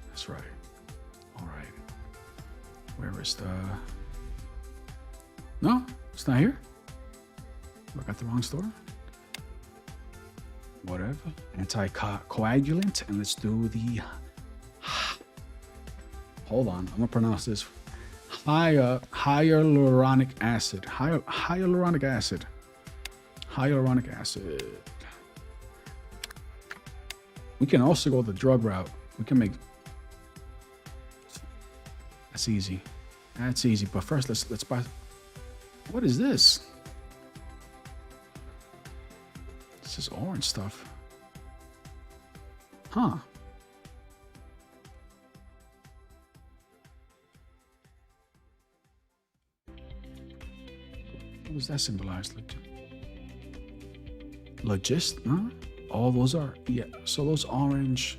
That's right. All right. Where's the... No, it's not here. I got the wrong store. Whatever. Anticoagulant. And let's do the... Hold on. I'm going to pronounce this. Hyaluronic acid. Hyaluronic acid. Hyaluronic acid. We can also go the drug route. We can make... That's easy. That's easy. But first, let's buy... What is this? This is orange stuff. Huh. What does that symbolize? Huh? All those are, yeah. So those orange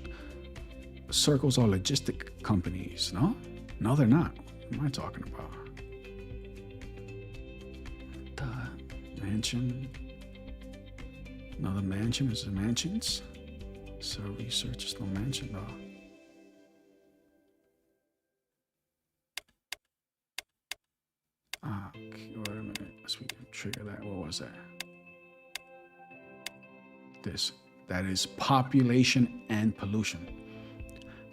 circles are logistic companies, no? No, they're not. What am I talking about? The mansion. Another mansion is the mansions. So research is no mansion though. Okay, wait a minute. So we can trigger that. What was that? That is population and pollution.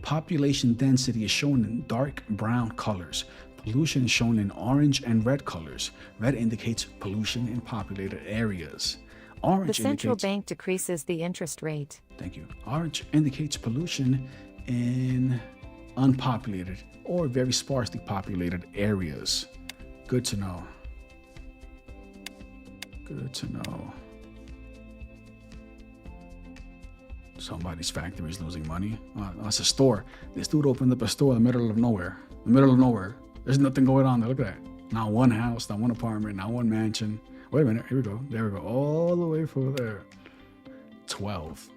Population density is shown in dark brown colors. Pollution is shown in orange and red colors. Red indicates pollution in populated areas. Orange The central indicates, bank decreases the interest rate. Thank you. Orange indicates pollution in unpopulated or very sparsely populated areas. Good to know. Good to know. Somebody's factory is losing money. That's a store. This dude opened up a store in the middle of nowhere. There's nothing going on there. Look at that. Not one house, not one apartment, not one mansion. Wait a minute. Here we go. There we go. All the way from there. 12.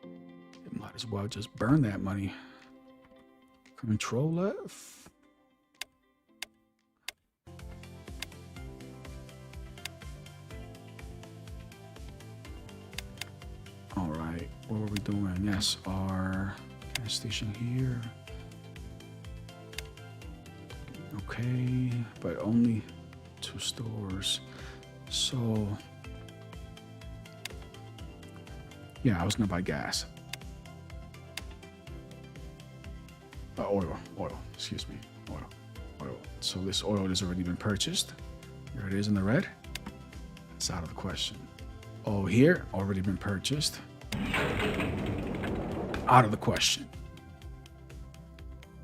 You might as well just burn that money. Control F. All right. What were we doing? Yes, our gas station here. Okay, but only 2 stores. So, yeah, I was gonna buy gas. Oil, excuse me, oil. So this oil has already been purchased. Here it is in the red. It's out of the question. Oh, here, already been purchased. Out of the question.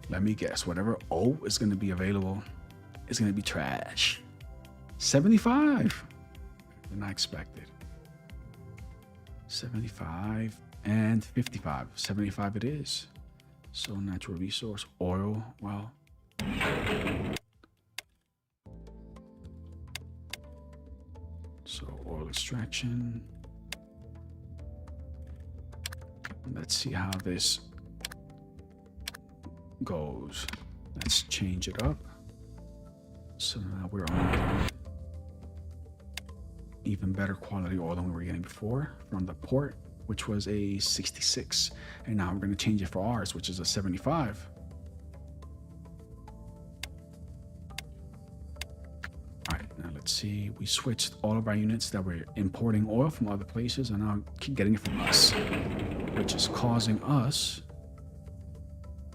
Let me guess, whatever O is gonna be available is gonna be trash. 75. Than I expected. 75 and 55. 75 it is. So natural resource, oil, well. So oil extraction. Let's see how this goes. Let's change it up. So now we're on even better quality oil than we were getting before from the port, which was a 66. And now we're going to change it for ours, which is a 75. All right, now let's see. We switched all of our units that were importing oil from other places and now keep getting it from us, which is causing us.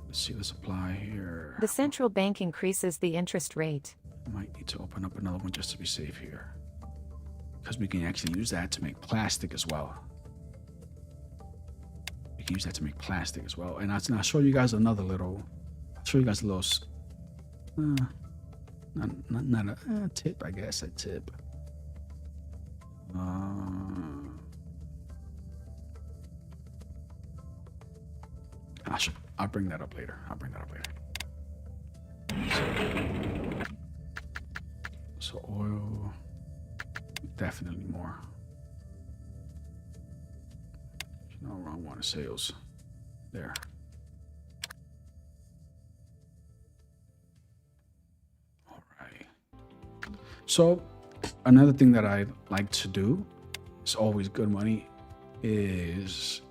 Let's see the supply here. The central bank increases the interest rate. Might need to open up another one just to be safe here, because we can actually use that to make plastic as well. We can use that to make plastic as well. And I'll show you guys another little, not a tip, I guess, a tip. I'll bring that up later. So oil, definitely more. No, wrong one, sales. There. All right. So another thing that I like to do, it's always good money, is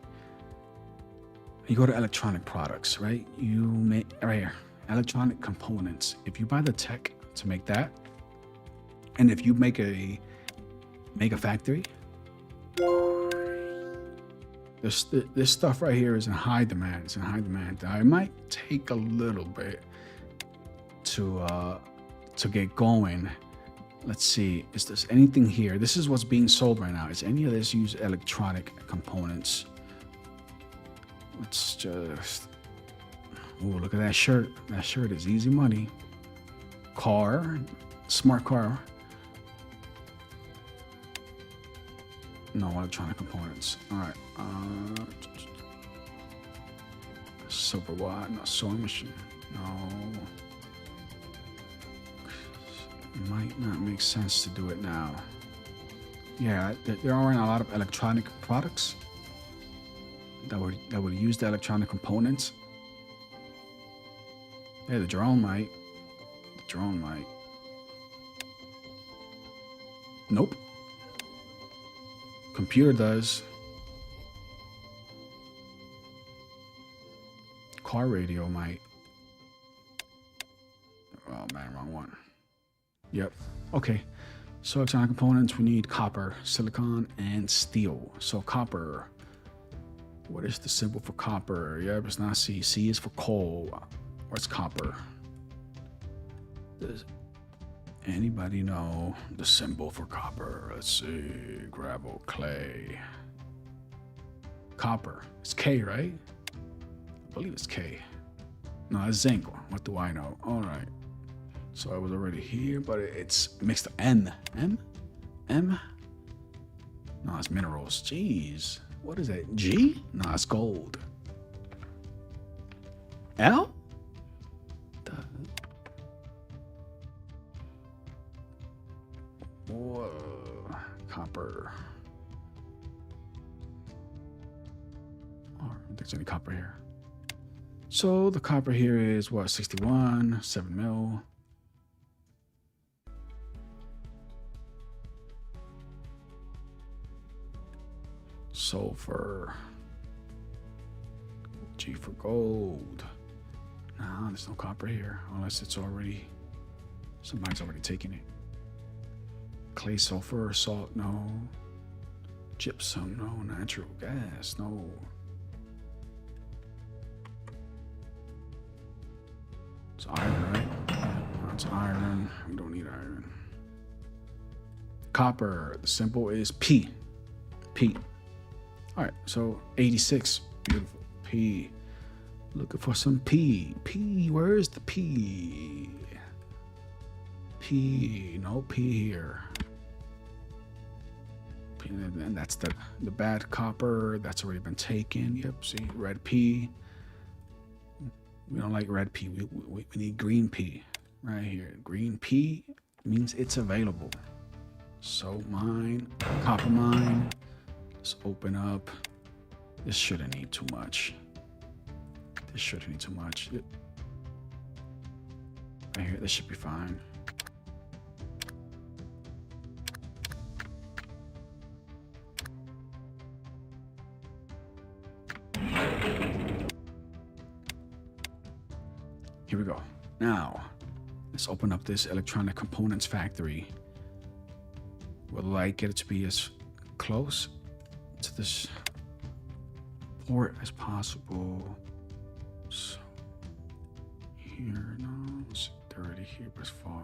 you go to electronic products, right? You make right here, electronic components. If you buy the tech to make that, and if you make a factory, this stuff right here is in high demand. It's in high demand. Now, it might take a little bit to get going. Let's see, is there anything here? This is what's being sold right now. Is any of this use electronic components? Let's just, oh, look at that shirt. That shirt is easy money. Car, smart car. No electronic components. All right. Silver watt, no sewing machine. No. Might not make sense to do it now. Yeah, there aren't a lot of electronic products that would use the electronic components. Yeah, the drone might. The drone might. Nope. Computer does. Car radio might. Oh man, wrong one. Yep. Okay. So electronic components, we need copper, silicon, and steel. So copper. What is the symbol for copper? Yep, it's not C. C is for coal. What's copper? Does anybody know the symbol for copper? Let's see. Gravel, clay. Copper. It's K, right? I believe it's K. No, it's zinc. What do I know? All right. So I was already here, but it's mixed up. N. M? M? No, it's minerals. Jeez. What is it? G? No, it's gold. L? Whoa. Copper. Oh, I don't think there's any copper here. So the copper here is what? 61, 7 mil. Sulfur. G for gold. No, there's no copper here unless it's already, somebody's already taken it. Clay, sulfur, salt, no. Gypsum, no. Natural gas, no. It's iron, right? No, it's iron. We don't need iron. Copper, the symbol is P. P. All right, so 86. Beautiful. P. Looking for some P. P. Where's the P? P. No P here. P, and that's the bad copper. That's already been taken. Yep. See, red P. We don't like red P. We need green P right here. Green P means it's available. So mine, copper mine. Let's open up. This shouldn't need too much. This shouldn't need too much. Right here, this should be fine. Here we go. Now, let's open up this electronic components factory. Would I get it to be as close to this port as possible? So here, no, it's dirty here, but it's far.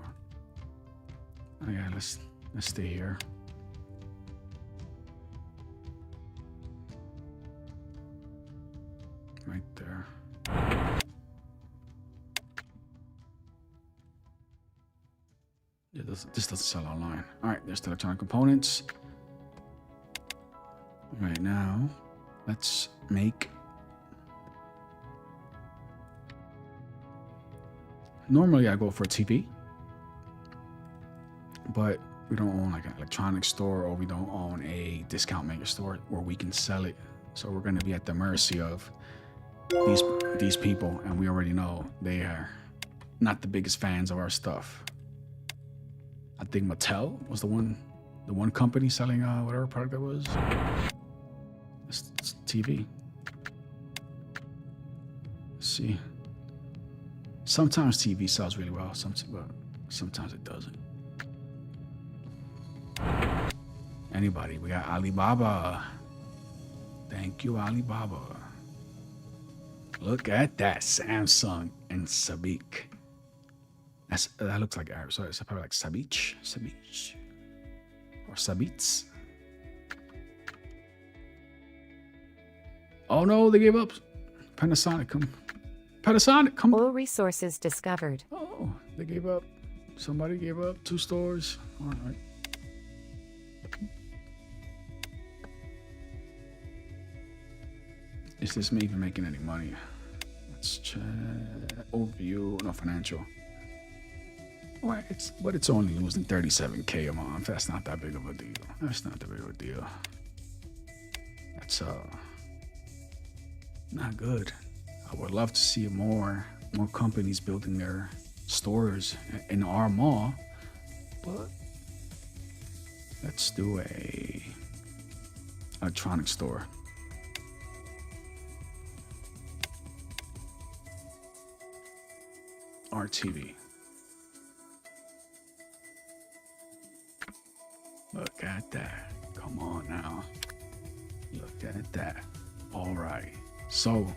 Oh yeah, let's stay here. Right there. Yeah, this doesn't sell online. All right, there's the electronic components. Right now, let's make. Normally, I go for a TV, but we don't own like an electronics store, or we don't own a discount maker store where we can sell it. So we're going to be at the mercy of these people, and we already know they are not the biggest fans of our stuff. I think Mattel was the one company selling whatever product that was. It's TV. Let's see. Sometimes TV sells really well, but sometimes it doesn't. Anybody? We got Alibaba. Thank you, Alibaba. Look at that Samsung and Sabic. That looks like Arab, so it's probably like Sabich, or Sabits. Oh no, they gave up. Panasonic, come. Oil resources discovered. Oh, they gave up. Somebody gave up. 2 stores. All right. Is this me even making any money? Let's check. Overview, no financial. Well, it's only losing 37K a month. That's not that big of a deal. That's not good. I would love to see more companies building their stores in our mall, but let's do a electronics store. RTV. Look at that. Come on now. Look at that. All right. So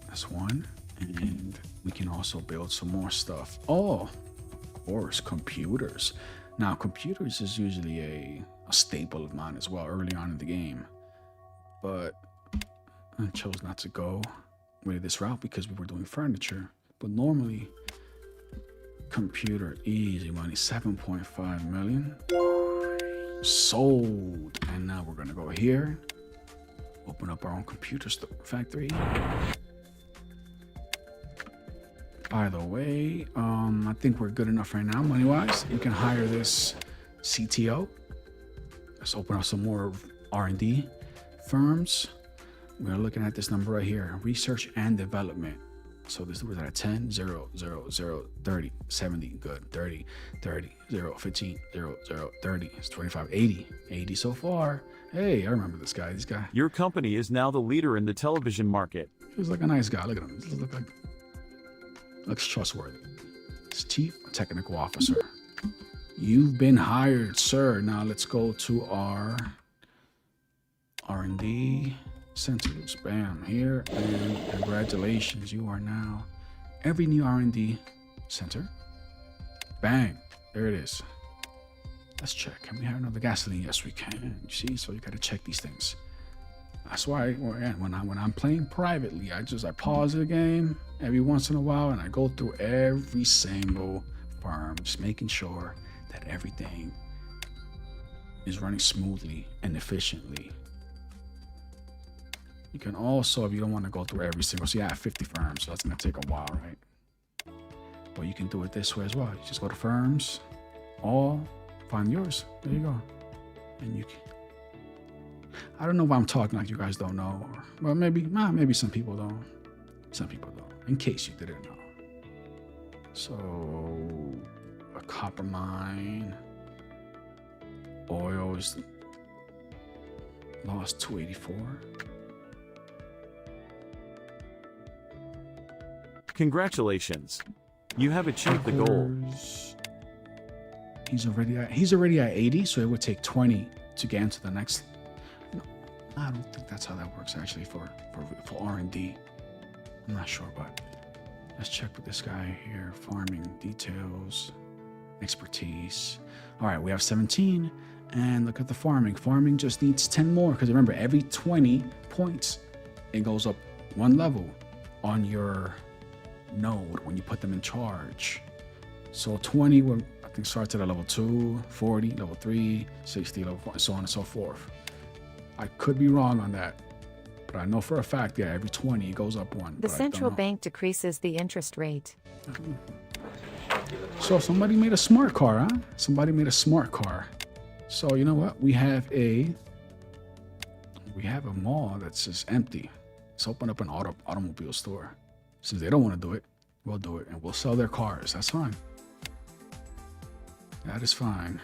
that's one. And we can also build some more stuff. Oh, of course, computers. Now, computers is usually a staple of mine as well early on in the game. But I chose not to go with this route because we were doing furniture. But normally, computer, easy money, 7.5 million. Sold. And now we're gonna go here, open up our own computer factory. By the way, I think we're good enough right now, money-wise. You can hire this CTO. Let's open up some more R&D firms. We're looking at this number right here, research and development. So this was at 10, 0, 0, 0, 30, 70, good, 30, 30, 0, 15, 0, 0, 30, it's 25, 80, 80 so far. Hey, I remember this guy, Your company is now the leader in the television market. He's like a nice guy, look at him, looks trustworthy. It's Chief Technical Officer. You've been hired, sir. Now let's go to our R&D centers. Bam, here, and congratulations, you are now every new R&D center. Bang, there it is. Let's check. Can we have another gasoline? Yes, we can. You see, so you got to check these things. That's why when I'm playing privately, I pause the game every once in a while and I go through every single farm, just making sure that everything is running smoothly and efficiently. You can also, if you don't want to go through every single, see, I have 50 firms, so that's gonna take a while, right? But you can do it this way as well. You just go to firms, all, find yours. There you go. And you can, I don't know why I'm talking like you guys don't know, or, well, maybe some people don't. Some people don't, in case you didn't know. So, a copper mine, oil is lost 284. Congratulations. You have achieved the goal. He's already at 80, so it would take 20 to get into the next. No, I don't think that's how that works actually for R&D. I'm not sure, but let's check with this guy here. Farming details, expertise. All right, we have 17, and look at the farming. Farming just needs 10 more because remember, every 20 points, it goes up one level on your node when you put them in charge. So 20 will, I think, starts at a level 2, 40, level 3, 60, level 4, and so on and so forth. I could be wrong on that, but I know for a fact, yeah, every 20 it goes up one. The central bank decreases the interest rate. So somebody made a smart car, huh? Somebody made a smart car. So you know what? We have a mall that's just empty. Let's open up an automobile store. Since they don't want to do it, we'll do it, and we'll sell their cars. That's fine. That is fine.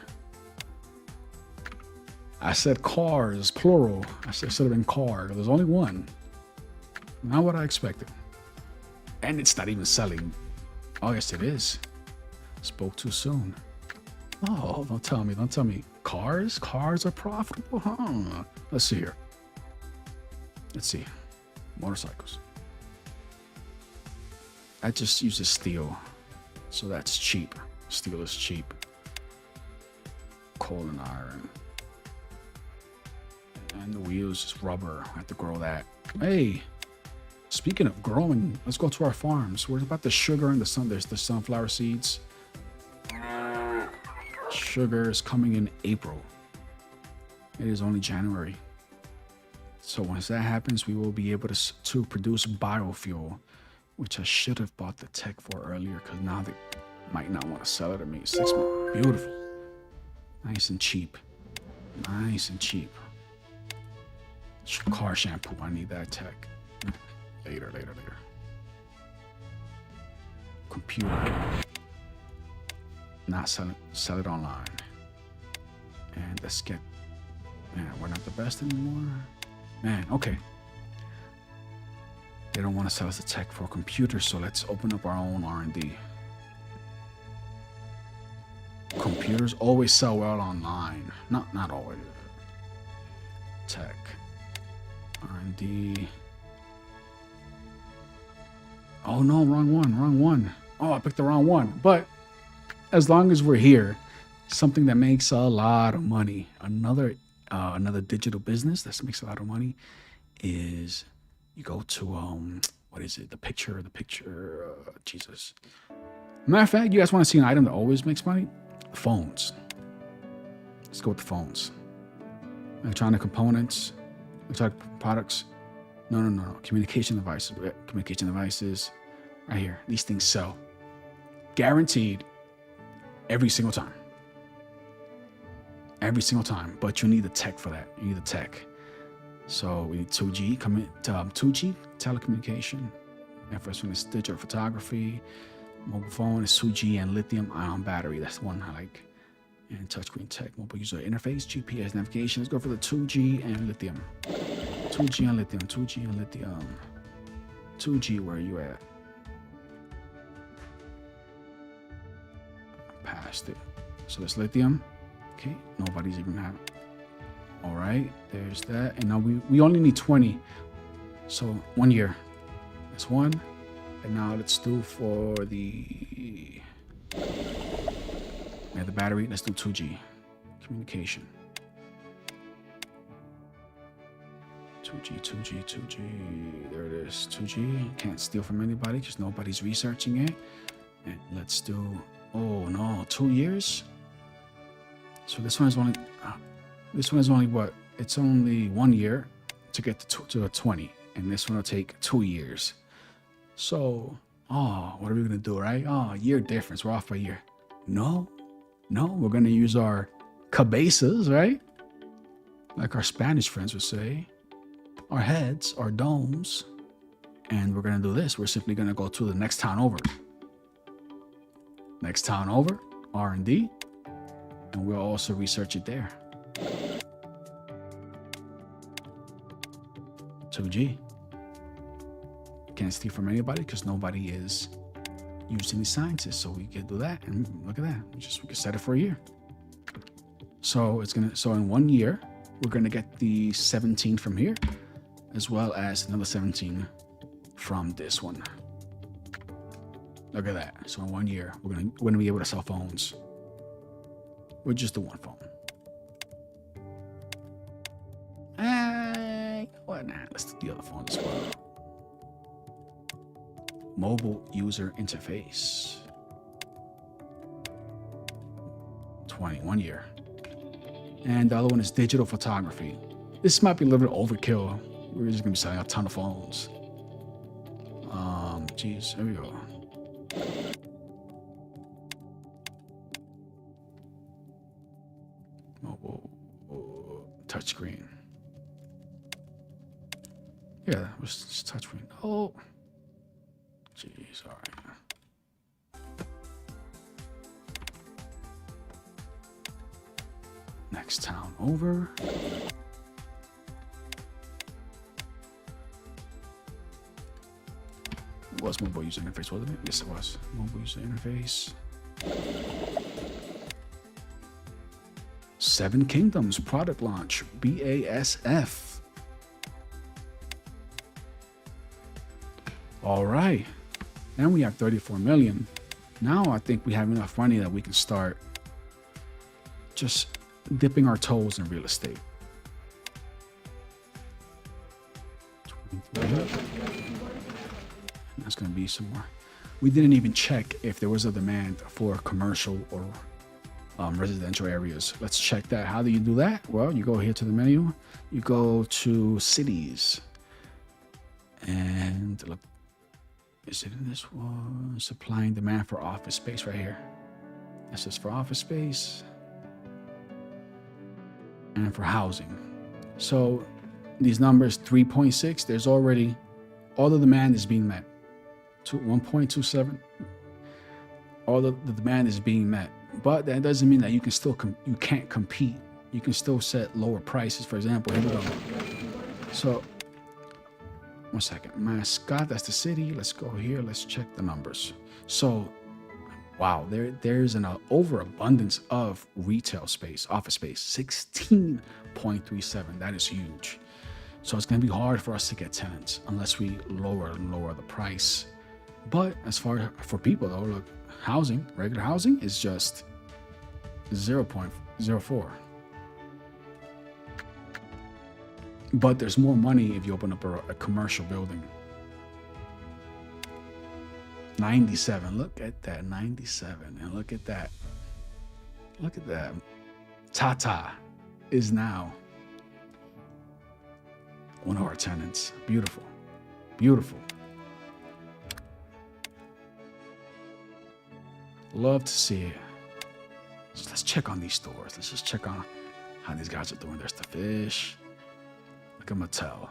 I said cars, plural. I said it should have been car. There's only one. Not what I expected. And it's not even selling. Oh, yes, it is. Spoke too soon. Oh, don't tell me. Don't tell me. Cars? Cars are profitable? Huh? Let's see here. Let's see. Motorcycles. That just uses steel. So that's cheap. Steel is cheap. Coal and iron. And the wheels is rubber. I have to grow that. Hey, speaking of growing, let's go to our farms. What about the sugar and the sun? There's the sunflower seeds. Sugar is coming in April. It is only January. So once that happens, we will be able to produce biofuel, which I should have bought the tech for earlier, because now they might not want to sell it to me. 6 months. Beautiful. Nice and cheap. Nice and cheap. Car shampoo. I need that tech. Later. Computer. Not sell it online. And let's get. Man, we're not the best anymore. Man, okay. They don't want to sell us the tech for computers, so let's open up our own R&D. Computers always sell well online. Not always. Tech. R&D. Oh no, wrong one. Oh, I picked the wrong one. But as long as we're here, something that makes a lot of money. Another digital business that makes a lot of money is you go to what is it? The picture. Jesus. Matter of fact, you guys want to see an item that always makes money? Phones. Let's go with the phones. Electronic components, electronic products. No. Communication devices. Right here. These things sell. Guaranteed. Every single time. But you need the tech for that. You need the tech. So we need 2G. 2G telecommunication. And first one is digital photography. Mobile phone is 2G and lithium-ion battery. That's the one I like. And touchscreen tech, mobile user interface, GPS navigation. Let's go for the 2G and lithium. 2G and lithium. 2G, where are you at? Passed it. So it's lithium. Okay, nobody's even having. All right, there's that. And now we only need 20. So 1 year. That's one. And now let's do for the battery. Let's do 2G. Communication. 2G. There it is. 2G. Can't steal from anybody because nobody's researching it. And let's do. Oh no, 2 years. So this one is only what? It's only 1 year to get to a 20, and this one will take 2 years. So, what are we gonna do, right? Year difference. We're off by a year. No, we're gonna use our cabezas, right? Like our Spanish friends would say. Our heads, our domes, and we're gonna do this. We're simply gonna go to the next town over. Next town over, R&D, and we'll also research it there. 2G. Can't steal from anybody because nobody is using the sciences, so we can do that. And look at that, we can set it for a year. So in 1 year, we're gonna get the 17 from here, as well as another 17 from this one. Look at that. So in 1 year, we're gonna be able to sell phones with just the one phone. What? Nah, let's do the other phone as well. Mobile user interface. 1 year. And the other one is digital photography. This might be a little bit overkill. We're just gonna be selling a ton of phones. Geez, there we go. Mobile touchscreen. Yeah, it was just touchscreen. Oh, jeez, all right. Next town over. was mobile user interface, wasn't it? Yes, it was. Mobile user interface. Seven Kingdoms product launch, BASF. All right. And we have 34 million. Now I think we have enough money that we can start just dipping our toes in real estate. That's going to be some more. We didn't even check if there was a demand for commercial or residential areas. Let's check that. How do you do that? Well, you go here to the menu, you go to cities, and look, is it in this one? Supply and demand for office space right here. This is for office space and for housing. So these numbers 3.6, there's already all the demand is being met. To 1.27, all the demand is being met. But that doesn't mean that you can still you can't compete. You can still set lower prices. For example, here we go. So, 1 second. Mascot, that's the city. Let's go here. Let's check the numbers. So, wow, there's an overabundance of retail space, office space, 16.37. That is huge. So it's going to be hard for us to get tenants unless we lower the price. But as far for people though, look, housing, regular housing is just 0.04. But there's more money if you open up a commercial building. 97, look at that, 97, and look at that. Look at that. Tata is now one of our tenants. Beautiful, beautiful. Love to see it. So let's check on these stores. Let's just check on how these guys are doing. There's the fish. Look at Mattel.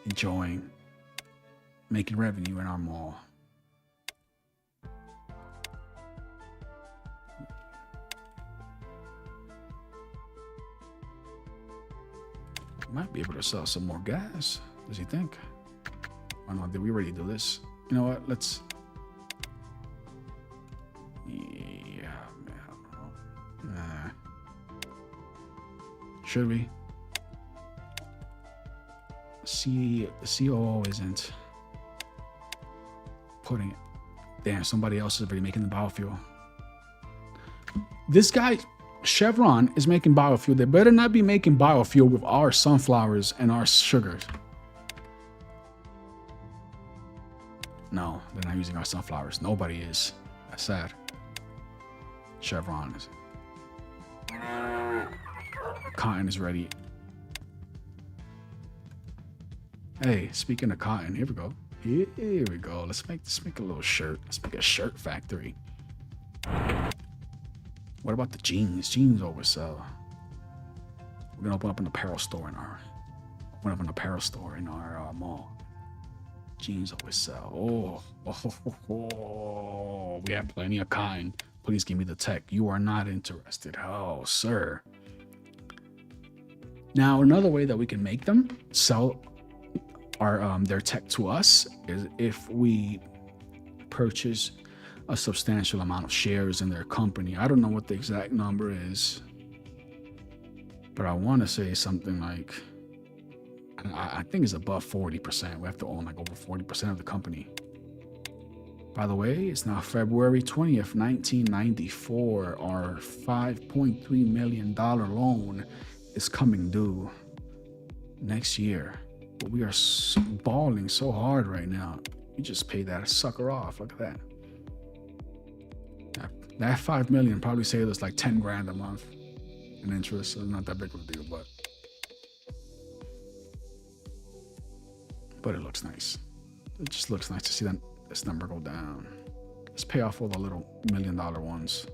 Enjoying making revenue in our mall. Might be able to sell some more gas. Does he think? Oh no, did we already do this? You know what? Let's. Yeah, man. Should we? See, the COO isn't putting it. Damn, somebody else is already making the biofuel. This guy, Chevron, is making biofuel. They better not be making biofuel with our sunflowers and our sugars. No, they're not using our sunflowers. Nobody is. That's sad. Chevron is. Cotton is ready. Hey, speaking of cotton, here we go. Here we go. Let's make a little shirt. Let's make a shirt factory. What about the jeans? Jeans oversell. We're gonna open up an apparel store in our mall. Jeans oversell. Oh, we have plenty of cotton. Please give me the tech. You are not interested. Oh, sir. Now, another way that we can make them sell their tech to us is if we purchase a substantial amount of shares in their company. I don't know what the exact number is, but I want to say something like, I think it's above 40%. We have to own like over 40% of the company. By the way, it's now February 20th, 1994. Our $5.3 million loan is coming due next year. But we are balling so hard right now. We just paid that sucker off. Look at that. That 5 million probably saved us like 10 grand a month in interest. So it's not that big of a deal, but it looks nice. It just looks nice to see that this number go down. Let's pay off all the little $1 million ones.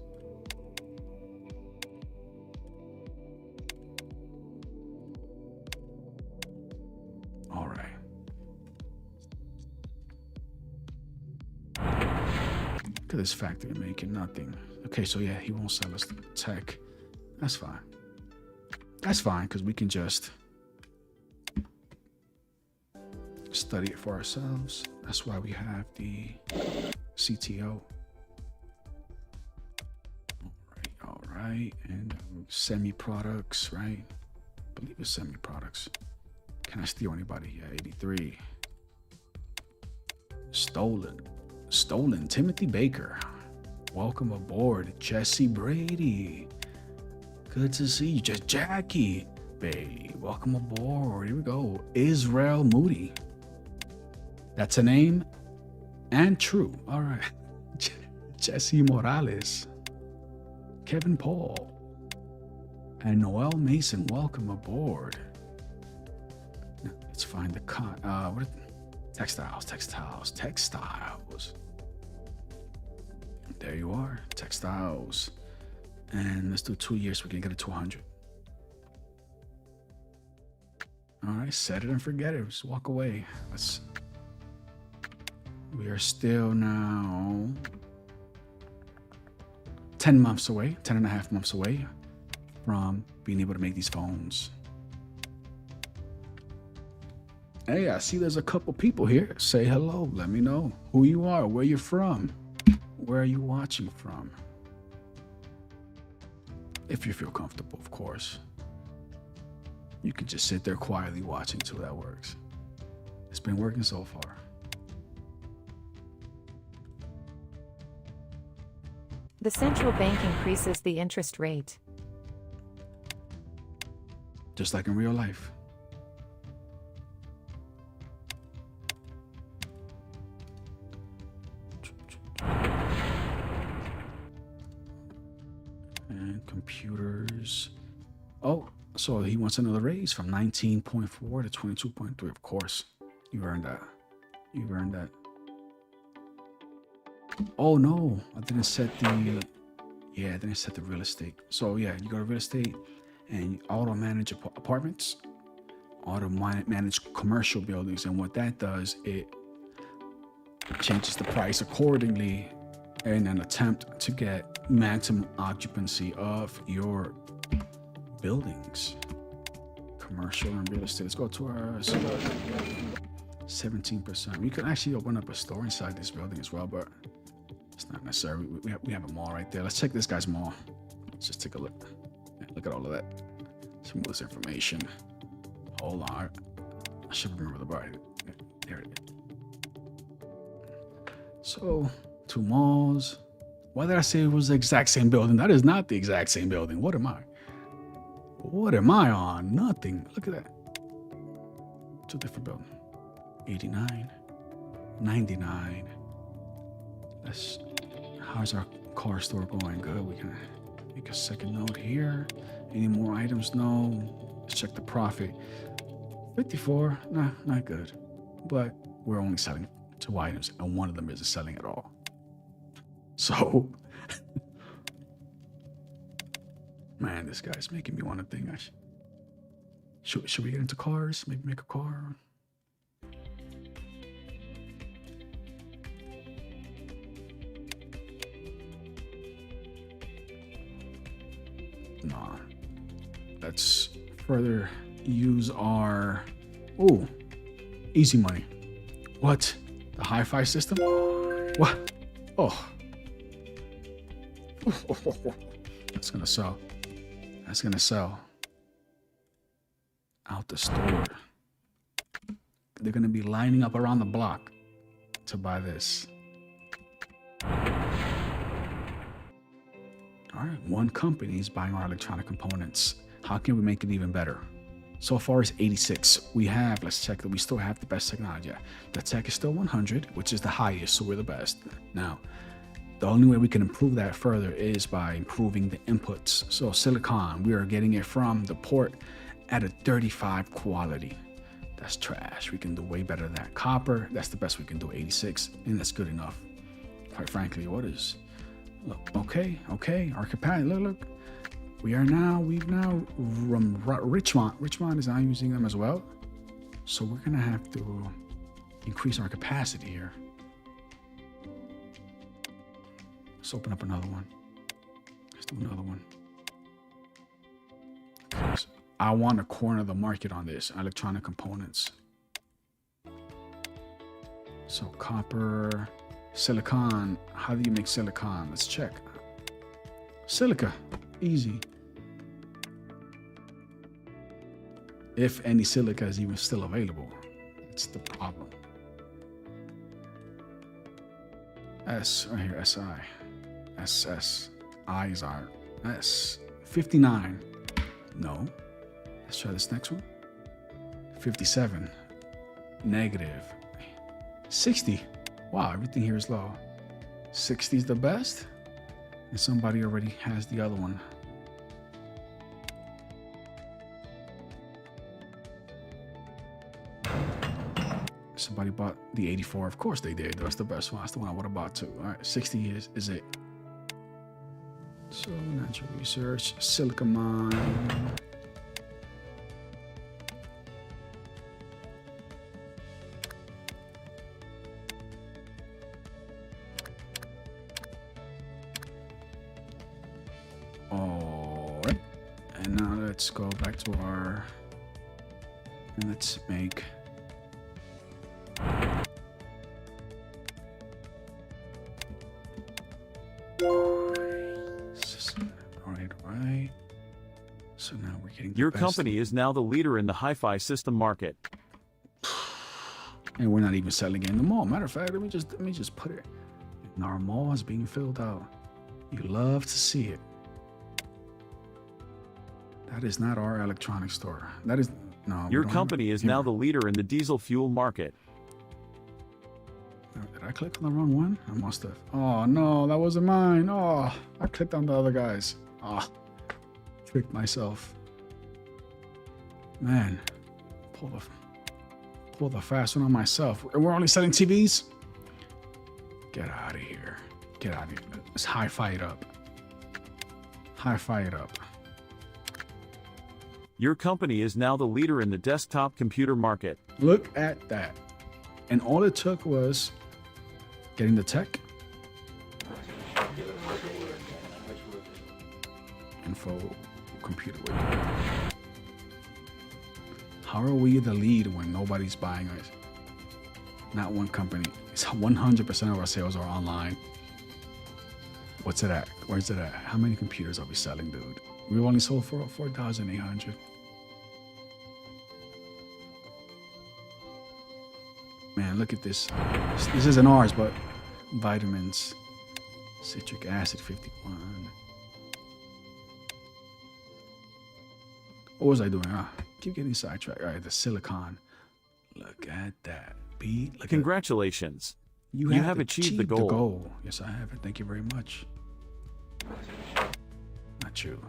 All right. Look at this factory making nothing. Okay, so yeah, he won't sell us the tech. That's fine. That's fine, because we can just study it for ourselves. That's why we have the CTO. All right, and semi-products, right? I believe it's semi-products. Can I steal anybody? Yeah, 83. Stolen. Timothy Baker. Welcome aboard, Jesse Brady. Good to see you. Just Jackie Bailey. Welcome aboard. Here we go. Israel Moody. That's a name and true. All right. Jesse Morales. Kevin Paul. And Noel Mason. Welcome aboard. Now, let's find the textiles. There you are. Textiles. And let's do 2 years. We can get it to 100. All right, set it and forget it. Just walk away. We are still now 10 months away, 10 and a half months away from being able to make these phones. Hey, I see there's a couple people here. Say hello. Let me know who you are, where you're from. Where are you watching from? If you feel comfortable, of course. You can just sit there quietly watching till that works. It's been working so far. The central bank increases the interest rate. Just like in real life. And computers. Oh, so he wants another raise from 19.4 to 22.3. Of course, you earned that. You earned that. Oh no, I didn't set the. Yeah, I didn't set the real estate. So yeah, you go to real estate and you auto manage apartments, auto manage commercial buildings, and what that does, it changes the price accordingly in an attempt to get maximum occupancy of your buildings. Commercial and real estate. Let's go to our 17%. We could actually open up a store inside this building as well, but it's not necessary. We have a mall right there. Let's check this guy's mall. Let's just take a look. Yeah, look at all of that. Some of this information. Hold on. I should remember the bar. There it is. So, 2 malls. Why did I say it was the exact same building? That is not the exact same building. What am I? What am I on? Nothing. Look at that. It's a different building. 89. 99. How's our car store going? Good. We can make a second note here. Any more items? No. Let's check the profit. 54. Nah, not good. But we're only selling 2 items, and one of them isn't selling at all. So, man, this guy's making me want to think. Should we get into cars? Maybe make a car. Nah. Let's further use our easy money. What? The hi-fi system? What? Oh. That's gonna sell. That's gonna sell. Out the store. They're gonna be lining up around the block to buy this. All right, one company is buying our electronic components. How can we make it even better? So far it's 86. Let's check that we still have the best technology. Yeah, the tech is still 100, which is the highest, so we're the best. Now, the only way we can improve that further is by improving the inputs. So silicon, we are getting it from the port at a 35 quality. That's trash. We can do way better than that. Copper, that's the best we can do, 86, and that's good enough. Quite frankly, look, okay, our capacity, look. We've now, Richmond is now using them as well. So we're gonna have to increase our capacity here. Let's open up another one. Let's do another one. I want to corner the market on this, electronic components. So copper, silicon. How do you make silicon? Let's check. Silica, easy. If any silica is even still available, that's the problem. S right here, SI, SS, I is R, S, 59. No. Let's try this next one. 57. Negative. 60. Wow, everything here is low. 60 is the best? And somebody already has the other one. Somebody bought the 84. Of course they did. That's the best one. That's the one I would have bought too. All right, 60 is it. So natural research, silicon mine. All right, and now let's go back to our, and let's make right. So now we're getting Your company is now the leader in the hi-fi system market. And we're not even selling it in the mall. Matter of fact, let me just put it in our mall is being filled out. You love to see it. That is not our electronics store. That is no. Your company is now the leader in the diesel fuel market. Did I click on the wrong one? I must have. Oh no, that wasn't mine. Oh, I clicked on the other guys. Ah, tricked myself. Man, pull the fast one on myself. We're only selling TVs? Get out of here. Get out of here. Let's hi-fi it up. Hi-fi it up. Your company is now the leader in the desktop computer market. Look at that. And all it took was getting the tech. Info computer. How are we the lead when nobody's buying us? Not one company. It's 100% of our sales are online. What's it at? Where's it at? How many computers are we selling, dude? We've only sold for 4,800. Man, look at this. This isn't ours, but vitamins, citric acid 51. What was I doing? Keep getting sidetracked. All right, the silicon. Look at that. Look Congratulations. You have achieved the goal. Yes, I have. Thank you very much. Not you.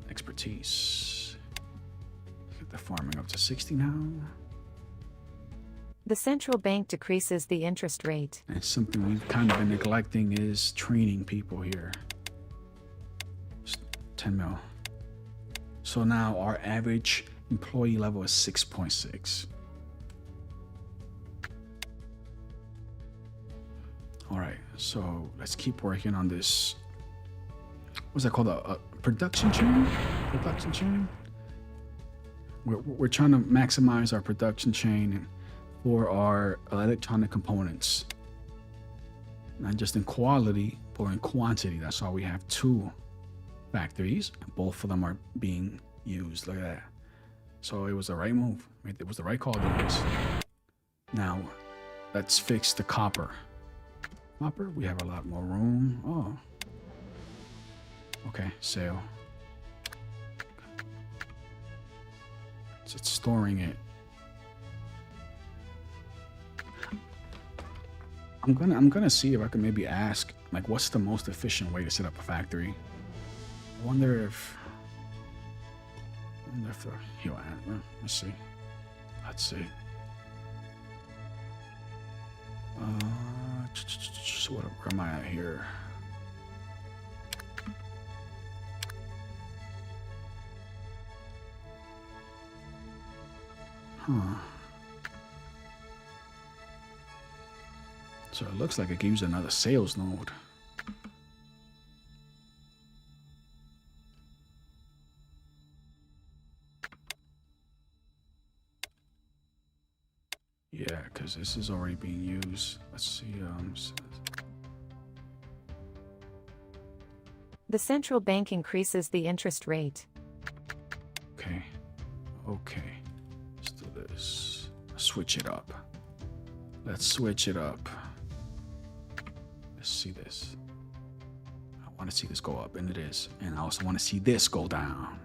Expertise. Get the farming up to 60 now. The central bank decreases the interest rate. And something we've kind of been neglecting is training people here. 10 mil. So now our average employee level is 6.6. All right, so let's keep working on this. What's that called? A production chain? Production chain? We're trying to maximize our production chain for our electronic components. Not just in quality, but in quantity. That's why we have 2 factories, and both of them are being used. Look at that. So it was the right move. It was the right call to use. Now, let's fix the copper. Copper, we have a lot more room. Oh. Okay, sale. So it's storing it. I'm gonna see if I can maybe ask, like, what's the most efficient way to set up a factory? I wonder if here I am. Let's see. Where am I at here? So it looks like it gives another sales node. Yeah, because this is already being used. Let's see. The central bank increases the interest rate. Okay. Okay. Let's do this. Switch it up. Let's switch it up. Let's see this. I want to see this go up, and it is. And I also want to see this go down.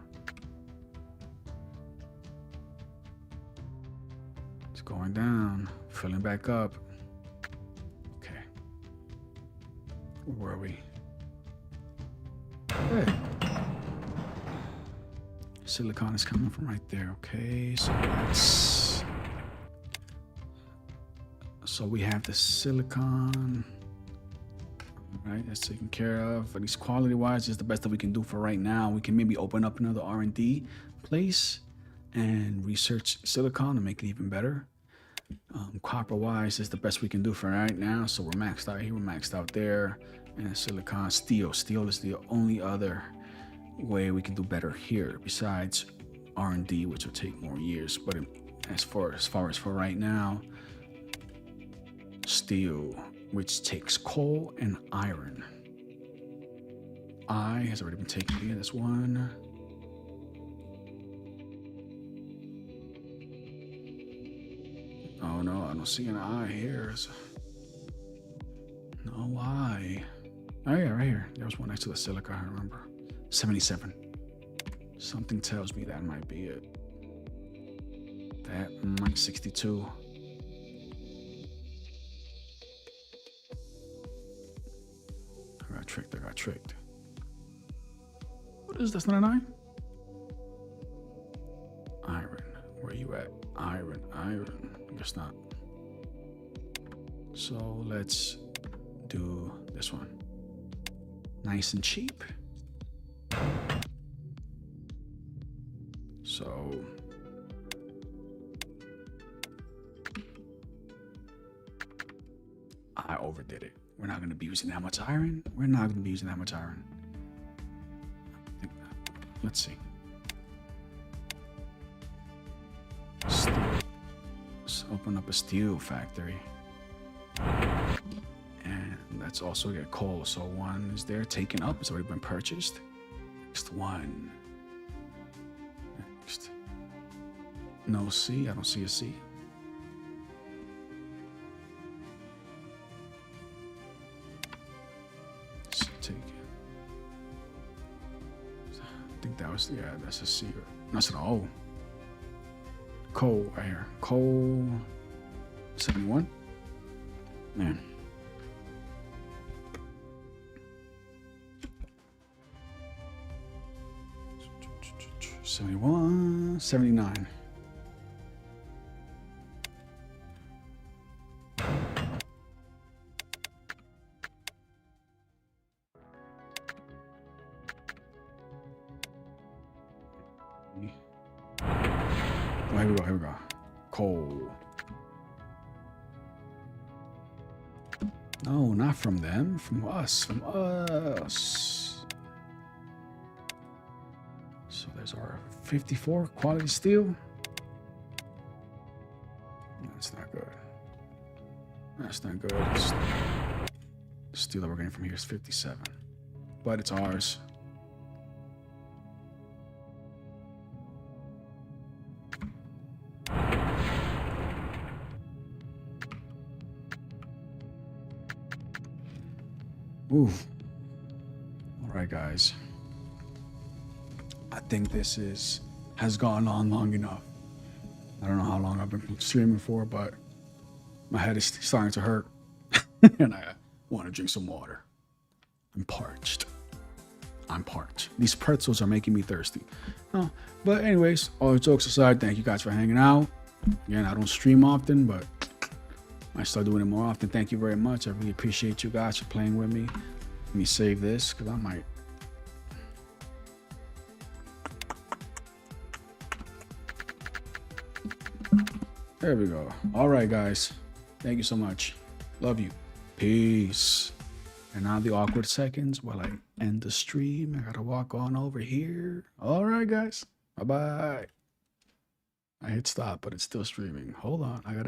It's going down. Filling back up. Okay. Where were we? Hey. Silicon is coming from right there. Okay, so that's... So we have the silicon. Right, that's taken care of. At least quality-wise, is the best that we can do for right now. We can maybe open up another R&D place and research silicon to make it even better. Copper-wise is the best we can do for right now. So we're maxed out here, we're maxed out there. And silicon, steel. Steel is the only other way we can do better here, besides R&D, which will take more years. But as far as for right now, steel, which takes coal and iron. I has already been taken here. That's one. Oh no, I don't see an I here. No I. Oh yeah, right here. There was one next to the silica, I remember. 77. Something tells me that might be it. That might 62. I got tricked. What is this, not an I? Iron. Where you at? Iron. I guess not. So let's do this one. Nice and cheap. So I overdid it. We're not going to be using that much iron. Let's see. Steel. Let's open up a steel factory. And let's also get coal. So one is there, taken up. It's already been purchased. Next one. Next. No C. I don't see a C. Let's take it. I think that was, yeah, that's a C. That's an O. Coal right here. Coal 71. Man. $71, $79. Oh, here we go. Coal. No, not from them. From us. So there's our 54 quality steel. That's not good. The steel that we're getting from here is 57. But it's ours. Ooh. All right, guys. I think this has gone on long enough. I don't know how long I've been streaming for, but my head is starting to hurt. And I want to drink some water. I'm parched. These pretzels are making me thirsty. No, but anyways, all jokes aside, thank you guys for hanging out. Again, I don't stream often, but I start doing it more often. Thank you very much. I really appreciate you guys for playing with me. Let me save this because I might. There we go. All right, guys. Thank you so much. Love you. Peace. And now the awkward seconds while I end the stream. I gotta walk on over here. All right, guys. Bye-bye. I hit stop, but it's still streaming. Hold on. I gotta